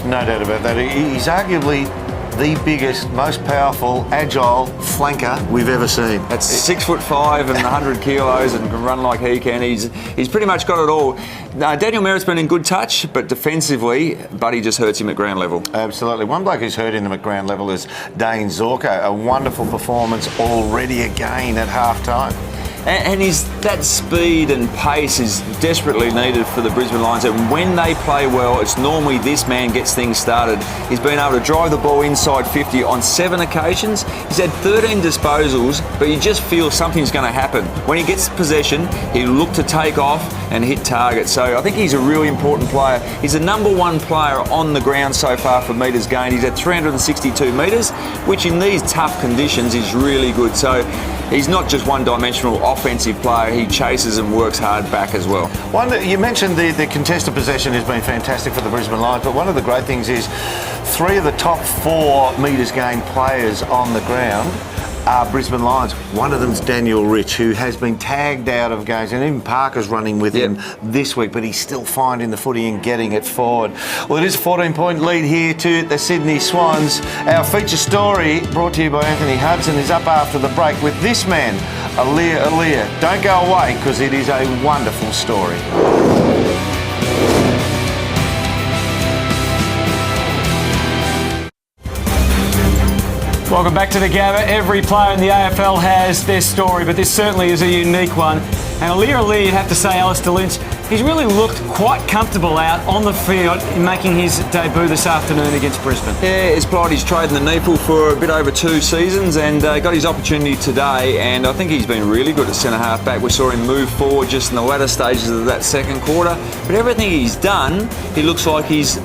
No doubt about that. He's arguably the biggest, most powerful, agile flanker we've ever seen. That's 6'5" and 100 kilos and can run like he can. He's pretty much got it all. Daniel Merritt's been in good touch, but defensively, Buddy just hurts him at ground level. Absolutely. One bloke who's hurting them at ground level is Dane Zorko. A wonderful performance already again at half-time. And that speed and pace is desperately needed for the Brisbane Lions. And when they play well, it's normally this man gets things started. He's been able to drive the ball inside 50 on 7 occasions. He's had 13 disposals, but you just feel something's going to happen. When he gets possession, he'll look to take off and hit target. So I think he's a really important player. He's the #1 player on the ground so far for metres gained. He's at 362 metres, which in these tough conditions is really good. So he's not just one-dimensional offensive player. He chases and works hard back as well. You mentioned the contested possession has been fantastic for the Brisbane Lions, but one of the great things is 3 of the top 4 metres gained players on the ground are Brisbane Lions. One of them's Daniel Rich, who has been tagged out of games, and even Parker's running with him this week, but he's still finding the footy and getting it forward. Well, it is a 14-point lead here to the Sydney Swans. Our feature story, brought to you by Anthony Hudson, is up after the break with this man, Aaliyah. Don't go away, because it is a wonderful story. Welcome back to the Gabba. Every player in the AFL has their story, but this certainly is a unique one. And Aaliyah, you have to say, Alistair Lynch, he's really looked quite comfortable out on the field in making his debut this afternoon against Brisbane. Yeah, he's plied his trade in the NEAFL for a bit over 2 seasons and got his opportunity today, and I think he's been really good at centre-half back. We saw him move forward just in the latter stages of that second quarter, but everything he's done, he looks like he's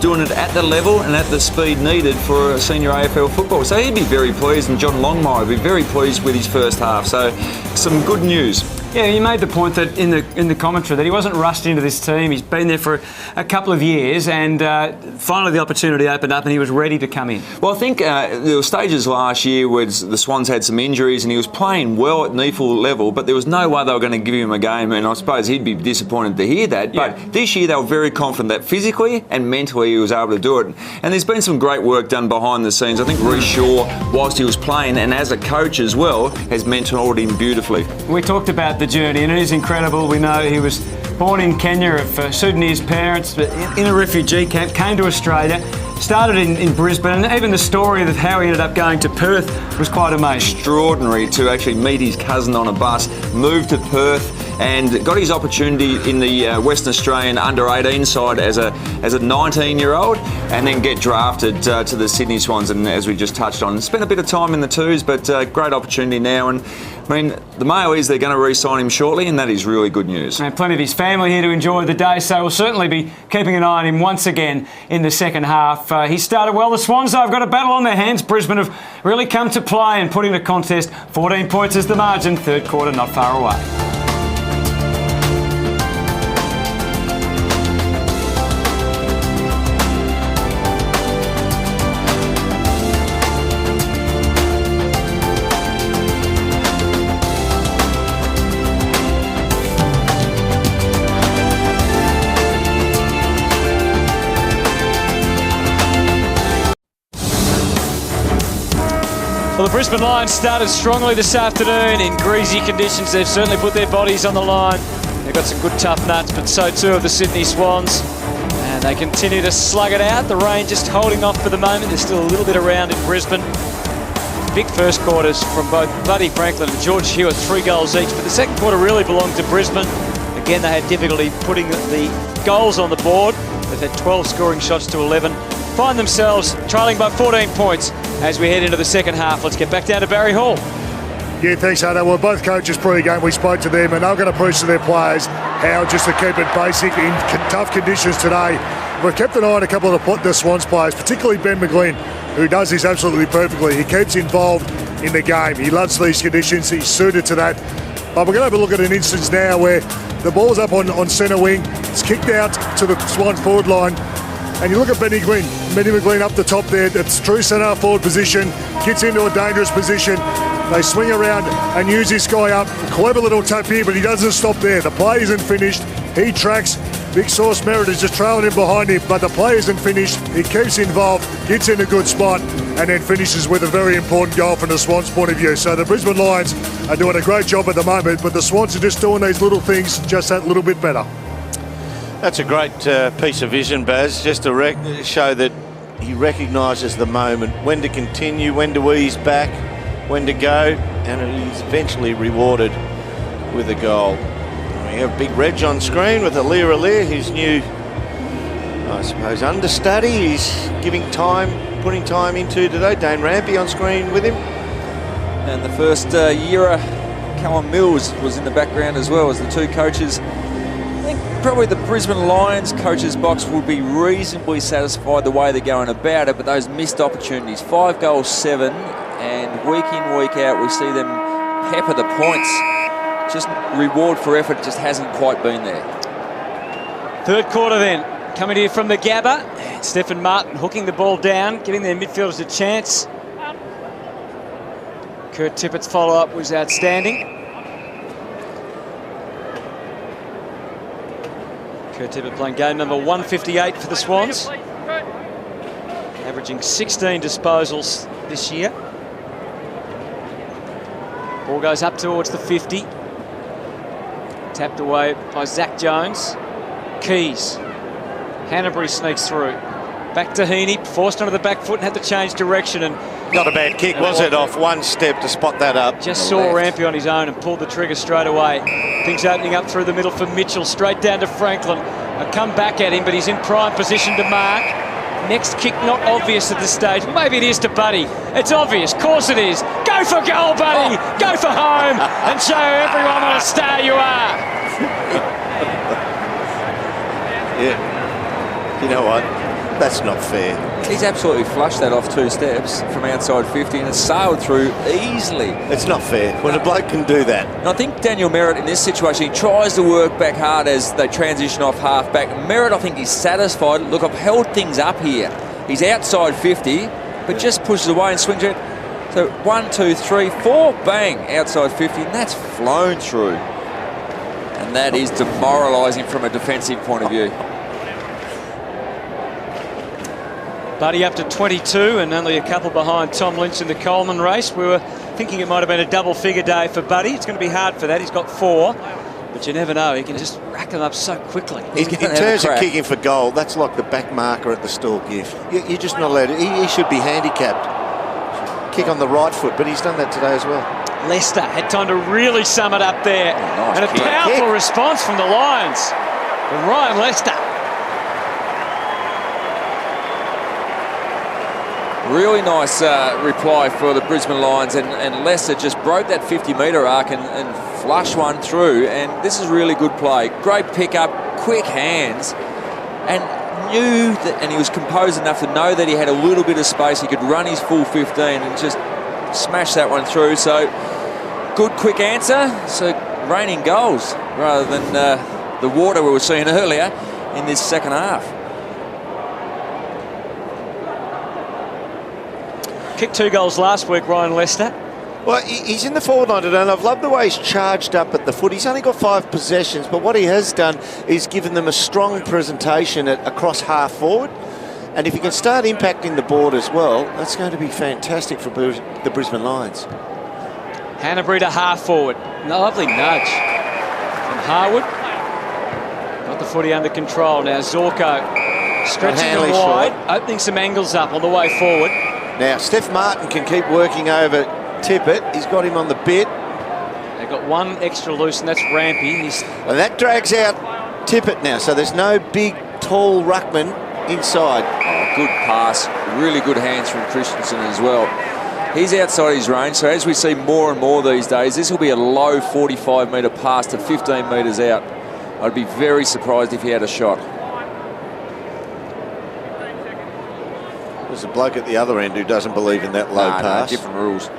doing it at the level and at the speed needed for a senior AFL football. So he'd be very pleased, and John Longmire would be very pleased with his first half. So some good news. Yeah, you made the point that in the commentary that he wasn't rushed into this team. He's been there for a couple of years, and finally the opportunity opened up and he was ready to come in. Well, I think there were stages last year where the Swans had some injuries and he was playing well at NEAFL level, but there was no way they were going to give him a game, and I suppose he'd be disappointed to hear that. Yeah. But this year they were very confident that physically and mentally he was able to do it. And there's been some great work done behind the scenes. I think Rhys Shaw, whilst he was playing and as a coach as well, has mentored him beautifully. We talked about the journey, and it is incredible. We know he was born in Kenya of Sudanese parents, but in a refugee camp, came to Australia, started in Brisbane, and even the story of how he ended up going to Perth was quite amazing. Extraordinary to actually meet his cousin on a bus, move to Perth, and got his opportunity in the Western Australian under-18 side as a 19-year-old, and then get drafted to the Sydney Swans, and as we just touched on, spent a bit of time in the twos, but great opportunity now. And I mean, the mail is they're going to re-sign him shortly, and that is really good news. And plenty of his family here to enjoy the day, so we'll certainly be keeping an eye on him once again in the second half. He started well. The Swans, though, have got a battle on their hands. Brisbane have really come to play and put in a contest. 14 points is the margin. Third quarter not far away. Well, the Brisbane Lions started strongly this afternoon in greasy conditions. They've certainly put their bodies on the line. They've got some good tough nuts, but so too have the Sydney Swans. And they continue to slug it out. The rain just holding off for the moment. There's still a little bit around in Brisbane. Big first quarters from both Buddy Franklin and George Hewitt, 3 goals each. But the second quarter really belonged to Brisbane. Again, they had difficulty putting the goals on the board. They've had 12 scoring shots to 11. Find themselves trailing by 14 points as we head into the second half. Let's get back down to Barry Hall. Yeah, thanks, Ardo. Well, both coaches pre-game, we spoke to them, and they're going to preach to their players how just to keep it basic in tough conditions today. We've kept an eye on a couple of the Swans players, particularly Ben McGlynn, who does this absolutely perfectly. He keeps involved in the game. He loves these conditions. He's suited to that. But we're going to have a look at an instance now where the ball's up on centre wing. It's kicked out to the Swans forward line. And you look at Benny McGlynn up the top there. It's true centre forward position. Gets into a dangerous position. They swing around and use this guy up. Clever little tap here, but he doesn't stop there. The play isn't finished. He tracks. Big Sauce Merritt is just trailing him behind him, but the play isn't finished. He keeps involved, gets in a good spot, and then finishes with a very important goal from the Swans' point of view. So the Brisbane Lions are doing a great job at the moment, but the Swans are just doing these little things just that little bit better. That's a great piece of vision, Baz, just to show that he recognises the moment, when to continue, when to ease back, when to go, and he's eventually rewarded with a goal. We have Big Reg on screen with Alir, his new, I suppose, understudy. He's putting time into today. Dane Rampy on screen with him. And the first year, Callum Mills was in the background as well as the two coaches. I think probably the Brisbane Lions coaches box will be reasonably satisfied the way they're going about it, but those missed opportunities, 5 goals, 7, and week in, week out, we see them pepper the points. Just reward for effort just hasn't quite been there. Third quarter then, coming here from the Gabba. And Stephen Martin hooking the ball down, giving their midfielders a chance. Kurt Tippett's follow-up was outstanding. Kurt Tippett playing game number 158 for the Swans. Averaging 16 disposals this year. Ball goes up towards the 50. Tapped away by Zach Jones. Keys. Hanbury sneaks through. Back to Heaney, forced onto the back foot and had to change direction. And not a bad kick, was it? Off one step to spot that up. Just saw Rampy on his own and pulled the trigger straight away. Things opening up through the middle for Mitchell, straight down to Franklin. A come back at him, but he's in prime position to mark. Next kick not obvious at this stage. Maybe it is to Buddy. It's obvious. Of course it is. Go for goal, Buddy. Go for home and show everyone what a star you are. Yeah. You know what? That's not fair. He's absolutely flushed that off 2 steps from outside 50 and it's sailed through easily. It's not fair when a bloke can do that. And I think Daniel Merritt in this situation, he tries to work back hard as they transition off half-back. Merritt, I think he's satisfied. Look, I've held things up here. He's outside 50, but just pushes away and swings it. So 1, 2, 3, 4, bang, outside 50, and that's flown through. And that is demoralising from a defensive point of view. Buddy up to 22 and only a couple behind Tom Lynch in the Coleman race. We were thinking it might have been a double-figure day for Buddy. It's going to be hard for that. He's got 4, but you never know. He can just rack them up so quickly. In terms of kicking for goal, that's like the back marker at the store gift. You're just not allowed to. He should be handicapped. Kick on the right foot, but he's done that today as well. Leicester had time to really sum it up there. Nice and a kick. powerful response from the Lions. From Ryan Leicester. Really nice reply for the Brisbane Lions, and Leicester just broke that 50-metre arc and flushed one through, and this is really good play. Great pick-up, quick hands, and knew that, and he was composed enough to know that he had a little bit of space. He could run his full 15 and just smash that one through. So good quick answer, so raining goals rather than the water we were seeing earlier in this second half. Kicked 2 goals last week, Ryan Leicester. Well, he's in the forward line today, and I've loved the way he's charged up at the foot. He's only got 5 possessions, but what he has done is given them a strong presentation across half forward. And if he can start impacting the board as well, that's going to be fantastic for the Brisbane Lions. Hanbury to half forward. Lovely nudge from Harwood. Got the footy under control. Now Zorko stretching it wide, opening some angles up on the way forward. Now, Steph Martin can keep working over Tippett. He's got him on the bit. They've got 1 extra loose, and that's Rampy. And that drags out Tippett now, so there's no big, tall ruckman inside. Oh, good pass. Really good hands from Christensen as well. He's outside his range, so as we see more and more these days, this will be a low 45-metre pass to 15 metres out. I'd be very surprised if he had a shot. There's a bloke at the other end who doesn't believe in that low pass. No, different rules.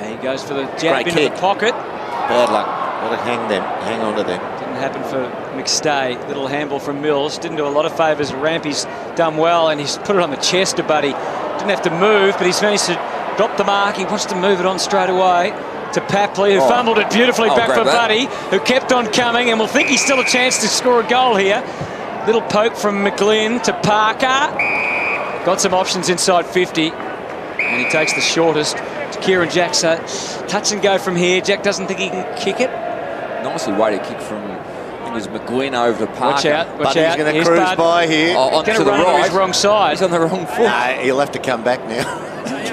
He goes for the jab into the pocket. Bad luck. Got to hang on to them. Didn't happen for McStay. Little handball from Mills. Didn't do a lot of favours. Rampy's done well, and he's put it on the chest to Buddy. Didn't have to move, but he's managed to drop the mark. He wants to move it on straight away to Papley, who fumbled it beautifully back for Buddy, who kept on coming, and will think he's still a chance to score a goal here. Little poke from McGlynn to Parker. Got some options inside 50, and he takes the shortest to Kieran Jack. So touch and go from here. Jack doesn't think he can kick it. Nicely weighted kick from, I think it was McGlynn over to Parker. Watch out, watch Buddy's out. going to cruise by here. Onto the run right. His wrong side. He's on the wrong foot. Nah, he'll have to come back now.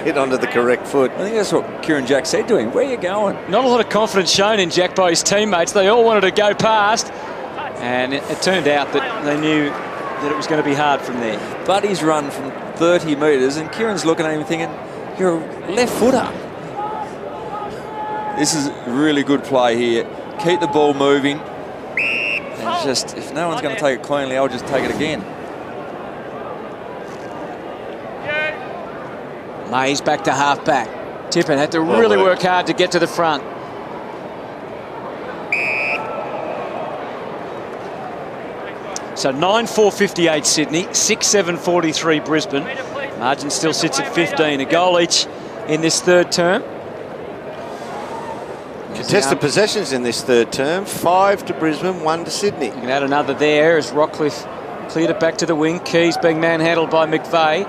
get onto the correct foot. I think that's what Kieran Jack said to him. Where are you going? Not a lot of confidence shown in Jack by his teammates. They all wanted to go past, and it turned out that they knew that it was going to be hard from there. Buddy's run from 30 metres, and Kieran's looking at him thinking, you're a left footer. This is really good play here. Keep the ball moving. And just, if no one's going to take it cleanly, I'll just take it again. Mays back to half-back. Tippin had to really work hard to get to the front. So 9-4-58 Sydney, 6-7-43 Brisbane. Margin still sits at 15, a goal each in this third term. Contested possessions in this third term, 5 to Brisbane, 1 to Sydney. You can add another there as Rockcliffe cleared it back to the wing. Keys being manhandled by McVeigh.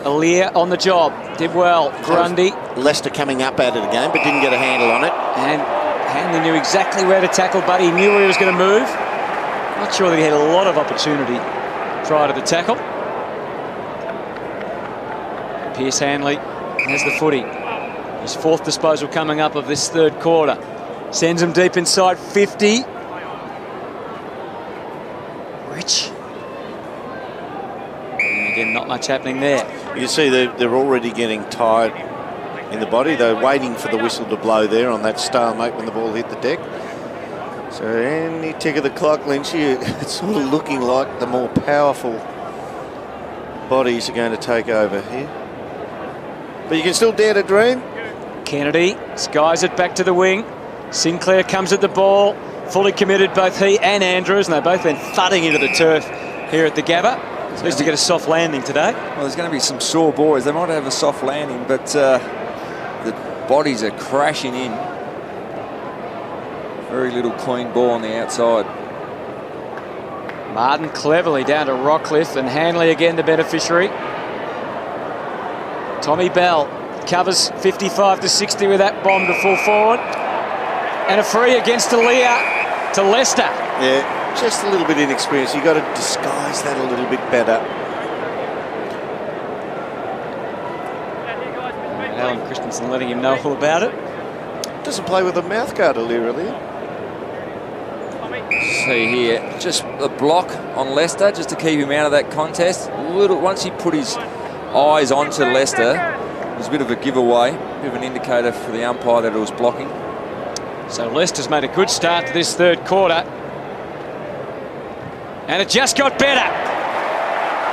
Alier on the job, did well. Grundy. Leicester coming up out of the game, but didn't get a handle on it. And Hanley knew exactly where to tackle, but he knew where he was going to move. Not sure that he had a lot of opportunity prior to the tackle. Pierce Hanley has the footy. His fourth disposal coming up of this third quarter. Sends him deep inside 50. Rich. And again, not much happening there. You see they're already getting tired in the body. They're waiting for the whistle to blow there on that stalemate when the ball hit the deck. So any tick of the clock, Lynchy, it's sort of looking like the more powerful bodies are going to take over here. But you can still dare to dream. Kennedy skies it back to the wing. Sinclair comes at the ball, fully committed, both he and Andrews, and they've both been thudding into the turf here at the Gabba. At least to get a soft landing today. Well, there's going to be some sore boys. They might have a soft landing, but the bodies are crashing in. Very little clean ball on the outside. Martin cleverly down to Rockcliffe, and Hanley again the beneficiary. Tommy Bell covers 55 to 60 with that bomb to full forward. And a free against Alier to Leicester. Yeah, just a little bit inexperienced. You've got to disguise that a little bit better. And Alan Christensen letting him know all about it. Doesn't play with a mouthguard, Alier. See here, just a block on Leicester just to keep him out of that contest. Once he put his eyes onto Leicester, it was a bit of a giveaway, a bit of an indicator for the umpire that it was blocking. So Leicester's made a good start to this third quarter. And it just got better.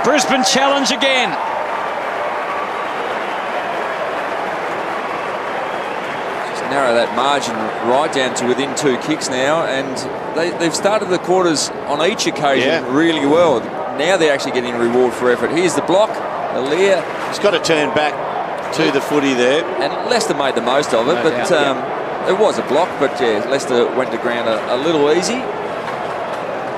Brisbane challenge again. Just narrow that margin right down to within 2 kicks now, and they've started the quarters on each occasion really well. Now they're actually getting reward for effort. Here's the block. Alier. He's got to turn back to the footy there. And Leicester made the most of it, No but doubt, it was a block, but yeah, Leicester went to ground a little easy.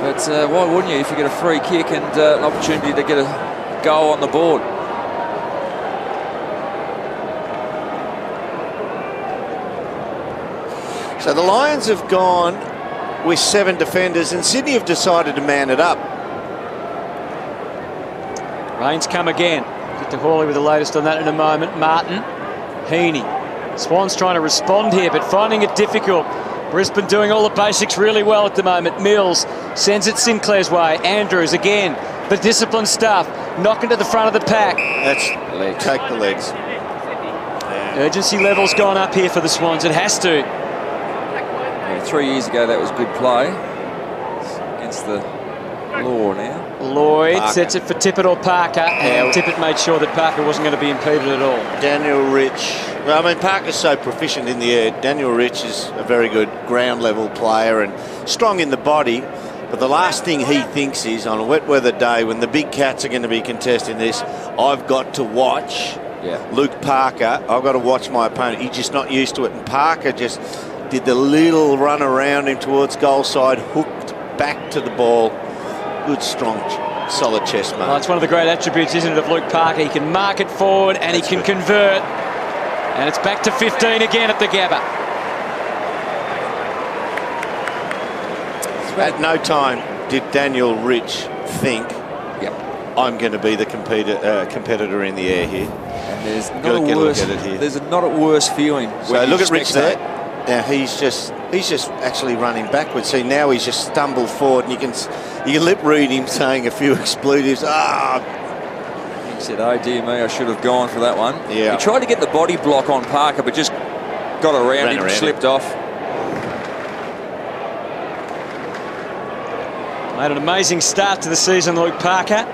But why wouldn't you if you get a free kick and an opportunity to get a goal on the board? So the Lions have gone with 7 defenders, and Sydney have decided to man it up. Rains come again. Get to Hawley with the latest on that in a moment. Martin, Heaney. Swan's trying to respond here, but finding it difficult. Brisbane doing all the basics really well at the moment. Mills sends it Sinclair's way. Andrews again, the disciplined stuff. Knocking to the front of the pack. That's legs. Take the legs. Urgency level's gone up here for the Swans. It has to. Yeah, 3 years ago, that was good play. It's against the law now. Lloyd Parker sets it for Tippett or Parker, and Tippett made sure that Parker wasn't going to be impeded at all. Daniel Rich. Well, I mean, Parker's so proficient in the air. Daniel Rich is a very good ground level player and strong in the body. But the last thing he thinks is, on a wet weather day, when the big cats are going to be contesting this, I've got to watch Luke Parker. I've got to watch my opponent. He's just not used to it. And Parker just did the little run around him towards goal side, hooked back to the ball. Good, strong, solid chest mark. Well, it's one of the great attributes, isn't it, of Luke Parker? He can mark it forward and he can convert. And it's back to 15 again at the Gabba. At no time did Daniel Rich think, I'm going to be the competitor in the air here. There's not Gotta a get a look worse. at it here. There's not a worse feeling. So when you look at Rich there. spectate. Now he's just actually running backwards. See, now he's just stumbled forward, and you can lip read him saying a few expletives. He said, "Oh dear me, I should have gone for that one." Yeah. He tried to get the body block on Parker, but just got around him, slipped off. Made an amazing start to the season, Luke Parker.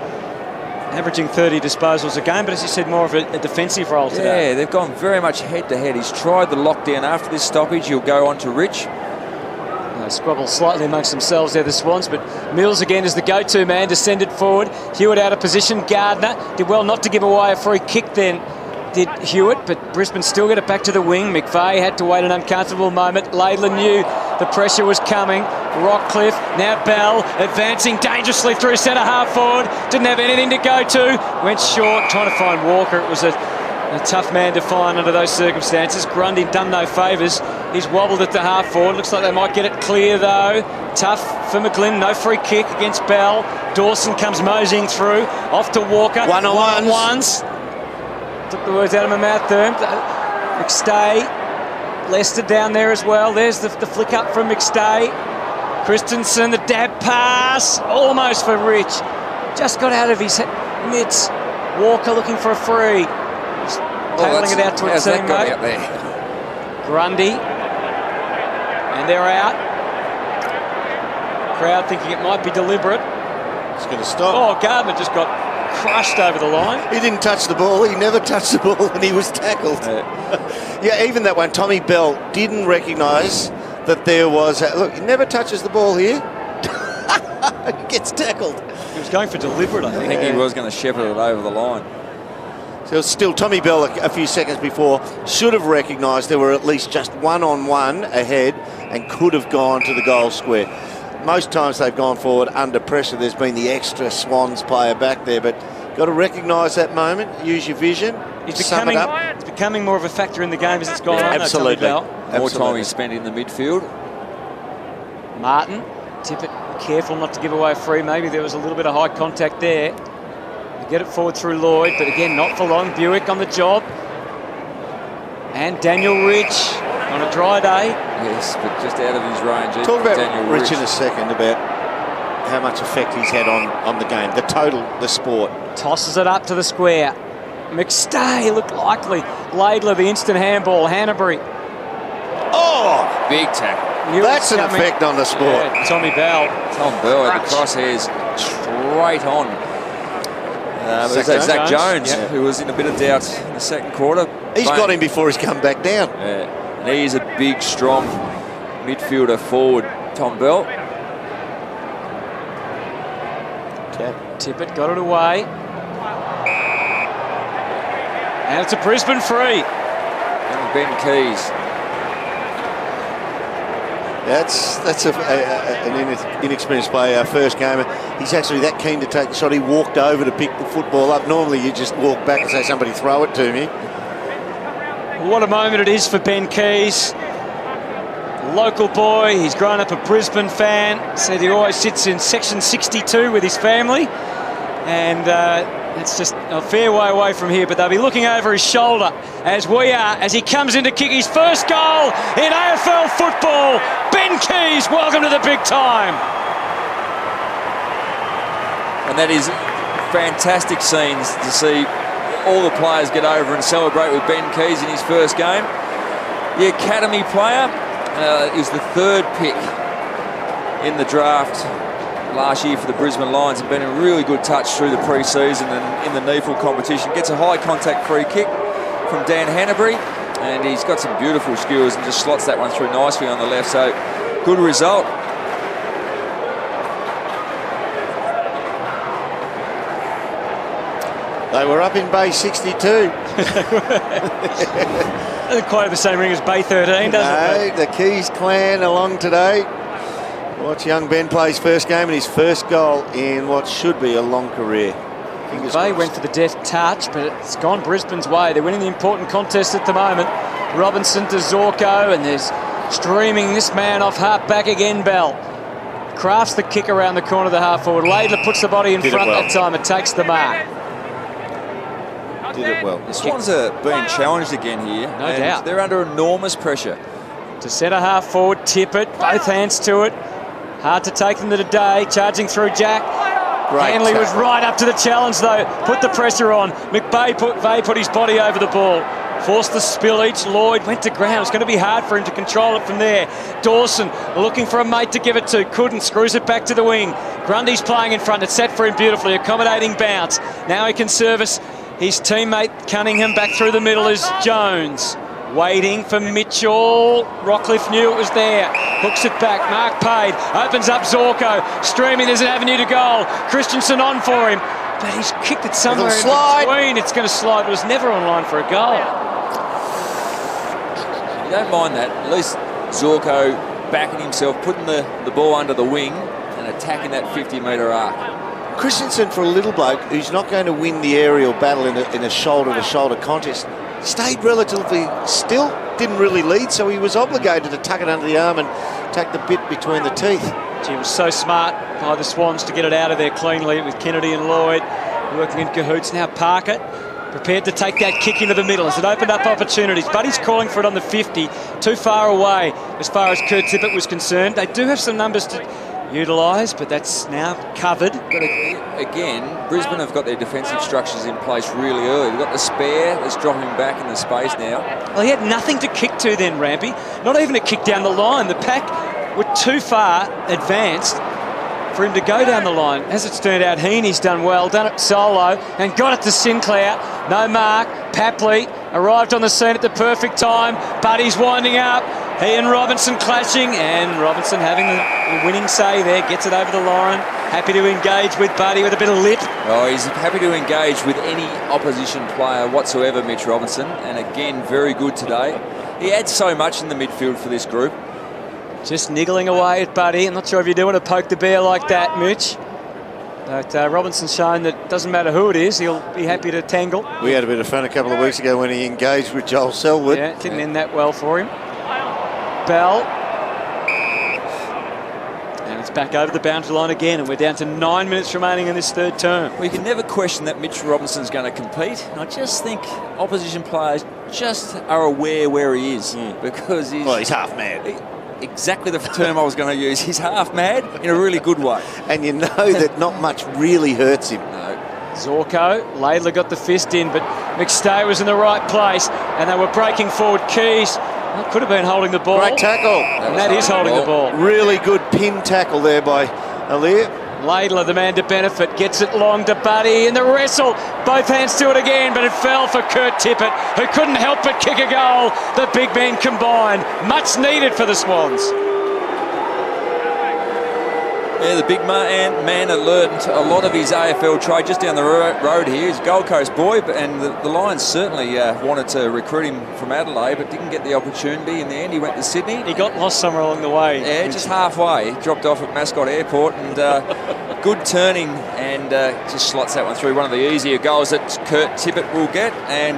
Averaging 30 disposals a game, but as you said, more of a defensive role today. Yeah, they've gone very much head-to-head. He's tried the lockdown after this stoppage. He'll go on to Rich. They squabble slightly amongst themselves there, the Swans, but Mills again is the go-to man, descended forward. Hewitt out of position. Gardner did well not to give away a free kick then, did Hewitt, but Brisbane still get it back to the wing. McVeigh had to wait an uncomfortable moment. Laidler knew the pressure was coming. Rockcliffe, now Bell, advancing dangerously through centre half forward. Didn't have anything to go to. Went short, trying to find Walker. It was a tough man to find under those circumstances. Grundy done no favours. He's wobbled at the half forward. Looks like they might get it clear though. Tough for McGlynn. No free kick against Bell. Dawson comes moseying through. Off to Walker. One-on-ones. Took the words out of my mouth there. McStay. Lester down there as well. There's the flick up from McStay. Christensen, the dab pass. Almost for Rich. Just got out of his mitts. Walker looking for a free. Tailing it out to a teammate. Out there? Grundy. And they're out. Crowd thinking it might be deliberate. It's going to stop. Oh, Gardner just got crushed over the line. He didn't touch the ball. He never touched the ball, and he was tackled. Yeah, even that one, Tommy Bell didn't recognise that there was... look, he never touches the ball here. He gets tackled. He was going for deliberate, I think. I think he was going to shepherd it over the line. So still, Tommy Bell a few seconds before should have recognised there were at least just one-on-one ahead and could have gone to the goal square. Most times they've gone forward under pressure. There's been the extra Swans player back there, but got to recognise that moment, use your vision, sum it up. It's becoming more of a factor in the game as it's gone on. Absolutely. More time he's spent in the midfield. Martin, Tippett careful not to give away a free. Maybe there was a little bit of high contact there. They get it forward through Lloyd, but again, not for long. Buick on the job. And Daniel Rich on a dry day. Yes, but just out of his range. Talk about Daniel Rich in a second, about how much effect he's had on the game, the total, the sport. Tosses it up to the square. McStay looked likely. Laidler, the instant handball. Hanbury. Oh! Big tackle. That's an effect on the sport. Yeah, Tommy Bell. Tom Bell had the crosshairs straight on. Zach Jones, who was in a bit of doubt in the second quarter. He's got him before he's come back down. Yeah. And he's a big, strong midfielder forward, Tom Bell. Tippett got it away. And it's a Brisbane free. And Ben Keys. That's an inexperienced player, our first gamer. He's actually that keen to take the shot. He walked over to pick the football up. Normally you just walk back and say, somebody throw it to me. What a moment it is for Ben Keys. Local boy, he's grown up a Brisbane fan. Said he always sits in section 62 with his family. And it's just a fair way away from here, but they'll be looking over his shoulder as we are, as he comes in to kick his first goal in AFL football. Ben Keys, welcome to the big time. And that is fantastic scenes to see all the players get over and celebrate with Ben Keys in his first game. The academy player is the third pick in the draft last year for the Brisbane Lions, and been a really good touch through the pre-season and in the NEAFL competition. Gets a high contact free kick from Dan Hanbury, and he's got some beautiful skills and just slots that one through nicely on the left, so good result. They were up in Bay 62. Doesn't quite have the same ring as Bay 13, does it? No, the Keys clan along today. Watch young Ben play his first game and his first goal in what should be a long career. Bay went for the deft touch, but it's gone Brisbane's way. They're winning the important contest at the moment. Robinson to Zorko, and there's streaming this man off half back again, Bell. Crafts the kick around the corner of the half forward. Laidler puts the body in front that time. It takes the mark. Did it well. The Swans are being challenged again here. No doubt. They're under enormous pressure. To centre half forward, Tippett, both hands to it. Hard to take them today, charging through Jack. Great Hanley was tackle. right up to the challenge though, put the pressure on. McVeigh put his body over the ball. Forced the spillage, Lloyd went to ground. It's going to be hard for him to control it from there. Dawson looking for a mate to give it to, couldn't, screws it back to the wing. Grundy's playing in front, it's set for him beautifully, accommodating bounce. Now he can service his teammate Cunningham. Back through the middle is Jones. Waiting for Mitchell. Rockcliffe knew it was there. Hooks it back. Mark Pade opens up Zorko. Streaming, there's an avenue to goal. Christensen on for him. But he's kicked it somewhere in between. It's going to slide. It was never on line for a goal. You don't mind that. At least Zorko backing himself, putting the ball under the wing and attacking that 50-metre arc. Christensen, for a little bloke who's not going to win the aerial battle in a shoulder-to-shoulder contest, stayed relatively still, didn't really lead, so he was obligated to tuck it under the arm and take the bit between the teeth. He was so smart by the Swans to get it out of there cleanly with Kennedy and Lloyd working in cahoots. Now Parker prepared to take that kick into the middle as it opened up opportunities. Buddy's calling for it on the 50, too far away as far as Kurt Tippett was concerned. They do have some numbers to utilise, but that's now covered. But again, Brisbane have got their defensive structures in place really early. They've got the spare that's dropping back in the space now. Well, he had nothing to kick to then, Rampy. Not even a kick down the line. The pack were too far advanced for him to go down the line. As it's turned out, Heaney's done well, done it solo, and got it to Sinclair. No mark. Papley arrived on the scene at the perfect time. Buddy's winding up. He and Robinson clashing, and Robinson having the winning say there, gets it over the line. Happy to engage with Buddy with a bit of lip. Oh, he's happy to engage with any opposition player whatsoever, Mitch Robinson, and again, very good today. He adds so much in the midfield for this group. Just niggling away at Buddy. I'm not sure if you do want to poke the bear like that, Mitch. But Robinson's shown that it doesn't matter who it is, he'll be happy to tangle. We had a bit of fun a couple of weeks ago when he engaged with Joel Selwood. Yeah, it didn't end that well for him. Bell. And it's back over the boundary line again, and we're down to 9 minutes remaining in this third term. We can never question that Mitch Robinson's going to compete. And I just think opposition players just are aware where he is because he's half mad. Exactly the term I was going to use. He's half mad in a really good way. And you know that not much really hurts him. No. Zorko, Laidler got the fist in, but McStay was in the right place, and they were breaking forward. Keys could have been holding the ball. Great tackle. And that is holding the ball. Really good pin tackle there by Alir. Laidler, the man to benefit, gets it long to Buddy in the wrestle. Both hands to it again, but it fell for Kurt Tippett, who couldn't help but kick a goal. The big men combined. Much needed for the Swans. Yeah, the big man that learned a lot of his AFL trade just down the road here. He's a Gold Coast boy, and the Lions certainly wanted to recruit him from Adelaide, but didn't get the opportunity. In the end, he went to Sydney. He got lost somewhere along the way. Yeah, just halfway. He dropped off at Mascot Airport, and good turning, and just slots that one through. One of the easier goals that Kurt Tippett will get, and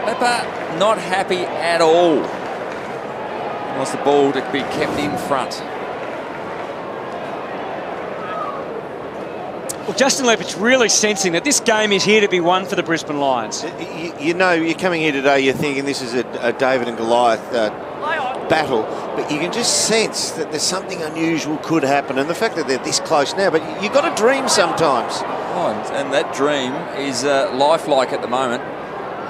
Lepper not happy at all. He wants the ball to be kept in front. Well, Justin Lepper's really sensing that this game is here to be won for the Brisbane Lions. You know, you're coming here today, you're thinking this is a David and Goliath battle, but you can just sense that there's something unusual could happen, and the fact that they're this close now, but you've got to dream sometimes. Oh, and that dream is lifelike at the moment.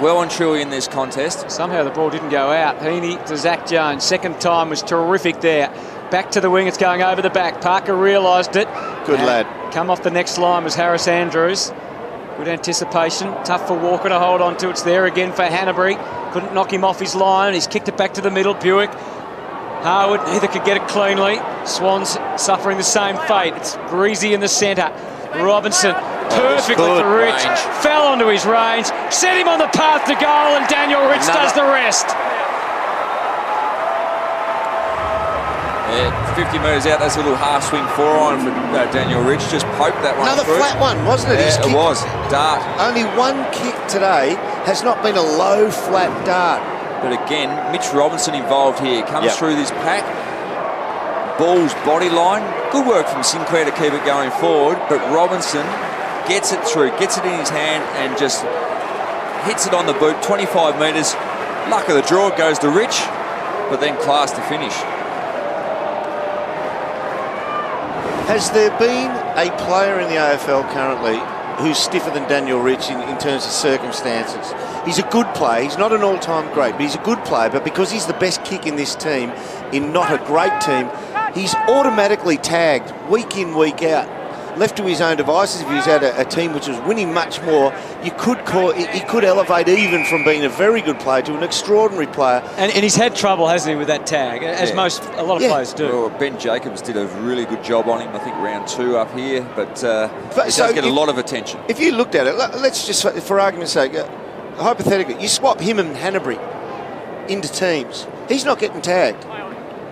Well and truly in this contest. Somehow the ball didn't go out. Heaney to Zach Jones. Second time was terrific there. Back to the wing, it's going over the back. Parker realised it. Good lad. Come off the next line was Harris Andrews. Good anticipation. Tough for Walker to hold on to. It's there again for Hanbury. Couldn't knock him off his line. He's kicked it back to the middle. Buick. Harwood neither could get it cleanly. Swans suffering the same fate. It's Breezy in the centre. Robinson perfectly for Rich. Range. Fell onto his range. Set him on the path to goal, and Daniel Rich does the rest. Yeah, 50 metres out, that's a little half swing four-iron for Daniel Rich. Just poked that one Another through. flat one, wasn't it? Yeah, it was. Dart. Only one kick today has not been a low, flat dart. But again, Mitch Robinson involved here. Comes through this pack. Ball's body line. Good work from Sinclair to keep it going forward. But Robinson gets it through, gets it in his hand, and just hits it on the boot, 25 metres. Luck of the draw, goes to Rich, but then class to finish. Has there been a player in the AFL currently who's stiffer than Daniel Rich in terms of circumstances? He's a good player. He's not an all-time great, but he's a good player. But because he's the best kick in this team, in not a great team, he's automatically tagged week in, week out. Left to his own devices, if he was at a team which was winning much more, he could elevate even from being a very good player to an extraordinary player. And he's had trouble, hasn't he, with that tag, as a lot of players do. Well, Ben Jacobs did a really good job on him, I think round 2 up here, but he does get a lot of attention. If you looked at it, let's just, for argument's sake, hypothetically, you swap him and Hanbury into teams, he's not getting tagged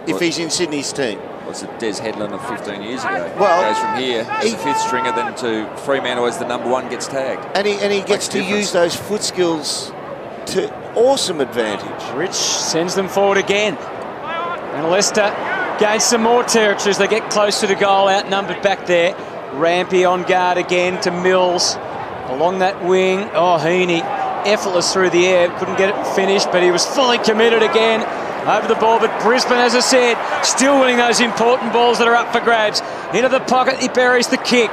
if he's in Sydney's team. Was it Des Headland of 15 years ago? Well, goes from here as a fifth stringer then to Fremantle as the number 1 gets tagged. And he gets to use those foot skills to awesome advantage. Rich sends them forward again. And Leicester gains some more territory as they get closer to goal, outnumbered back there. Rampy on guard again to Mills. Along that wing, Heaney, effortless through the air, couldn't get it finished, but he was fully committed again. Over the ball, but Brisbane, as I said, still winning those important balls that are up for grabs. Into the pocket, he buries the kick.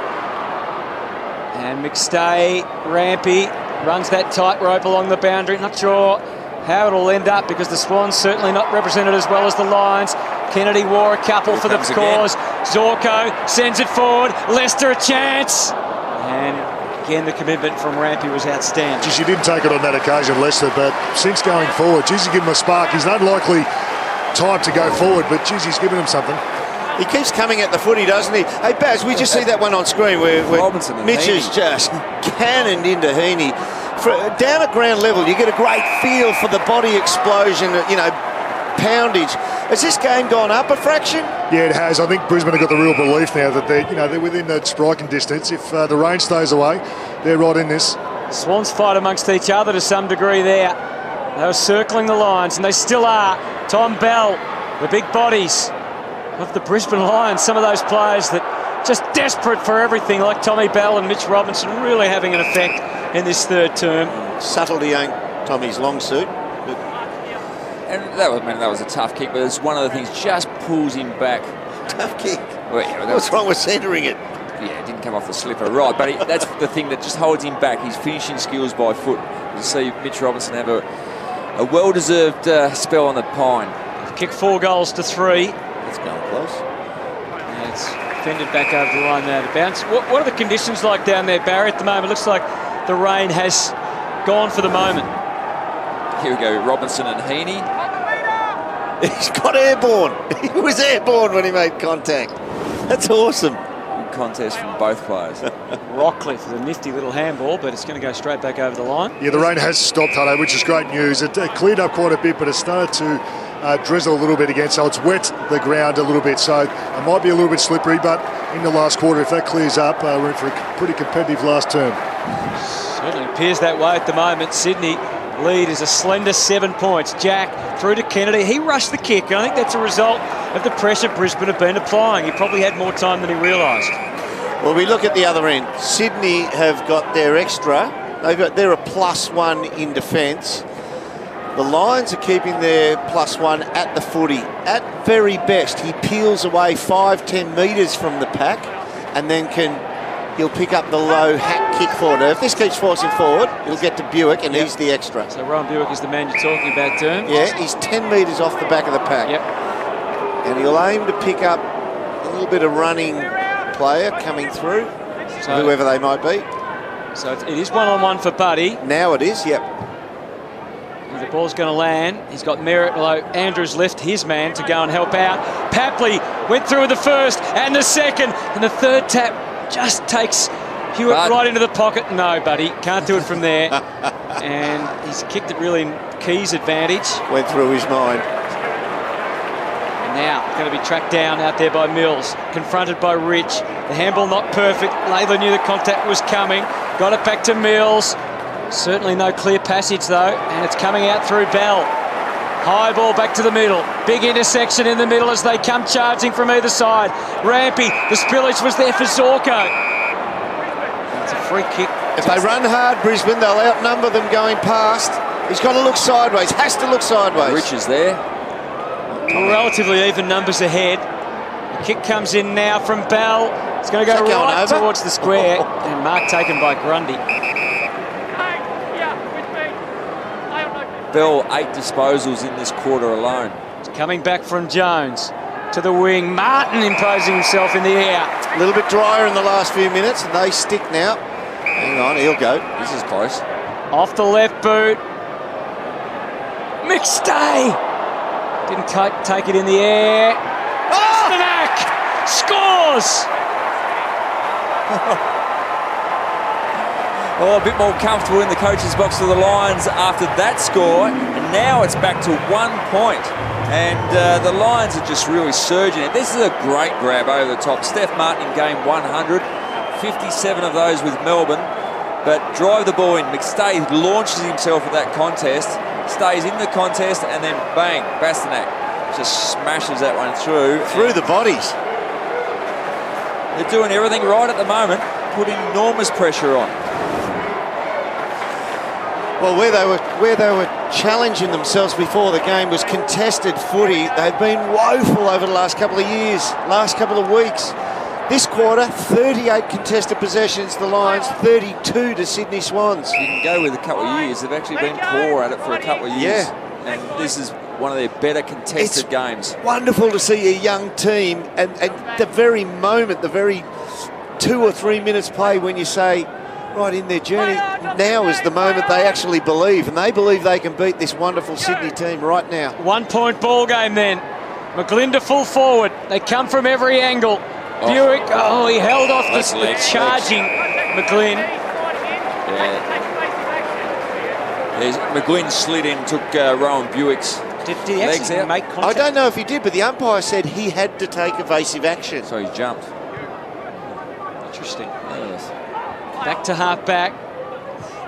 And McStay, Rampy, runs that tightrope along the boundary. Not sure how it'll end up because the Swans certainly not represented as well as the Lions. Kennedy wore a couple for the cause. Zorko sends it forward. Leicester a chance. And again, the commitment from Rampy was outstanding. Geez, he didn't take it on that occasion, Leicester, but since going forward, geez, he's given him a spark. He's an unlikely type to go forward, but geez, he's given him something. He keeps coming at the footy, doesn't he? Hey, Baz, we just see that one on screen where Mitch has just cannoned into Heaney. Down at ground level, you get a great feel for the body explosion, poundage. Has this game gone up a fraction? Yeah, it has. I think Brisbane have got the real belief now that they're within that striking distance. If the rain stays away, they're right in this. Swans fight amongst each other to some degree there. They were circling the lines, and they still are. Tom Bell, the big bodies of the Brisbane Lions. Some of those players that just desperate for everything, like Tommy Bell and Mitch Robinson, really having an effect in this third term. Subtlety ain't Tommy's long suit. And that was a tough kick, but it's one of the things just pulls him back. Tough kick. Well, yeah, what's wrong with centering it? Yeah, it didn't come off the slipper, right? But that's the thing that just holds him back. His finishing skills by foot. You see Mitch Robinson have a well-deserved spell on the pine. Kick 4 goals to 3. It's going close. And it's fended back over the line there to bounce. What are the conditions like down there, Barry, at the moment? It looks like the rain has gone for the moment. Here we go, Robinson and Heaney. He's got airborne. He was airborne when he made contact. That's awesome. Good contest from both players. Rockcliffe with a nifty little handball, but it's going to go straight back over the line. Yeah, the rain has stopped, Hutto, which is great news. It cleared up quite a bit, but it started to drizzle a little bit again, so it's wet the ground a little bit. So it might be a little bit slippery, but in the last quarter, if that clears up, we're in for a pretty competitive last term. Certainly appears that way at the moment. Sydney lead is a slender 7 points. Jack through to Kennedy. He rushed the kick, and I think that's a result of the pressure Brisbane have been applying. He probably had more time than he realised. Well, we look at the other end. Sydney have got their extra. They're a +1 in defence. The Lions are keeping their +1 at the footy. At very best, he peels away 5-10 metres from the pack, and then he'll pick up the low hack kick forward. Now, if this keeps forcing forward, he'll get to Buick, and he's the extra. So Ron Buick is the man you're talking about, Term? Yeah, he's 10 metres off the back of the pack. Yep. And he'll aim to pick up a little bit of running player coming through, so, whoever they might be. So it is one-on-one for Buddy. Now it is, yep. And the ball's going to land. He's got Merritt, although Andrews left his man to go and help out. Papley went through with the first and the second, and the third tap just takes Hewitt right into the pocket. No, Buddy, can't do it from there. And he's kicked it really in Key's advantage. Went through his mind. And now going to be tracked down out there by Mills, confronted by Rich. The handball not perfect. Latham knew the contact was coming. Got it back to Mills. Certainly no clear passage though, and it's coming out through Bell. High ball back to the middle. Big intersection in the middle as they come charging from either side. Rampy, the spillage was there for Zorko. It's a free kick If they run hard, Brisbane, they'll outnumber them going past. He's got to look sideways, has to look sideways. Rich is there. Relatively even numbers ahead. The kick comes in now from Bell. It's going to go right towards the square. And mark taken by Grundy. Bell, 8 disposals in this quarter alone. It's coming back from Jones to the wing. Martin imposing himself in the air. A little bit drier in the last few minutes, and they stick now. Hang on, he'll go. This is close. Off the left boot. McStay didn't take it in the air. Pasternak scores. Oh, a bit more comfortable in the coach's box for the Lions after that score, and now it's back to 1 point. And the Lions are just really surging it. This is a great grab over the top. Steph Martin in game 100, 57 of those with Melbourne. But drive the ball in. McStay launches himself at that contest, stays in the contest, and then bang, Pasternak just smashes that one through. Through the bodies. They're doing everything right at the moment, putting enormous pressure on. Well, where they were challenging themselves before the game was contested footy. They've been woeful over the last couple of years, last couple of weeks. This quarter, 38 contested possessions, the Lions, 32 to Sydney Swans. You can go with a couple of years. They've actually been poor at it for a couple of years. Yeah. And this is one of their better contested games. Wonderful to see a young team, and the very moment, the very 2 or 3 minutes play when you say, right in their journey, now is the moment they actually believe, and they believe they can beat this wonderful Sydney team right now. 1 point ball game then. McGlynn to full forward. They come from every angle. Buick, he held off the charging McGlynn. Yeah. McGlynn slid in, took Rowan Buick's Did he legs actually out. make contact? I don't know if he did, but the umpire said he had to take evasive action. So he jumped. Interesting. Yes. Back to half back.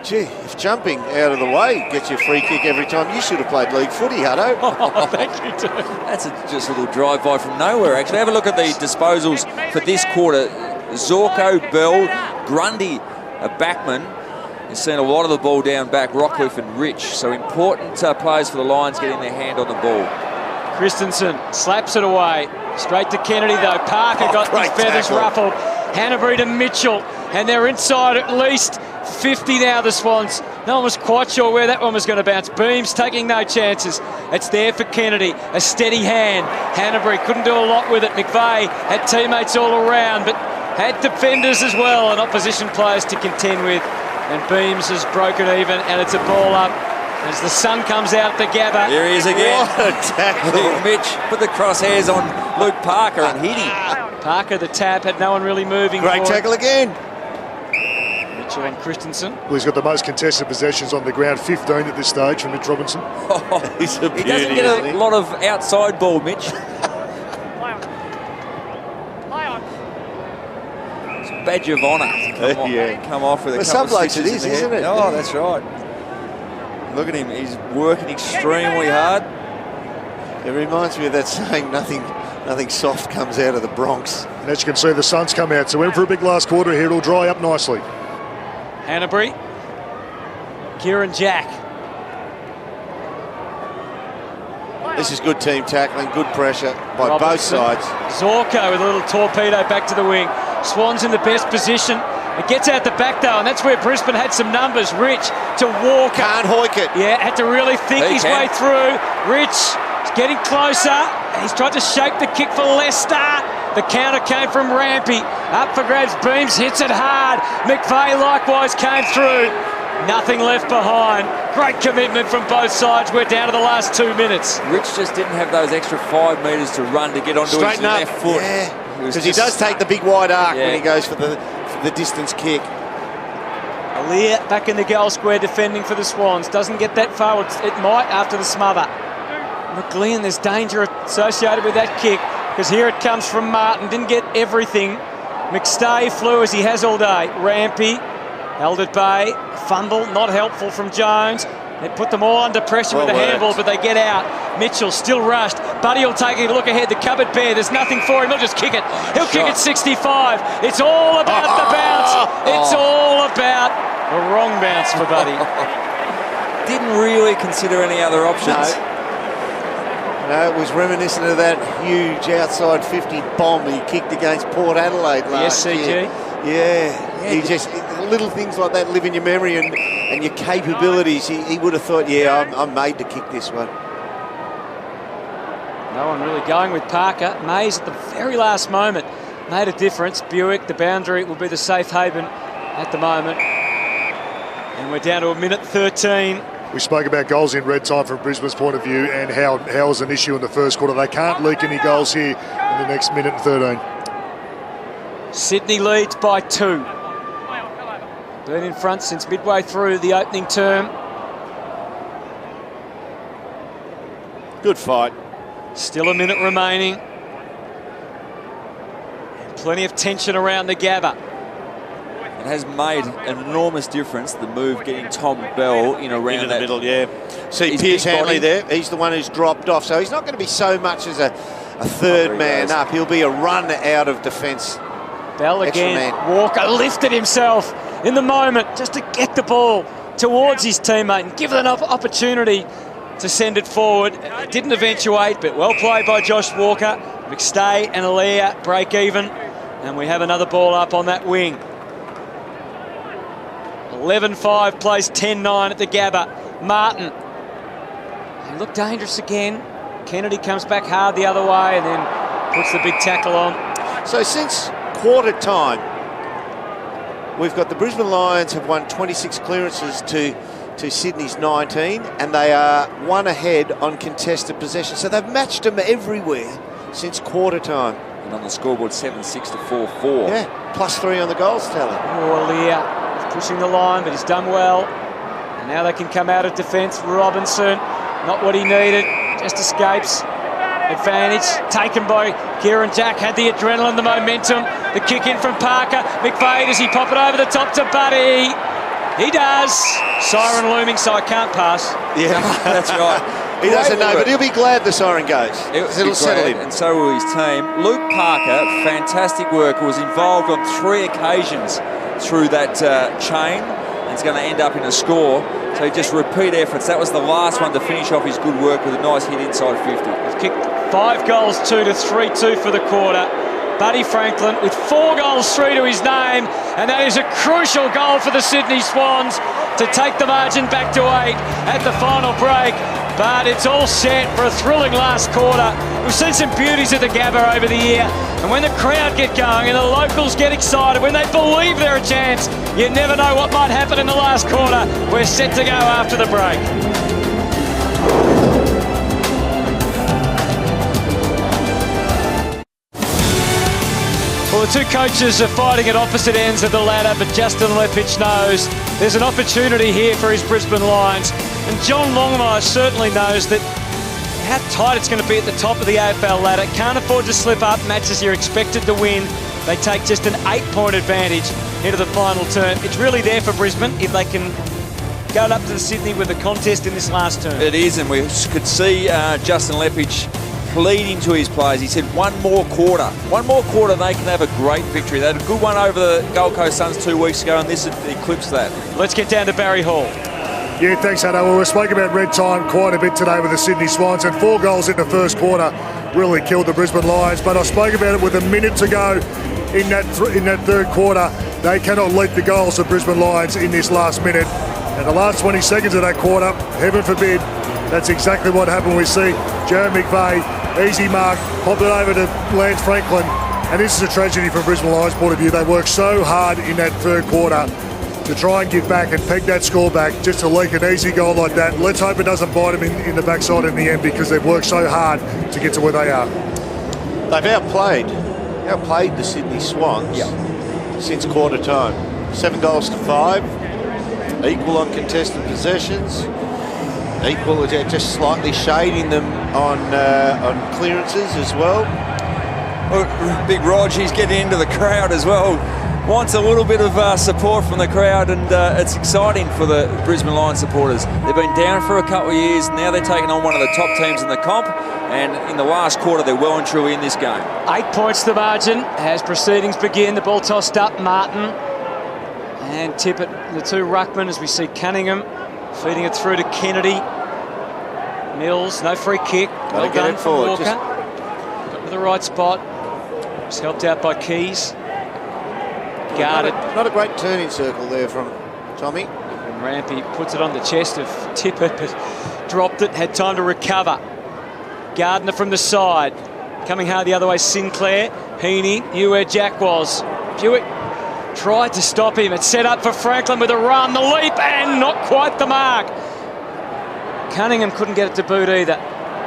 Gee, if jumping out of the way gets you a free kick every time, you should have played league footy, Hutto. Oh, thank you, too. That's just a little drive-by from nowhere, actually. Have a look at the disposals for this quarter. Zorko, Bell, Grundy, a backman. He's seen a lot of the ball down back, Rockcliffe and Rich. So important players for the Lions getting their hand on the ball. Christensen slaps it away. Straight to Kennedy, though. Parker got his feathers ruffled. Hanbury to Mitchell. And they're inside at least 50 now, the Swans. No one was quite sure where that one was going to bounce. Beams taking no chances. It's there for Kennedy. A steady hand. Hanbury couldn't do a lot with it. McVeigh had teammates all around, but had defenders as well and opposition players to contend with. And Beams has broken even, and it's a ball up as the sun comes out the Gabba. Here he is again. What a tackle. Mitch put the crosshairs on Luke Parker and hit him. Parker, the tap, had no one really moving. Great tackle again. Mitchell and Christensen. Well, he's got the most contested possessions on the ground, 15 at this stage from Mitch Robinson. He's a beauty, He doesn't get a lot of outside ball, Mitch. It's a badge of honour to come off with a couple some of blokes it stitches is, in the isn't head. it? Oh, that's right. Look at him. He's working extremely hard. It reminds me of that saying, nothing soft comes out of the Bronx. And as you can see, the sun's come out, so in for a big last quarter here. It'll dry up nicely. Hanbury. Kieran Jack. This is good team tackling, good pressure by both sides. Zorko with a little torpedo back to the wing. Swans in the best position. It gets out the back though, and that's where Brisbane had some numbers. Rich to Walker. Can't hoik it. Yeah, had to really think his way through. Rich is getting closer. He's tried to shape the kick for Leicester. The counter came from Rampy. Up for grabs, Beams hits it hard. McVeigh likewise came through. Nothing left behind. Great commitment from both sides. We're down to the last 2 minutes. Rich just didn't have those extra 5 metres to run to get onto his left foot. Yeah, because he does take the big wide arc when he goes for the distance kick. Aliir back in the goal square defending for the Swans. Doesn't get that far. It might after the smother. McGlynn, there's danger associated with that kick because here it comes from Martin. Didn't get everything. McStay flew as he has all day. Rampy held at bay. Fumble, not helpful from Jones. They put them all under pressure with a handball, but they get out. Mitchell still rushed. Buddy will take a look ahead. The cupboard bare. There's nothing for him. He'll just kick it. He'll kick it 65. It's all about the bounce. It's all about the wrong bounce for Buddy. Didn't really consider any other options. No, it was reminiscent of that huge outside 50 bomb he kicked against Port Adelaide last year. Yeah, he just, little things like that live in your memory and your capabilities. He would have thought, I'm made to kick this one. No one really going with Parker. Mays at the very last moment made a difference. Buick, the boundary, will be the safe haven at the moment. And we're down to a minute 13. We spoke about goals in red time from Brisbane's point of view and how it was an issue in the first quarter. They can't leak any goals here in the next minute and 13. Sydney leads by 2. Been in front since midway through the opening term. Good fight. Still a minute remaining. And plenty of tension around the Gabba. It has made an enormous difference, the move getting Tom Bell in around into that. the middle, See Piers Hanley there. He's the one who's dropped off. So he's not going to be so much as a third man up. He'll be a run out of defence. Bell again. Walker lifted himself in the moment just to get the ball towards his teammate and give them an opportunity to send it forward. It didn't eventuate, but well played by Josh Walker. McStay and Alea break even. And we have another ball up on that wing. 11-5 plays 10-9 at the Gabba. Martin. He looked dangerous again. Kennedy comes back hard the other way and then puts the big tackle on. So since quarter time, we've got the Brisbane Lions have won 26 clearances to Sydney's 19, and they are one ahead on contested possession. So they've matched them everywhere since quarter time. And on the scoreboard, 7-6 to 4-4. Yeah, +3 on the goals tally. Alea pushing the line, but he's done well. And now they can come out of defence. Robinson, not what he needed, just escapes. Advantage taken by Kieran Jack, had the adrenaline, the momentum. The kick in from Parker. McVeigh, does he pop it over the top to Buddy? He does. Siren looming, so I can't pass. Yeah, that's right. He doesn't know, but he'll be glad the siren goes. It'll settle him. And so will his team. Luke Parker, fantastic worker, was involved on 3 occasions through that chain, and it's going to end up in a score. So just repeat efforts. That was the last one to finish off his good work with a nice hit inside 50. He's kicked 5 goals, 2 to 3-2 for the quarter. Buddy Franklin with 4 goals, 3 to his name, and that is a crucial goal for the Sydney Swans to take the margin back to 8 at the final break. But it's all set for a thrilling last quarter. We've seen some beauties at the Gabba over the year, and when the crowd get going and the locals get excited, when they believe they're a chance, you never know what might happen in the last quarter. We're set to go after the break. Well, the two coaches are fighting at opposite ends of the ladder, but Justin Lepich knows there's an opportunity here for his Brisbane Lions. And John Longmire certainly knows that how tight it's going to be at the top of the AFL ladder. Can't afford to slip up. Matches you're expected to win. They take just an 8-point advantage into the final term. It's really there for Brisbane if they can go up to Sydney with a contest in this last term. It is, and we could see Justin Lepich pleading to his players. He said one more quarter they can have a great victory. They had a good one over the Gold Coast Suns 2 weeks ago, and this eclipsed that. Let's get down to Barry Hall. Yeah, thanks, Hutto. Well, we spoke about red time quite a bit today with the Sydney Swans, and 4 goals in the first quarter really killed the Brisbane Lions. But I spoke about it with a minute to go in that third quarter. They cannot leak the goals of Brisbane Lions in this last minute. And the last 20 seconds of that quarter, heaven forbid, that's exactly what happened. We see Jeremy McVeigh, easy mark, pop it over to Lance Franklin. And this is a tragedy from Brisbane Lions' point of view. They worked so hard in that third quarter to try and give back and peg that score back, just to leak an easy goal like that. Let's hope it doesn't bite them in the backside in the end, because they've worked so hard to get to where they are. They've outplayed the Sydney Swans since quarter time. 7 goals to 5, equal on contested possessions, equal, just slightly shading them on clearances as well. Big Rog, he's getting into the crowd as well. wants a little bit of support from the crowd, and it's exciting for the Brisbane Lions supporters. They've been down for a couple of years. Now they're taking on one of the top teams in the comp, and in the last quarter they're well and truly in this game. 8 points the margin as proceedings begin. The ball tossed up. Martin and Tippett, the two ruckmen, as we see Cunningham feeding it through to Kennedy. Mills, no free kick. Well done from Walker. Got to the right spot. Was helped out by Keys. Guarded. Not a great turning circle there from Tommy. And Rampy puts it on the chest of Tippett, but dropped it, had time to recover. Gardner from the side. Coming hard the other way, Sinclair. Heaney knew where Jack was. Buick tried to stop him. It's set up for Franklin with a run, the leap, and not quite the mark. Cunningham couldn't get it to boot either.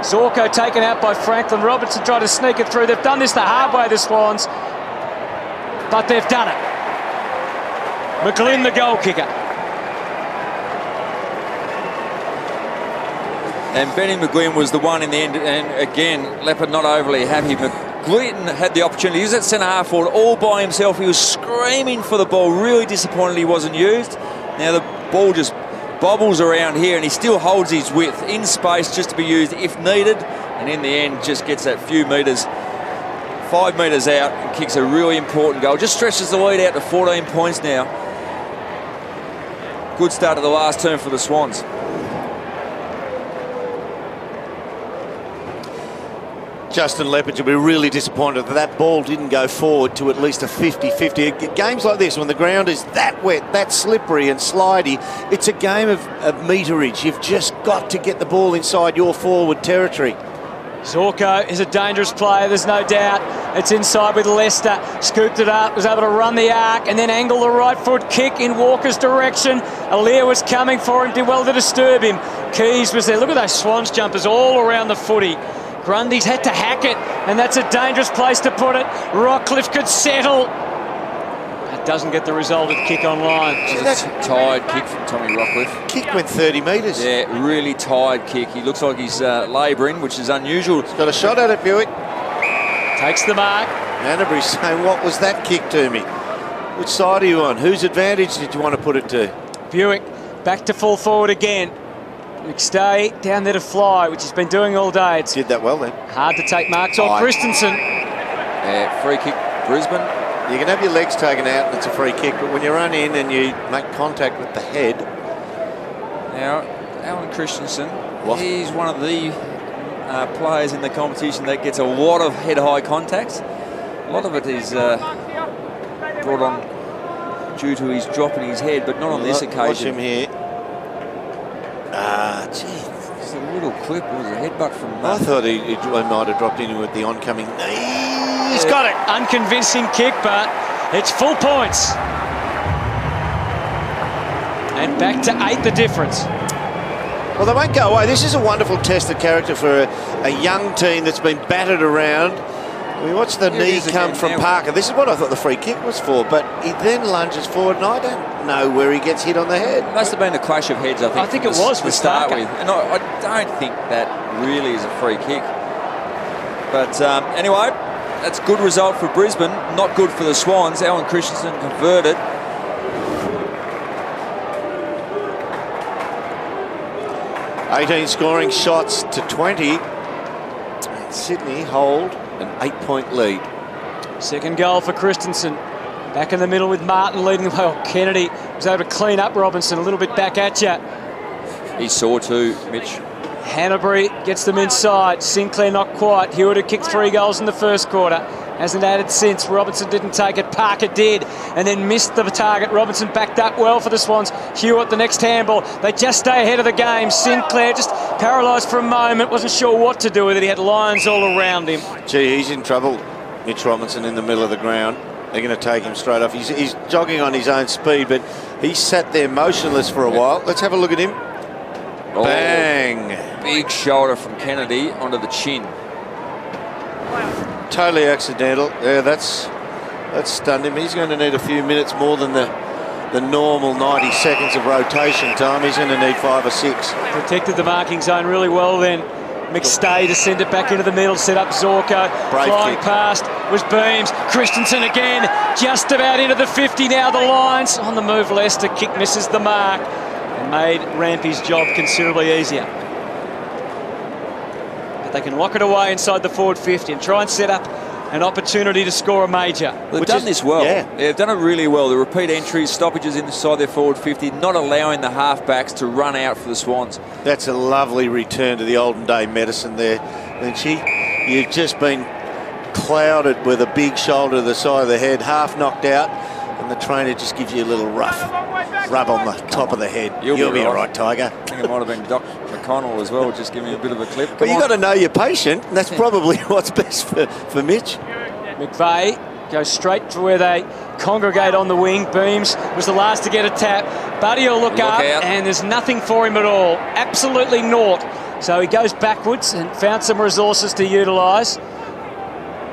Zorko taken out by Franklin. Robertson tried to sneak it through. They've done this the hard way, the Swans, but they've done it. McGlynn, the goal kicker. And Benny McGlynn was the one in the end, and again, Leopard not overly happy. McGlynn had the opportunity. He was at centre-half forward all by himself. He was screaming for the ball, really disappointed he wasn't used. Now the ball just bobbles around here, and he still holds his width in space just to be used if needed, and in the end just gets that few metres, 5 metres out, and kicks a really important goal. Just stretches the lead out to 14 points now. Good start to the last term for the Swans. Justin Leppard will be really disappointed that that ball didn't go forward to at least a 50-50. Games like this, when the ground is that wet, that slippery and slidey, it's a game of meterage. You've just got to get the ball inside your forward territory. Zorko is a dangerous player, there's no doubt. It's inside with Leicester. Scooped it up, was able to run the arc and then angle the right foot kick in Walker's direction. Aaliyah was coming for him, did well to disturb him. Keys was there. Look at those Swans jumpers all around the footy. Grundy's had to hack it, and that's a dangerous place to put it. Rockcliffe could settle. That doesn't get the result of kick on line. It's a tired kick from Tommy Rockcliffe. Kick went 30 metres. Yeah, really tired kick. He looks like he's labouring, which is unusual. He's got a shot at it, Buick. Takes the mark. Canterbury's saying, what was that kick to me? Which side are you on? Whose advantage did you want to put it to? Buick back to full forward again. McStay down there to fly, which he's been doing all day. It's did that well then. Hard to take marks on. Christensen. Yeah, free kick, Brisbane. You can have your legs taken out and it's a free kick, but when you run in and you make contact with the head. Now, Alan Christensen, he's one of the players in the competition that gets a lot of head-high contacts. A lot of it is brought on due to his dropping his head, but not on this occasion. Watch him here. Gee, just a little clip. It was a headbutt from... I thought he might have dropped in with the oncoming knee. He's got it. Unconvincing kick, but it's full points. And back to 8, the difference. Well, they won't go away. This is a wonderful test of character for a young team that's been battered around. We watched the knee come from Parker. This is what I thought the free kick was for, but he then lunges forward, and I don't know where he gets hit on the head. It must have been a clash of heads, I think. I think it was to start with. And I don't think that really is a free kick. But anyway, that's a good result for Brisbane. Not good for the Swans. Alan Christensen converted. $18 scoring shots to 20. And Sydney hold an 8-point lead. Second goal for Christensen. Back in the middle with Martin leading the way. Oh, Kennedy was able to clean up Robinson a little bit back at you. He saw too, Mitch. Hanbury gets them inside. Sinclair not quite. Hewitt had kicked 3 goals in the first quarter. Hasn't added since. Robinson didn't take it. Parker did, and then missed the target. Robinson backed up well for the Swans. Hewitt, the next handball. They just stay ahead of the game. Sinclair just paralysed for a moment. Wasn't sure what to do with it. He had Lions all around him. Gee, he's in trouble. Mitch Robinson in the middle of the ground. They're going to take him straight off. He's jogging on his own speed, but he sat there motionless for a while. Let's have a look at him. Oh, bang. Big shoulder from Kennedy onto the chin. Totally accidental. Yeah, that's stunned him. He's going to need a few minutes more than the normal 90 seconds of rotation time. He's going to need 5 or 6. Protected the marking zone really well then. McStay to send it back into the middle, set up Zorko. Brave Flying kick. past was Beams. Christensen again, just about into the 50 now. The lines on the move. Leicester kick misses the mark and made Rampy's job considerably easier. But they can lock it away inside the forward 50 and try and set up an opportunity to score a major. They've done this well. Yeah, they've done it really well. The repeat entries, stoppages inside their forward 50, not allowing the halfbacks to run out for the Swans. That's a lovely return to the olden day medicine there, Lynchy. You've just been clouded with a big shoulder to the side of the head, half knocked out, and the trainer just gives you a little rub on the top of the head. You'll be all right, Tiger. I think it might have been Doc McConnell as well, just giving me a bit of a clip. But you've got to know your patient, and that's probably what's best for Mitch. McVeigh goes straight to where they congregate on the wing. Beams was the last to get a tap. Buddy will look up, and there's nothing for him at all. Absolutely naught. So he goes backwards and found some resources to utilise.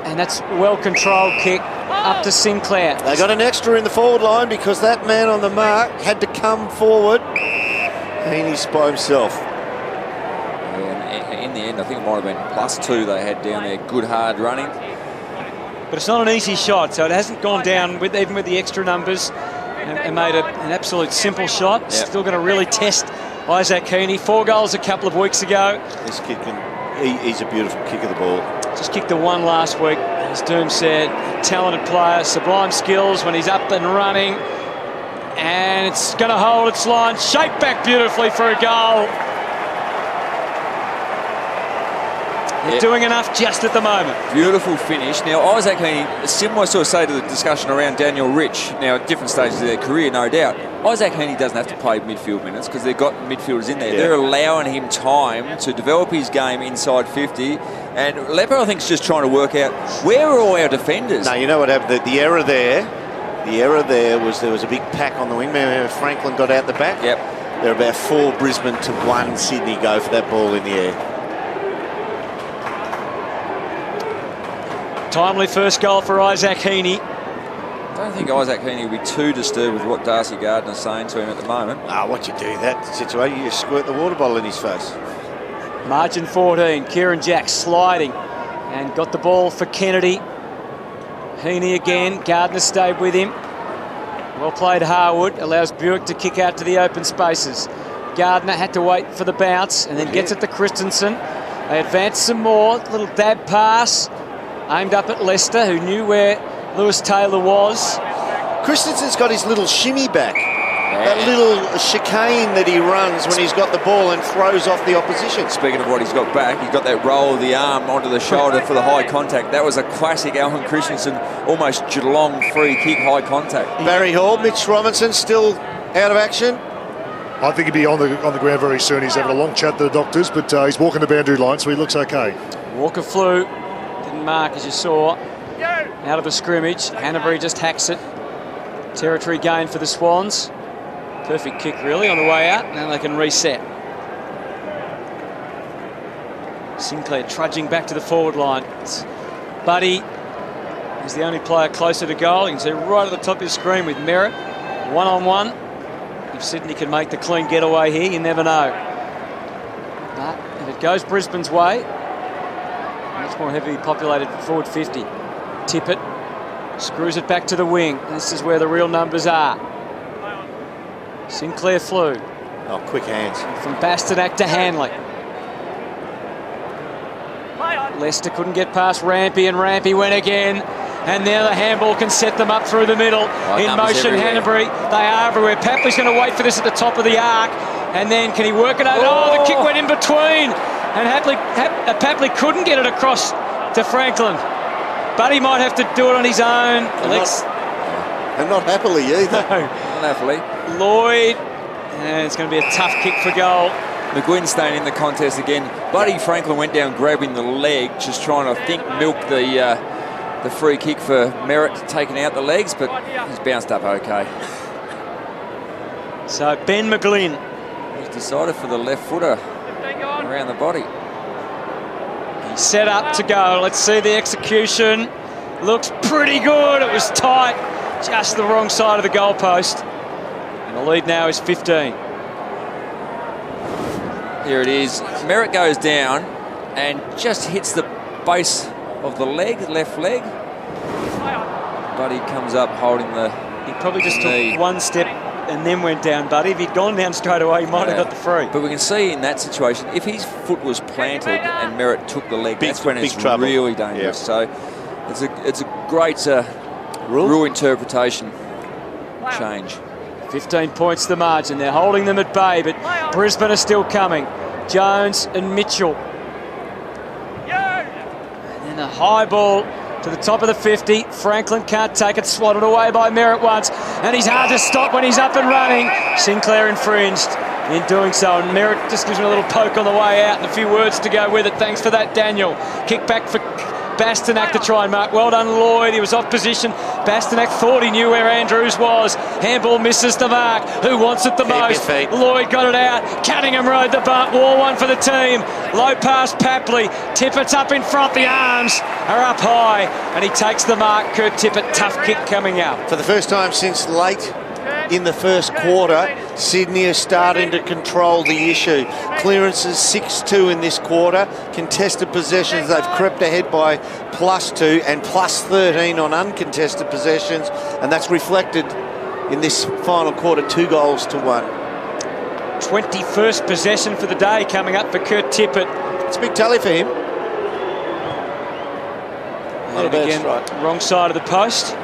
And that's a well-controlled kick up to Sinclair. They got an extra in the forward line because that man on the mark had to come forward. And he's by himself. Yeah, in the end, I think it might have been +2 they had down there. Good, hard running. But it's not an easy shot, so it hasn't gone down even with the extra numbers and made an absolute simple shot. Yep. Still going to really test Isaac Heaney. 4 goals a couple of weeks ago. This kid he's a beautiful kick of the ball. Just kicked the one last week, as Doom said. Talented player, sublime skills when he's up and running. And it's going to hold its line. Shaped back beautifully for a goal. They're doing enough just at the moment. Beautiful finish. Now, Isaac Heaney, similar sort of say to the discussion around Daniel Rich, now at different stages of their career, no doubt. Isaac Heaney doesn't have to play midfield minutes because they've got midfielders in there. Yeah. They're allowing him time to develop his game inside 50. And Leper, I think, is just trying to work out where are all our defenders. No, you know what happened? The error there was there was a big pack on the wing. Remember Franklin got out the back? Yep. There are about 4 Brisbane to 1 Sydney go for that ball in the air. Timely first goal for Isaac Heaney. I don't think Isaac Heaney will be too disturbed with what Darcy Gardner's saying to him at the moment. What you do in that situation, you just squirt the water bottle in his face. Margin 14, Kieran Jack sliding and got the ball for Kennedy. Heaney again, Gardner stayed with him. Well played Harwood, allows Buick to kick out to the open spaces. Gardner had to wait for the bounce and then gets it to Christensen. They advance some more, little dab pass. Aimed up at Leicester, who knew where Lewis Taylor was. Christensen's got his little shimmy back. That little chicane that he runs when he's got the ball and throws off the opposition. Speaking of what he's got back, he's got that roll of the arm onto the shoulder for the high contact. That was a classic Alvin Christensen, almost Geelong free kick high contact. Barry Hall, Mitch Robinson still out of action. I think he'll be on the ground very soon. He's having a long chat to the doctors, but he's walking the boundary line, so he looks okay. Walker flew. Mark, as you saw, out of a scrimmage. Hanbury just hacks it. Territory gain for the Swans. Perfect kick, really, on the way out. Now they can reset. Sinclair trudging back to the forward line. Buddy is the only player closer to goal. You can see right at the top of your screen with Merritt. One-on-one. If Sydney can make the clean getaway here, you never know. But if it goes Brisbane's way, much more heavily populated forward 50. Tippett screws it back to the wing. This is where the real numbers are. Sinclair flew. Oh, quick hands. From Bastanak to Hanley. Leicester couldn't get past Rampy, and Rampy went again. And now the handball can set them up through the middle. In motion, Hanbury. They are everywhere. Papley's going to wait for this at the top of the arc. And then can he work it over? Oh, the kick went in between. And Papley couldn't get it across to Franklin. But he might have to do it on his own. And not happily either. No. Not happily. Lloyd. And it's going to be a tough kick for goal. McGuinn staying in the contest again. Buddy Franklin went down grabbing the leg, just trying to milk the free kick for Merritt, taking out the legs, but he's bounced up okay. So Ben McGlynn. He's decided for the left footer around the body. He's set up to go. Let's see the execution. Looks pretty good. It was tight. Just the wrong side of the goalpost. And the lead now is 15. Here it is. Merritt goes down. and just hits the base of the leg, left leg. Buddy comes up holding the He probably just knee. took one step and then went down, Buddy. If he'd gone down straight away, he might have got the free. But we can see in that situation, if his foot was planted and Merritt took the leg, that's when it's trouble. really dangerous. So it's a great rule interpretation change. 15 points the margin. They're holding them at bay, but Brisbane are still coming. Jones and Mitchell. And then a high ball to the top of the 50. Franklin can't take it, swatted away by Merritt once, and he's hard to stop when he's up and running. Sinclair infringed in doing so, and Merritt just gives him a little poke on the way out and a few words to go with it. Thanks for that, Daniel. Kick back for Bastanak to try and mark. Well done, Lloyd. He was off position. Bastanak thought he knew where Andrews was. Handball misses the mark. Who wants it the most? Lloyd got it out. Cunningham rode the bump. War one for the team. Low pass, Papley. Tippett's up in front. The arms are up high, and he takes the mark. Kurt Tippett, tough kick coming out. For the first time since late in the first quarter, Sydney is starting to control the issue. Clearances 6-2 in this quarter. Contested possessions, they've crept ahead by +2 and +13 on uncontested possessions, and that's reflected in this final quarter, 2 goals to 1. 21st possession for the day coming up for Kurt Tippett. It's a big tally for him. And again, wrong side of the post.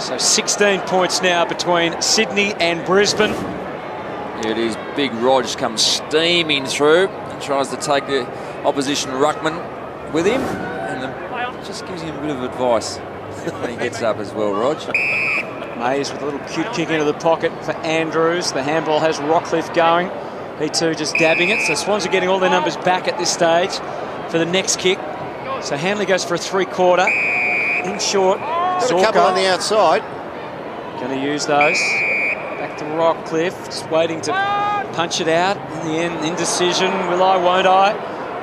So 16 points now between Sydney and Brisbane. Here it is. Big Rog comes steaming through and tries to take the opposition ruckman with him, and just gives him a bit of advice when he gets up as well, Rog. Mays with a little cute kick into the pocket for Andrews. The handball has Rockcliffe going. He too just dabbing it. So Swans are getting all their numbers back at this stage for the next kick. So Hanley goes for a 3-quarter. In short, Got a couple on the outside. Going to use those. Back to Rockcliffe, just waiting to punch it out. In the end, indecision. Will I, won't I?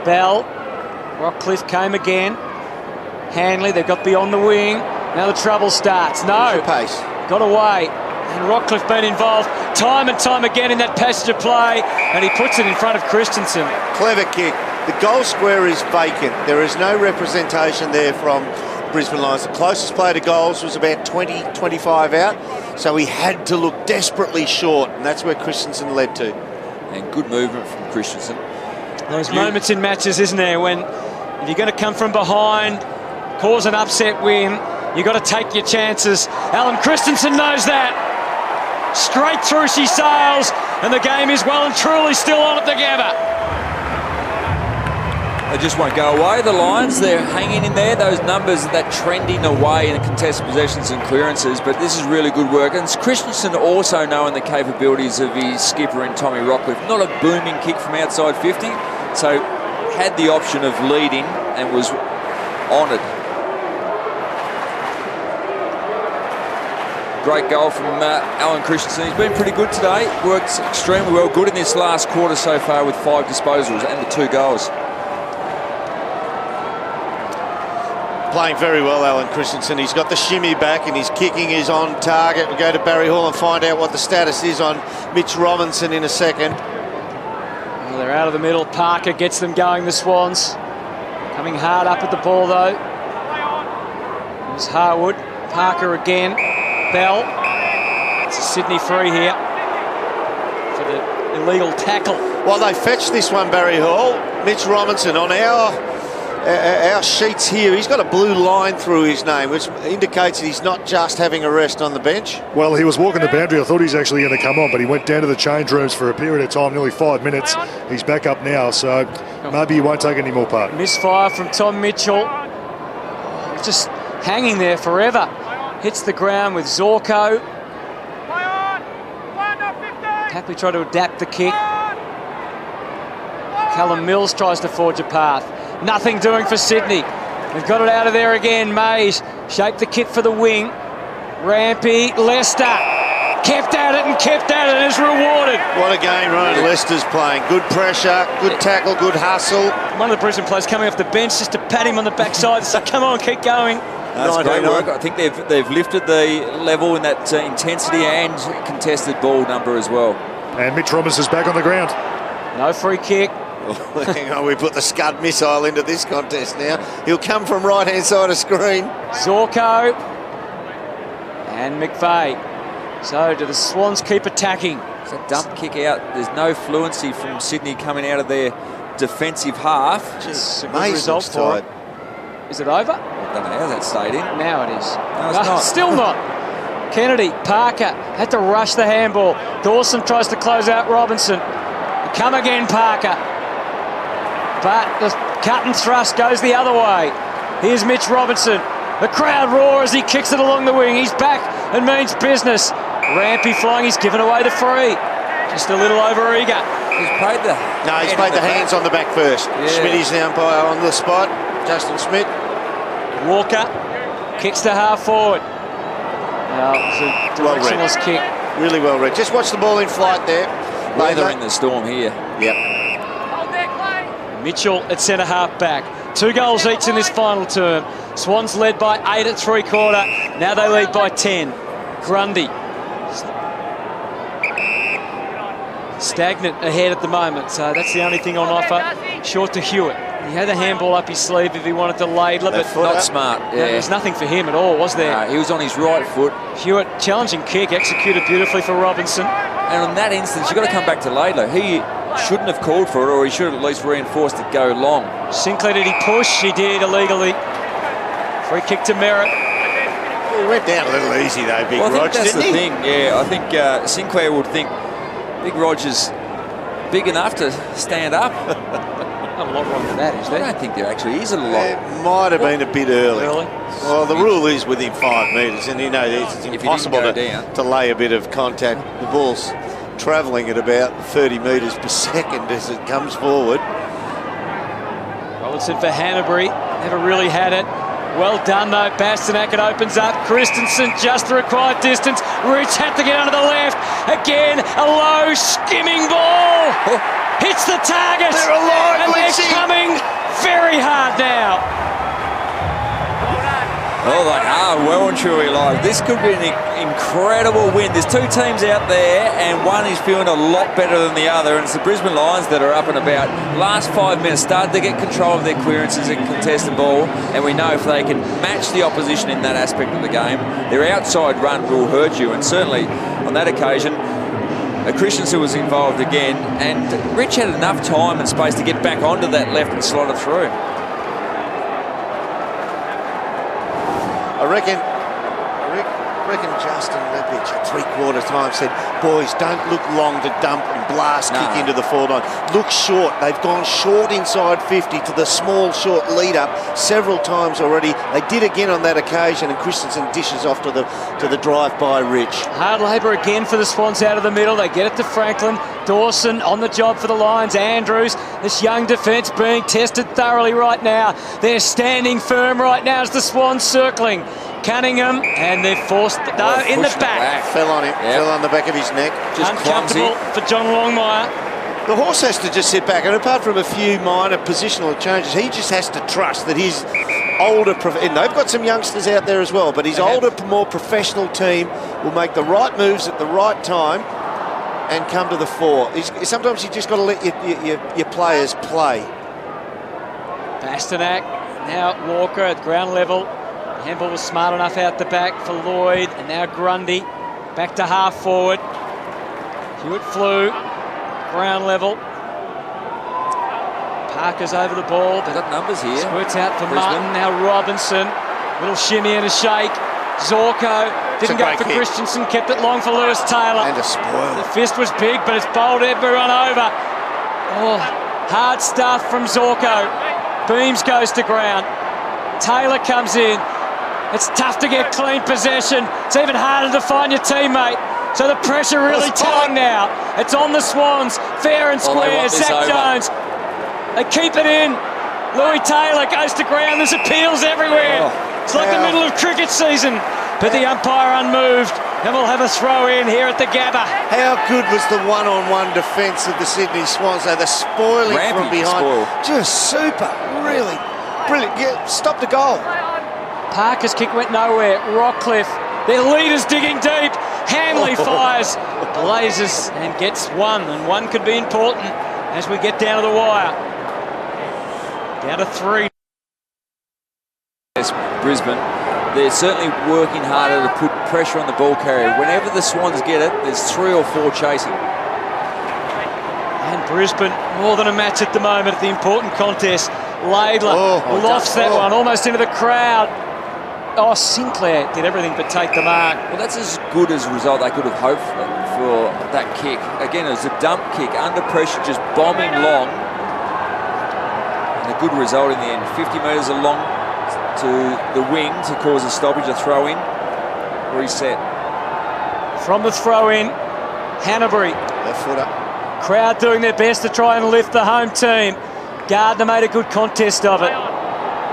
Bell. Rockcliffe came again. Hanley, they've got beyond the wing. Now the trouble starts. No. Pace. Got away. And Rockcliffe been involved time and time again in that passage of play. And he puts it in front of Christensen. Clever kick. The goal square is vacant. There is no representation there from Brisbane Lions. The closest player to goals was about 20, 25 out, so he had to look desperately short, and that's where Christensen led to. And good movement from Christensen. Those moments in matches, isn't there, when if you're going to come from behind, cause an upset win, you've got to take your chances. Alan Christensen knows that. Straight through she sails, and the game is well and truly still on at the Gabba. They just won't go away, the Lions. They're hanging in there. Those numbers, that trending away in contested possessions and clearances, but this is really good work. And Christensen also knowing the capabilities of his skipper in Tommy Rockcliffe. Not a booming kick from outside 50, so had the option of leading and was honoured. Great goal from Alan Christensen. He's been pretty good today. Worked extremely well. Good in this last quarter so far with 5 disposals and the 2 goals. Playing very well, Alan Christensen. He's got the shimmy back and his kicking is on target. We'll go to Barry Hall and find out what the status is on Mitch Robinson in a second. Well, they're out of the middle. Parker gets them going, the Swans. Coming hard up at the ball, though. There's Harwood. Parker again. Bell. It's a Sydney free here for the illegal tackle. Well, they fetched this one, Barry Hall. Mitch Robinson on our sheets here, he's got a blue line through his name, which indicates that he's not just having a rest on the bench. Well, he was walking the boundary. I thought he's actually going to come on, but he went down to the change rooms for a period of time, nearly 5 minutes. He's back up now, so maybe he won't take any more part. Misfire from Tom Mitchell. Just hanging there forever. Hits the ground with Zorko. Happily tried to adapt the kick. Callum Mills tries to forge a path. Nothing doing for Sydney. They've got it out of there again. Mays shaped the kit for the wing. Rampy, Lester kept at it and kept at it and is rewarded. What a game Ryan Lester's playing. Good pressure, good tackle, good hustle. One of the Brisbane players coming off the bench just to pat him on the backside and say, come on, keep going. That's great work. I think they've lifted the level in that intensity and contested ball number as well. And Mitch Robinson's back on the ground. No free kick. Hang on, we put the Scud missile into this contest now. He'll come from right-hand side of screen. Zorko and McVeigh. So do the Swans keep attacking? It's a dump kick out. There's no fluency from Sydney coming out of their defensive half. Just a good result for it. Is it over? I don't know how that stayed in. Now it is. No, it's not. Still not. Kennedy, Parker had to rush the handball. Dawson tries to close out Robinson. Come again, Parker. But the cut and thrust goes the other way. Here's Mitch Robinson. The crowd roar as he kicks it along the wing. He's back and means business. Rampy flying. He's given away the free. Just a little over eager. He's paid the... No, he's paid the hands on the back first. Yeah. Smitty's the umpire on the spot. Justin Smith. Walker kicks to half forward. Now, it's a directionless kick. Really well read. Just watch the ball in flight there. Weather in the storm here. Yep. Mitchell at centre half back. 2 goals each in this final term. Swans led by 8 at 3/4. Now they lead by 10. Grundy. Stagnant ahead at the moment, so that's the only thing on offer. Short to Hewitt. He had a handball up his sleeve if he wanted to ladle it, but not smart. Yeah. There was nothing for him at all, was there? He was on his right foot. Hewitt, challenging kick, executed beautifully for Robinson. And on that instance, you've got to come back to Laidlaw. He shouldn't have called for it, or he should have at least reinforced it go long. Sinclair, did he push? He did, illegally. Free kick to Merritt. He went down a little easy though, Big Rog, didn't he? That's the thing, yeah. I think Sinclair would think Big Roger's big enough to stand up. Not a lot wrong with that, is there? I don't think there actually is a lot. It might have been a bit early. Early? Well, the rule is within 5 metres, and you know it's impossible to lay a bit of contact. The ball's travelling at about 30 metres per second as it comes forward. Robinson for Hanbury, never really had it. Well done though, Bastanak, it opens up. Christensen just the required distance. Rich had to get under the left. Again, a low skimming ball. Hits the target. They're alive, and Richie. they're coming very hard now. Oh, they are well and truly alive. This could be an incredible win. There's 2 teams out there, and one is feeling a lot better than the other, and it's the Brisbane Lions that are up and about. Last 5 minutes, started to get control of their clearances and contested ball, and we know if they can match the opposition in that aspect of the game, their outside run will hurt you, and certainly on that occasion, Christensen was involved again, and Rich had enough time and space to get back onto that left and slot it through. I reckon Justin Lepich at 3/4 time said, boys, don't look long to dump and blast kick into the forward line. Look short. They've gone short inside 50 to the small, short lead-up several times already. They did again on that occasion, and Christensen dishes off to the drive by Rich. Hard labour again for the Swans out of the middle. They get it to Franklin. Dawson on the job for the Lions. Andrews, this young defence being tested thoroughly right now. They're standing firm right now as the Swans circling. Cunningham, and they're forced in the back. Fell on him, fell on the back of his neck. Just uncomfortable clumsy for John Longmire. The horse has to just sit back, and apart from a few minor positional changes, he just has to trust that his older, and they've got some youngsters out there as well, but his older, more professional team will make the right moves at the right time and come to the fore. Sometimes you just got to let your players play. Bastanak, now Walker at ground level. Handball was smart enough out the back for Lloyd, and now Grundy back to half forward. Hewitt flew, ground level. Parker's over the ball. They've got numbers here. Squirts out for Brisbane. Martin, now Robinson. Little shimmy and a shake. Zorko didn't go for Christensen, kept it long for Lewis Taylor. And a spoil. The fist was big, but it's bowled everyone over. Oh, hard stuff from Zorko. Beams goes to ground. Taylor comes in. It's tough to get clean possession. It's even harder to find your teammate. So the pressure really telling now. It's on the Swans, fair and square. Zach Jones. They keep it in. Louis Taylor goes to ground. There's appeals everywhere. It's like the middle of cricket season. But the umpire unmoved. And we'll have a throw in here at the Gabba. How good was the one-on-one defence of the Sydney Swans? So the spoiling from behind. Just super. Really brilliant. Yeah, stopped the goal. Parker's kick went nowhere. Rockcliffe, their leader's digging deep. Hanley fires, blazes and gets one, and one could be important as we get down to the wire. Down to 3. Yes, Brisbane. They're certainly working harder to put pressure on the ball carrier. Whenever the Swans get it, there's 3 or 4 chasing. And Brisbane, more than a match at the moment at the important contest. Laidler lofts that one almost into the crowd. Oh, Sinclair did everything but take the mark. Well, that's as good as a result they could have hoped for that kick. Again, it was a dump kick, under pressure, just bombing long. And a good result in the end. 50 metres along to the wing to cause a stoppage, a throw in. Reset. From the throw in, Hanbury. Left footer. Crowd doing their best to try and lift the home team. Gardner made a good contest of it.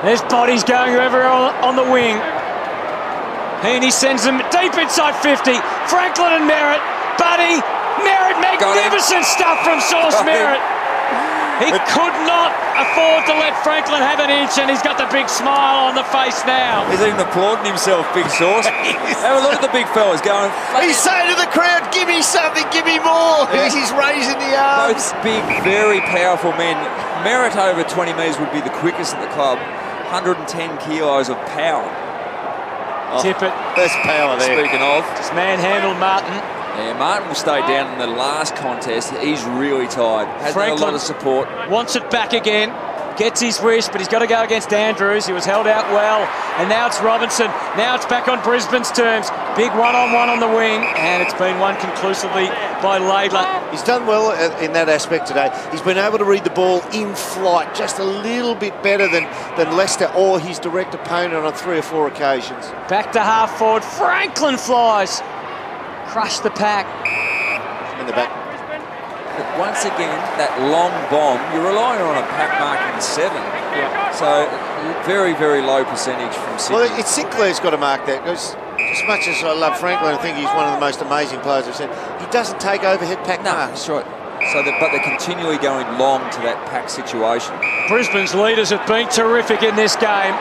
There's bodies going over on the wing. Heaney sends them deep inside 50. Franklin and Merritt. Buddy, Merritt, magnificent stuff from Sauce Merritt. He could not afford to let Franklin have an inch, and he's got the big smile on the face now. He's even applauding himself, Big Sauce. Have a look at the big fellas going. He's saying to the crowd, give me something, give me more. Yeah. He's raising the arms. Both big, very powerful men. Merritt over 20 metres would be the quickest in the club. 110 kilos of power. Tippett. There's power there. Speaking of. Just manhandled Martin. Yeah, Martin will stay down in the last contest. He's really tired. Has had a lot of support. Wants it back again. Gets his wish, but he's got to go against Andrews. He was held out well. And now it's Robinson. Now it's back on Brisbane's terms. Big one-on-one on the wing. And it's been won conclusively by Laidler. He's done well in that aspect today. He's been able to read the ball in flight just a little bit better than Lester or his direct opponent on 3 or 4 occasions. Back to half forward. Franklin flies. Crushed the pack. In the back. But once again, that long bomb, you're relying on a pack marking 7. Yeah. So, very, very low percentage from Sydney. Well, it's Sinclair's got to mark that, because as much as I love Franklin, I think he's one of the most amazing players I've seen. He doesn't take overhead pack marks. That's right. So, but they're continually going long to that pack situation. Brisbane's leaders have been terrific in this game,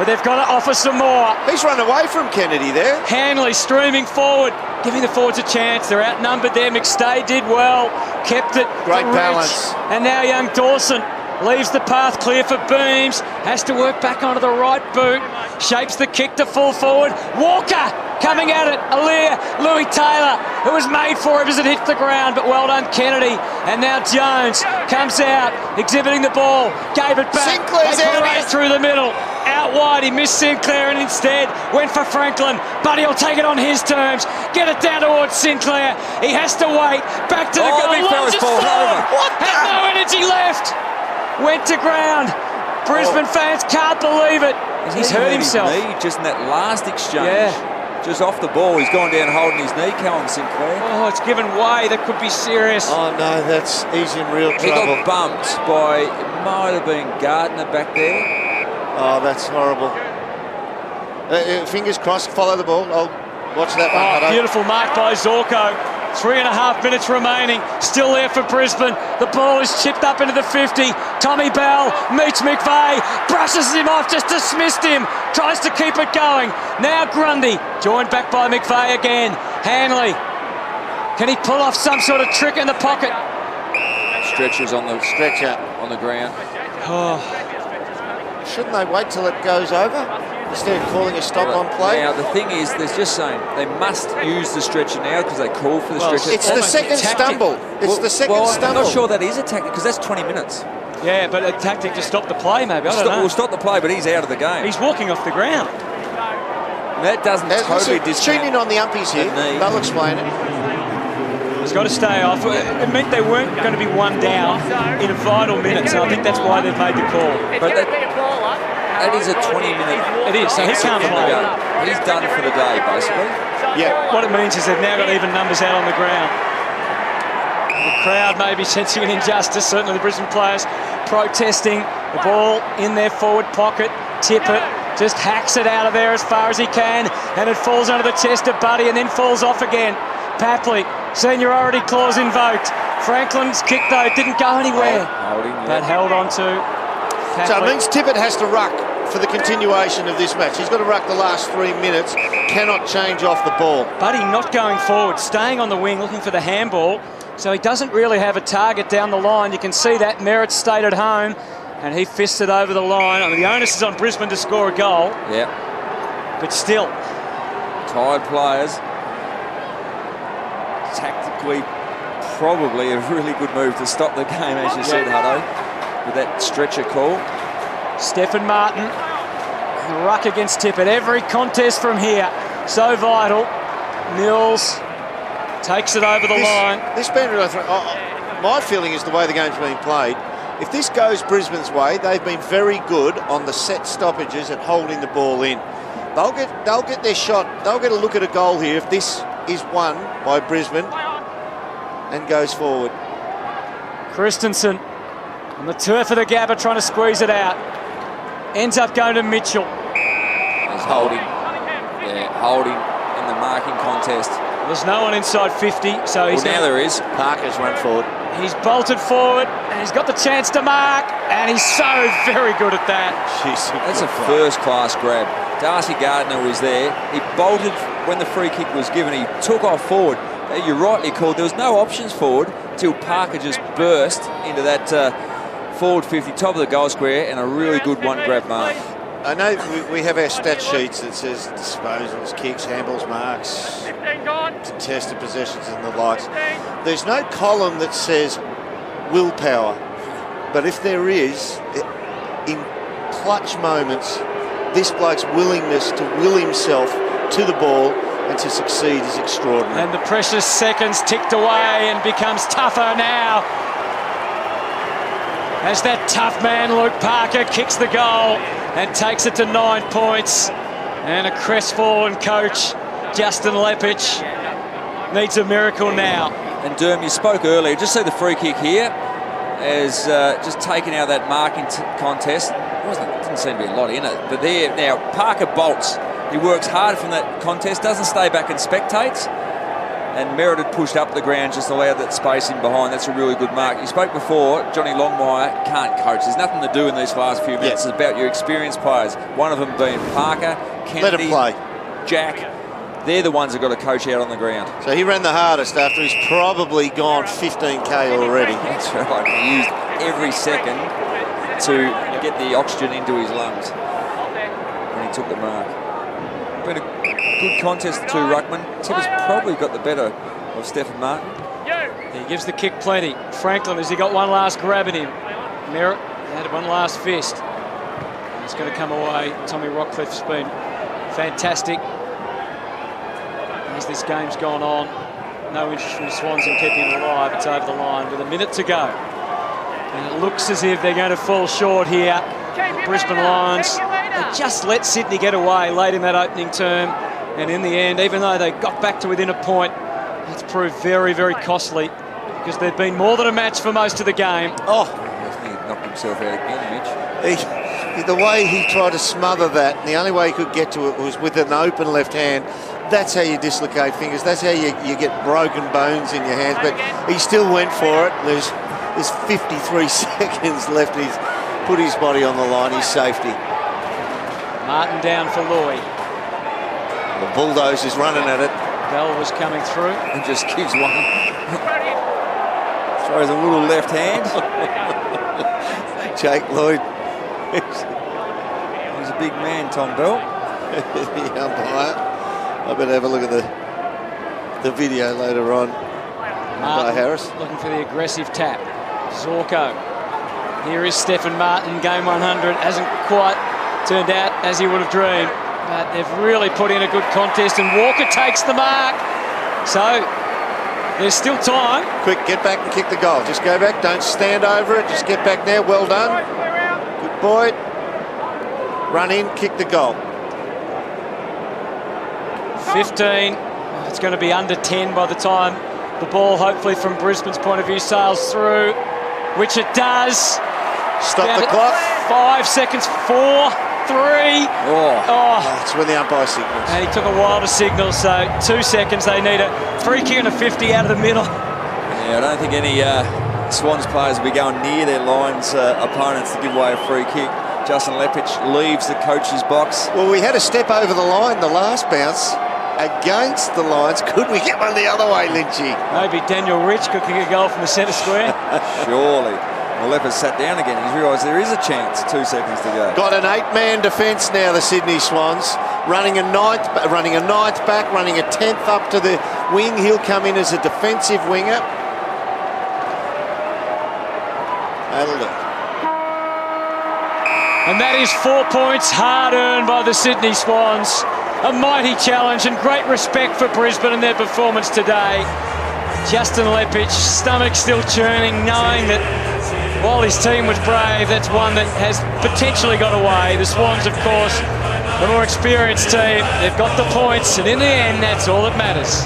but they've got to offer some more. He's run away from Kennedy there. Hanley streaming forward, giving the forwards a chance. They're outnumbered there. McStay did well, kept it. Great balance. And now young Dawson leaves the path clear for Beams. Has to work back onto the right boot. Shapes the kick to full forward. Walker coming at it. Aliir, Louis Taylor, who was made for him as it hits the ground, but well done Kennedy. And now Jones comes out, exhibiting the ball. Gave it back. Sinclair's out right through the middle. Out wide, he missed Sinclair and instead went for Franklin. But he'll take it on his terms. Get it down towards Sinclair. He has to wait. Back to the goal. Launches forward. Had no energy left. Went to ground. Brisbane fans can't believe it. He's hurt himself. Knee just in that last exchange. Yeah. Just off the ball. He's gone down holding his knee, Callum Sinclair. Oh, it's given way. That could be serious. Oh, no, he's in real trouble. He got bumped by, it might have been Gardner back there. Oh, that's horrible. Fingers crossed, follow the ball. I'll watch that one. Oh, beautiful mark by Zorko. 3.5 minutes remaining. Still there for Brisbane. The ball is chipped up into the 50. Tommy Bell meets McVeigh. Brushes him off, just dismissed him. Tries to keep it going. Now Grundy, joined back by McVeigh again. Hanley. Can he pull off some sort of trick in the pocket? Stretchers on the stretcher on the ground. Oh. Shouldn't they wait till it goes over instead of calling a stop on play? Now the thing is, they're just saying they must use the stretcher now because they call for the stretcher. It's the second stumble. It's the second stumble. I'm not sure that is a tactic because that's 20 minutes. Yeah, but a tactic to stop the play, maybe. I don't know. We'll stop the play, but he's out of the game. He's walking off the ground. That doesn't totally discount. Tune in on the umpies here. They'll explain it. He's got to stay off. It meant they weren't going to be one down in a vital minute, so I think that's why they've made the call. But that is a 20-minute. It is, so he can't play. He's done for the day, basically. Yeah. What it means is they've now got even numbers out on the ground. The crowd may be sensing an injustice, certainly the Brisbane players protesting. The ball in their forward pocket. Tippett just hacks it out of there as far as he can, and it falls under the chest of Buddy and then falls off again. Papley, seniority clause invoked. Franklin's kick, though, didn't go anywhere. But held on to Papley. So it means Tippett has to ruck for the continuation of this match. He's got to ruck the last 3 minutes, cannot change off the ball. Buddy not going forward, staying on the wing, looking for the handball. So he doesn't really have a target down the line. You can see that. Merritt stayed at home, and he fisted over the line. I mean, the onus is on Brisbane to score a goal. Yeah. But still. Tired players. Tactically, probably a really good move to stop the game, as you said, Hutto, with that stretcher call. Stephen Martin, ruck against Tippett. Every contest from here, so vital. Mills takes it over the line. My feeling is the way the game's being played. If this goes Brisbane's way, they've been very good on the set stoppages and holding the ball in. They'll get their shot. They'll get a look at a goal here if this is won by Brisbane and goes forward. Christensen on the turf of the Gabba trying to squeeze it out. Ends up going to Mitchell. He's holding. Yeah, holding in the marking contest. There's no one inside 50, so he's... Well, now there is. Parker's run forward. He's bolted forward, and he's got the chance to mark, and he's so very good at that. That's a first-class grab. Darcy Gardner was there. He bolted when the free kick was given. He took off forward. You rightly called. There was no options forward until Parker just burst into that forward 50, top of the goal square, and a really good one-grab mark. I know we have our stat sheets that says disposals, kicks, handballs, marks, contested possessions and the likes. There's no column that says willpower, but if there is, in clutch moments, this bloke's willingness to will himself to the ball and to succeed is extraordinary. And the precious seconds ticked away and becomes tougher now. As that tough man, Luke Parker, kicks the goal and takes it to 9 points. And a crestfallen coach, Justin Lepich, needs a miracle now. And Derm, you spoke earlier, just say the free kick here as just taken out of that marking contest. Didn't seem to be a lot in it, but there now Parker bolts. He works hard from that contest, doesn't stay back and spectates. And Merritt had pushed up the ground, just allowed that space in behind. That's a really good mark. You spoke before, Johnny Longmire can't coach. There's nothing to do in these last few minutes. It's about your experienced players. One of them being Parker, Kennedy, let him play. Jack. They're the ones that got to coach out on the ground. So he ran the hardest after he's probably gone 15k already. That's right. He used every second to get the oxygen into his lungs when he took the mark. Been a good contest to Ruckman. Tipper's probably got the better of Stephen Martin. He gives the kick plenty. Franklin, has he got one last grab at him? Merritt had one last fist. It's going to come away. Tommy Rockcliffe's been fantastic as this game's gone on. No interest from the Swans in keeping it alive. It's over the line with a minute to go. And it looks as if they're going to fall short here. The Brisbane Lions, they just let Sydney get away late in that opening term. And in the end, even though they got back to within a point, it's proved very, very costly because there'd been more than a match for most of the game. Oh, he knocked himself out again, Mitch. The way he tried to smother that, and the only way he could get to it was with an open left hand. That's how you dislocate fingers. That's how you get broken bones in your hands. But he still went for it. There's 53 seconds left. He's put his body on the line, his safety. Martin down for Loy. The bulldoze is running at it. Bell was coming through. And just gives one. Throws a little left hand. Jake Lloyd. He's a big man, Tom Bell. The umpire. I better have a look at the video later on. By Harris. Looking for the aggressive tap. Zorko. Here is Stephen Martin, game 100. Hasn't quite turned out as he would have dreamed, but they've really put in a good contest, and Walker takes the mark. So there's still time. Quick, get back and kick the goal. Just go back, don't stand over it, just get back there. Well done. Good boy. Run in, kick the goal. 15. It's going to be under 10 by the time the ball, hopefully from Brisbane's point of view, sails through, which it does. Stop the clock. 5 seconds, 4, 3. That's when the umpire signals. And he took a while to signal, so 2 seconds. They need a free kick and a 50 out of the middle. Yeah, I don't think any Swans players will be going near their Lions opponents to give away a free kick. Justin Lepich leaves the coach's box. Well, we had a step over the line the last bounce, against the Lions. Could we get one the other way, Lynchy? Maybe Daniel Rich could kick a goal from the centre square. Surely. Well, Leppard sat down again. He's realised there is a chance. 2 seconds to go. Got an 8-man defence now, the Sydney Swans. Running a ninth back, running a 10th up to the wing. He'll come in as a defensive winger. That'll do. And that is 4 points hard earned by the Sydney Swans. A mighty challenge and great respect for Brisbane and their performance today. Justin Lepich, stomach still churning, knowing that while his team was brave, that's one that has potentially got away. The Swans, of course, the more experienced team. They've got the points, and in the end, that's all that matters.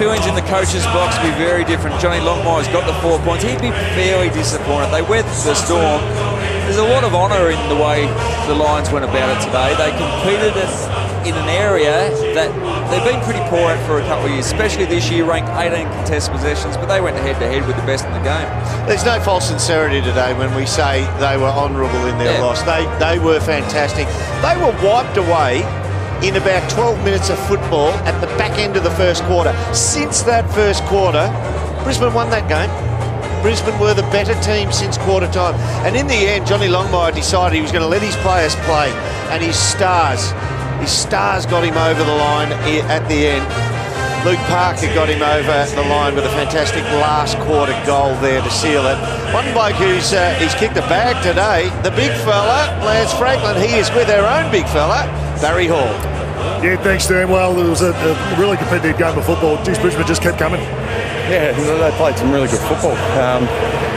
Feelings in the coach's box will be very different. Johnny Longmire's got the 4 points. He'd be fairly disappointed. They weathered the storm. There's a lot of honour in the way the Lions went about it today. They competed in an area that they've been pretty poor at for a couple of years, especially this year, ranked 18 contested possessions, but they went head-to-head with the best in the game. There's no false sincerity today when we say they were honourable in their loss. They were fantastic. They were wiped away in about 12 minutes of football at the back end of the first quarter. Since that first quarter, Brisbane won that game. Brisbane were the better team since quarter time. And in the end, Johnny Longmire decided he was going to let his players play, and his stars got him over the line at the end. Luke Parker got him over the line with a fantastic last quarter goal there to seal it. One bloke who's kicked a bag today, the big fella, Lance Franklin. He is with our own big fella, Barry Hall. Yeah, thanks, Dan. Well, it was a really competitive game of football. Geez, Brisbane just kept coming. Yeah, they played some really good football.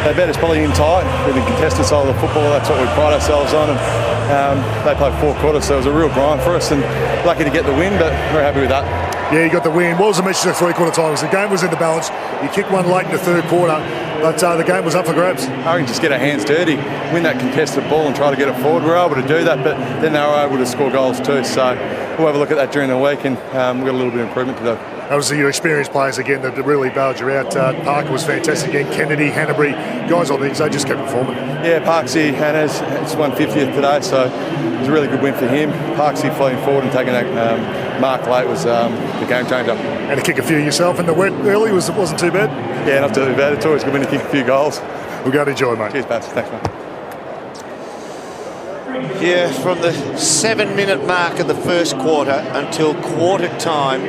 They bet us probably in tight with the contested side of the football. That's what we pride ourselves on. And they played 4 quarters, so it was a real grind for us, and lucky to get the win, but we're happy with that. Yeah, you got the win. What was the message at 3-quarter times? The game was in the balance. You kicked one late in the third quarter, but the game was up for grabs. I can just get our hands dirty, win that contested ball and try to get it forward. We were able to do that, but then they were able to score goals too. So we'll have a look at that during the week, and we've got a little bit of improvement to do. That was your experienced players again that really bailed you out. Parker was fantastic again. Kennedy, Hanbury, guys on these, they just kept performing. Yeah, Parksy, Hannah's, it's 150th today, so it was a really good win for him. Parksy flying forward and taking that mark late was the game changer. And to kick a few yourself in the wet early wasn't too bad? Yeah, not too bad. It's always good when you kick a few goals. We'll go to enjoy, mate. Cheers, Bats. Thanks, mate. Yeah, from the 7-minute mark of the first quarter until quarter time,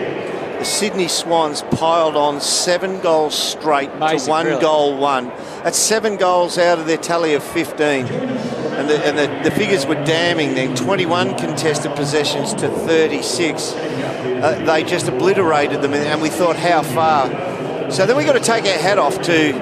the Sydney Swans piled on 7 goals straight to 1 goal won. That's 7 goals out of their tally of 15. And the figures were damning then. 21 contested possessions to 36. They just obliterated them, and we thought, how far? So then we got to take our hat off to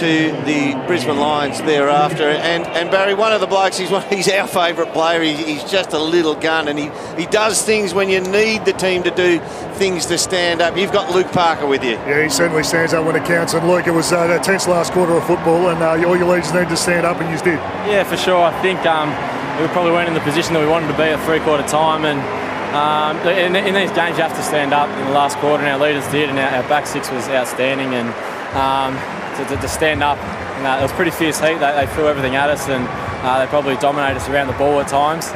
the Brisbane Lions thereafter, and Barry, one of the blokes, he's our favourite player. He's just a little gun, and he does things when you need the team to do things to stand up. You've got Luke Parker with you. Yeah, he certainly stands up when it counts, and Luke, it was a tense last quarter of football, and all your leaders needed to stand up, and you did. Yeah, for sure. I think we probably weren't in the position that we wanted to be at 3-quarter time, and in these games you have to stand up in the last quarter, and our leaders did, and our back six was outstanding, and to stand up, it was pretty fierce heat. They threw everything at us, and they probably dominated us around the ball at times,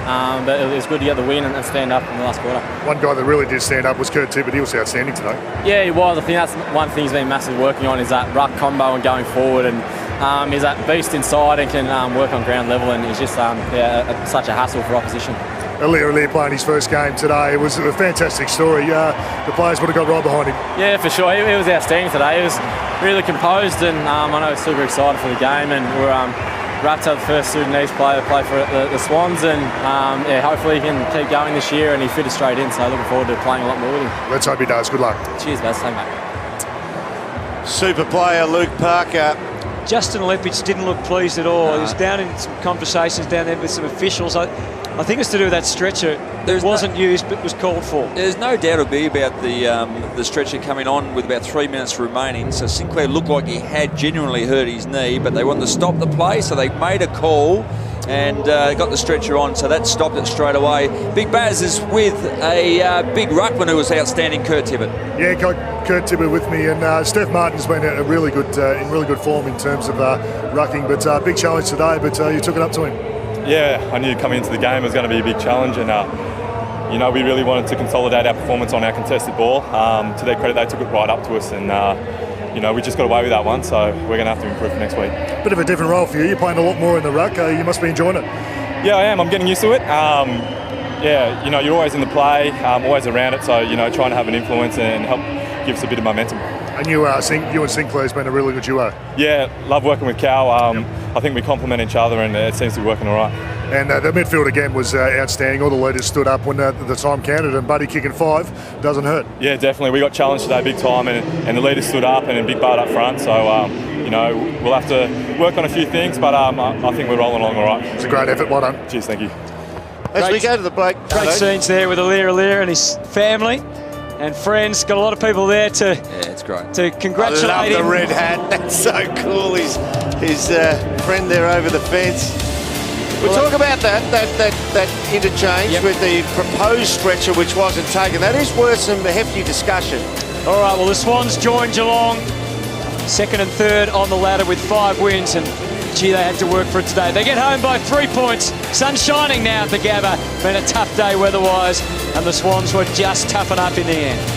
but it was good to get the win and stand up in the last quarter. One guy that really did stand up was Kurt Tippett. He was outstanding today. Yeah, he was. I think that's one thing he's been massively working on, is that ruck combo and going forward, and he's that beast inside and can work on ground level, and he's just such a hassle for opposition. Aliir playing his first game today. It was a fantastic story. The players would have got right behind him. Yeah, for sure. He was outstanding today. He was really composed, and I know he's super excited for the game, and we're wrapped up the first Sudanese player to play for the Swans, and hopefully he can keep going this year, and he fitted straight in, so looking forward to playing a lot more with him. Let's hope he does. Good luck. Cheers, Baz. Thank you, mate. Super player Luke Parker. Justin Lepich didn't look pleased at all. He was down in some conversations down there with some officials. I think it's to do with that stretcher. It wasn't used, but was called for. There's no doubt it'll be about the stretcher coming on with about 3 minutes remaining. So Sinclair looked like he had genuinely hurt his knee, but they wanted to stop the play, so they made a call and got the stretcher on, so that stopped it straight away. Big Baz is with a big ruckman who was outstanding, Kurt Tippett. Yeah, got Kurt Tippett with me, and Steph Martin's been in really good form in terms of rucking, but big challenge today, but you took it up to him. Yeah, I knew coming into the game it was going to be a big challenge, and you know, we really wanted to consolidate our performance on our contested ball. To their credit, they took it right up to us, and you know, we just got away with that one, so we're going to have to improve for next week. Bit of a different role for you. You're playing a lot more in the ruck. You must be enjoying it. Yeah, I am. I'm getting used to it. Yeah, you know, you're always in the play, always around it, so, you know, trying to have an influence and help give us a bit of momentum. And you and Sinclair's been a really good duo. Yeah, love working with Cal. I think we complement each other, and it seems to be working all right. And the midfield again was outstanding. All the leaders stood up when the time counted, and Buddy kicking 5 doesn't hurt. Yeah, definitely. We got challenged today big time, and the leaders stood up, and a big part up front. So, you know, we'll have to work on a few things, but I think we're rolling along all right. It's a great effort. Well done. Cheers, thank you. As we go to the break. Great scenes there with Alir and his family and friends. Got a lot of people there to it's great. To congratulate I love him. the red hat. That's so cool. His friend there over the fence. We'll talk about that interchange with the proposed stretcher, which wasn't taken. That is worth some hefty discussion. All right, well, the Swans joined Geelong, second and third on the ladder with 5 wins, and gee, they had to work for it today. They get home by 3 points. Sun shining now at the Gabba. Been a tough day weather-wise, and the Swans were just tough enough in the end.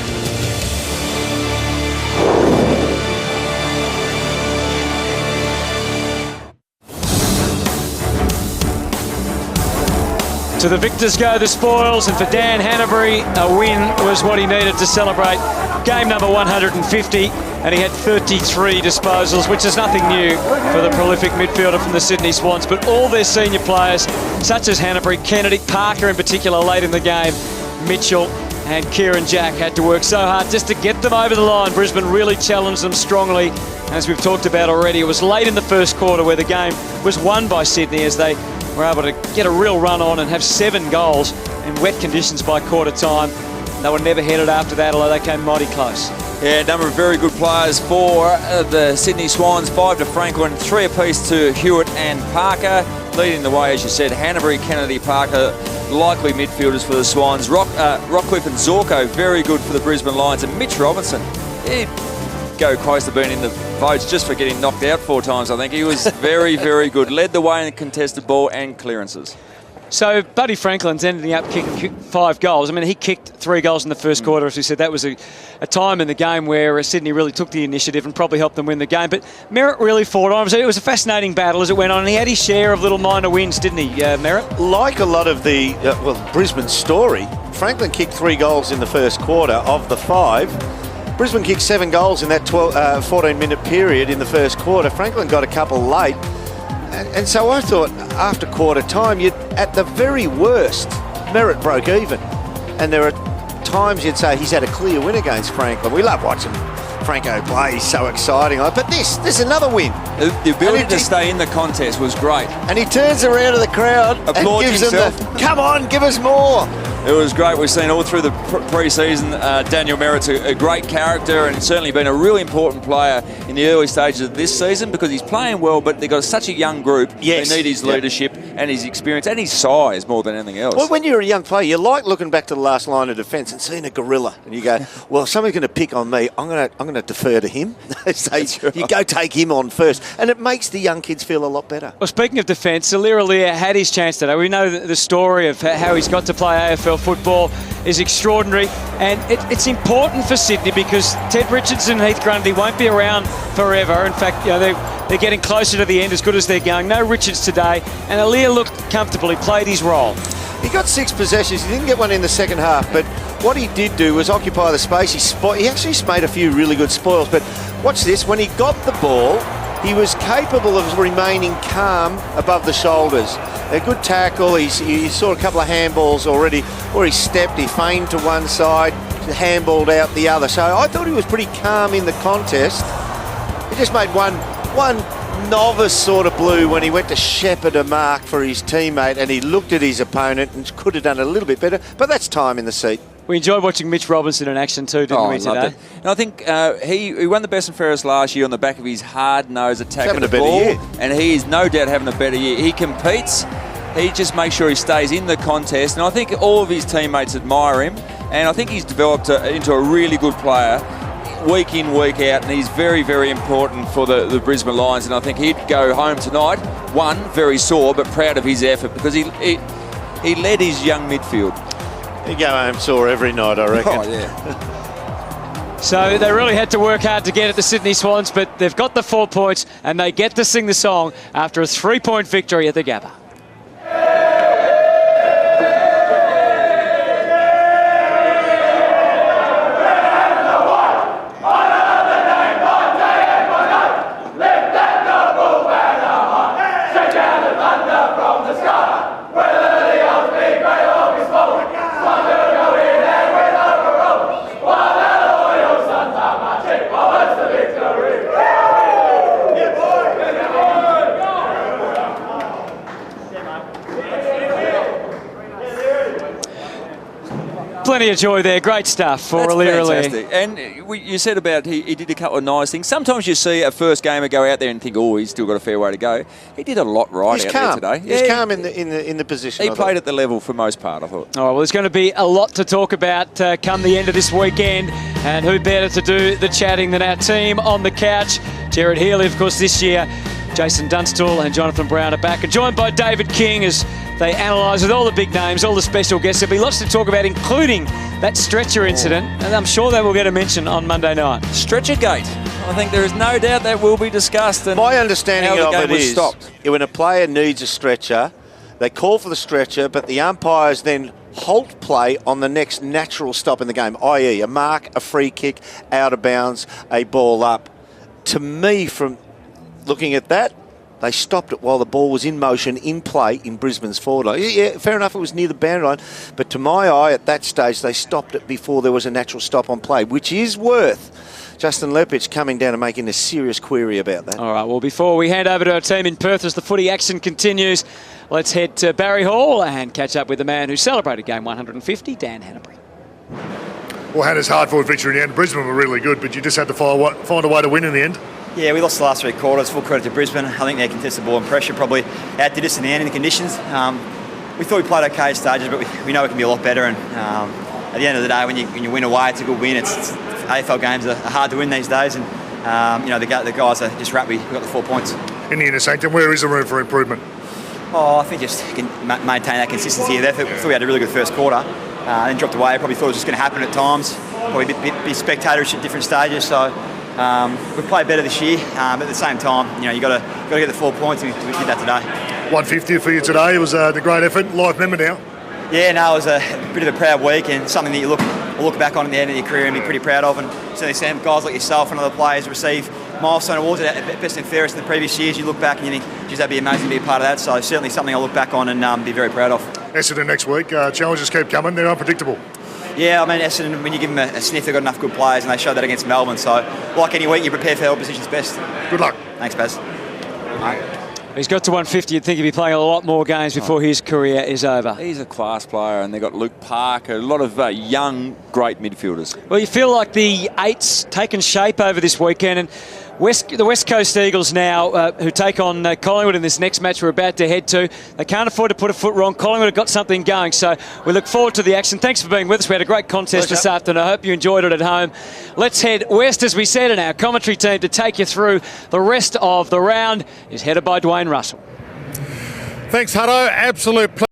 To the victors go the spoils, and for Dan Hanbury, a win was what he needed to celebrate game number 150, and he had 33 disposals, which is nothing new for the prolific midfielder from the Sydney Swans, but all their senior players, such as Hanbury, Kennedy, Parker in particular late in the game, Mitchell and Kieran Jack had to work so hard just to get them over the line. Brisbane really challenged them strongly. As we've talked about already, it was late in the first quarter where the game was won by Sydney as they were able to get a real run on and have 7 goals in wet conditions by quarter time. They were never headed after that, although they came mighty close. Yeah, a number of very good players for the Sydney Swans. 5 to Franklin, 3 apiece to Hewitt and Parker. Leading the way, as you said, Hanbury, Kennedy, Parker, likely midfielders for the Swans. Rockcliffe and Zorko, very good for the Brisbane Lions. And Mitch Robinson, he'd go close to being in the votes just for getting knocked out 4 times, I think. He was very, very good. Led the way in contested ball and clearances. So Buddy Franklin's ending up kicking 5 goals. I mean, he kicked 3 goals in the first quarter, as we said. That was a time in the game where Sydney really took the initiative and probably helped them win the game. But Merritt really fought on. It was a fascinating battle as it went on, and he had his share of little minor wins, didn't he, Merritt? Like a lot of the, Brisbane story, Franklin kicked 3 goals in the first quarter of the 5. Brisbane kicked 7 goals in that 14-minute period in the first quarter. Franklin got a couple late. And so I thought after quarter time, at the very worst, Merritt broke even. And there are times you'd say he's had a clear win against Franklin. We love watching Franco play. He's so exciting. But this another win. The ability to stay in the contest was great. And he turns around to the crowd and gives them come on, give us more. It was great. We've seen all through the pre-season, Daniel Merritt's a great character and certainly been a really important player in the early stages of this season because he's playing well, but they've got such a young group. Yes. They need his leadership and his experience and his size more than anything else. Well, when you're a young player, you like looking back to the last line of defence and seeing a gorilla, and you go, well, if somebody's going to pick on me, I'm going to defer to him. So right. You go take him on first, and it makes the young kids feel a lot better. Well, speaking of defence, Alir had his chance today. We know the story of how he's got to play AFL football is extraordinary, and it's important for Sydney because Ted Richardson and Heath Grundy won't be around forever. In fact, they're getting closer to the end as good as they're going. No Richards today, and Alir looked comfortable. He played his role. He got 6 possessions. He didn't get one in the second half, but what he did do was occupy the space. He actually made a few really good spoils, but watch this. When he got the ball, he was capable of remaining calm above the shoulders. A good tackle. He saw a couple of handballs already, or he stepped, he feigned to one side, handballed out the other. So I thought he was pretty calm in the contest. He just made one novice sort of blue when he went to shepherd a mark for his teammate, and he looked at his opponent and could have done a little bit better, but that's time in the seat. We enjoyed watching Mitch Robinson in action too, didn't we, today? And I think he won the best and fairest last year on the back of his hard-nosed attack of the ball. Year. And he is no doubt having a better year. He competes. He just makes sure he stays in the contest. And I think all of his teammates admire him. And I think he's developed into a really good player week in, week out. And he's very, very important for the Brisbane Lions. And I think he'd go home tonight, very sore, but proud of his effort because he led his young midfield. You go home sore every night, I reckon. Oh, yeah. So they really had to work hard to get at the Sydney Swans, but they've got the 4 points and they get to sing the song after a 3-point victory at the Gabba. Plenty of joy there. Great stuff for fantastic. And you said about he did a couple of nice things. Sometimes you see a first gamer go out there and think, oh, he's still got a fair way to go. He did a lot right out there today. He's calm in the position. He played at the level for most part, I thought. Oh, well, there's going to be a lot to talk about come the end of this weekend. And who better to do the chatting than our team on the couch? Jared Healy, of course, this year. Jason Dunstall and Jonathan Brown are back, and joined by David King as they analyse with all the big names, all the special guests. There'll be lots to talk about, including that stretcher incident, and I'm sure they will get a mention on Monday night. Stretcher gate. I think there is no doubt that will be discussed. And my understanding of it is stopped. When a player needs a stretcher, they call for the stretcher, but the umpires then halt play on the next natural stop in the game, i.e. a mark, a free kick, out of bounds, a ball up. To me, from looking at that, they stopped it while the ball was in motion, in play, in Brisbane's forward line. Yeah, fair enough, it was near the boundary line, but to my eye, at that stage, they stopped it before there was a natural stop on play, which is worth Justin Lepich coming down and making a serious query about that. All right, well, before we hand over to our team in Perth as the footy action continues, let's head to Barry Hall and catch up with the man who celebrated game 150, Dan Hanbury. Well, Hannah's hard-fought victory in the end. Brisbane were really good, but you just had to find a way to win in the end. Yeah, we lost the last 3 quarters. Full credit to Brisbane. I think their contested ball and pressure probably outdid us in the end in the conditions. We thought we played okay at stages, but we know it can be a lot better. And at the end of the day, when you win away, it's a good win. AFL games are hard to win these days, and the guys are just happy we got the 4 points. In the inner sanctum, where is the room for improvement? Oh, I think just can maintain that consistency of effort. We thought we had a really good first quarter, then dropped away. Probably thought it was just going to happen at times. Probably be spectatorish at different stages. So. We've played better this year, but at the same time, you got to get the 4 points. We did that today. 150 for you today. It was a great effort. Life member now. Yeah, no, it was a bit of a proud week and something that you look back on at the end of your career and be pretty proud of. And certainly, Sam, guys like yourself and other players receive milestone awards at best and fairest in the previous years. You look back and you think, geez, that'd be amazing to be a part of that. So certainly something I look back on and be very proud of. Essendon next week. Challenges keep coming. They're unpredictable. Yeah, I mean, Essendon, when you give them a sniff, they've got enough good players, and they showed that against Melbourne. So, like any week, you prepare for their opposition's best. Good luck. Thanks, Baz. He's got to 150. You'd think he'd be playing a lot more games before his career is over. He's a class player, and they've got Luke Parker, a lot of young, great midfielders. Well, you feel like the eight's taken shape over this weekend, and the West Coast Eagles now, who take on Collingwood in this next match we're about to head to, they can't afford to put a foot wrong. Collingwood have got something going, so we look forward to the action. Thanks for being with us. We had a great contest this afternoon. I hope you enjoyed it at home. Let's head west, as we said, in our commentary team to take you through the rest of the round is headed by Dwayne Russell. Thanks, Hutto. Absolute pleasure.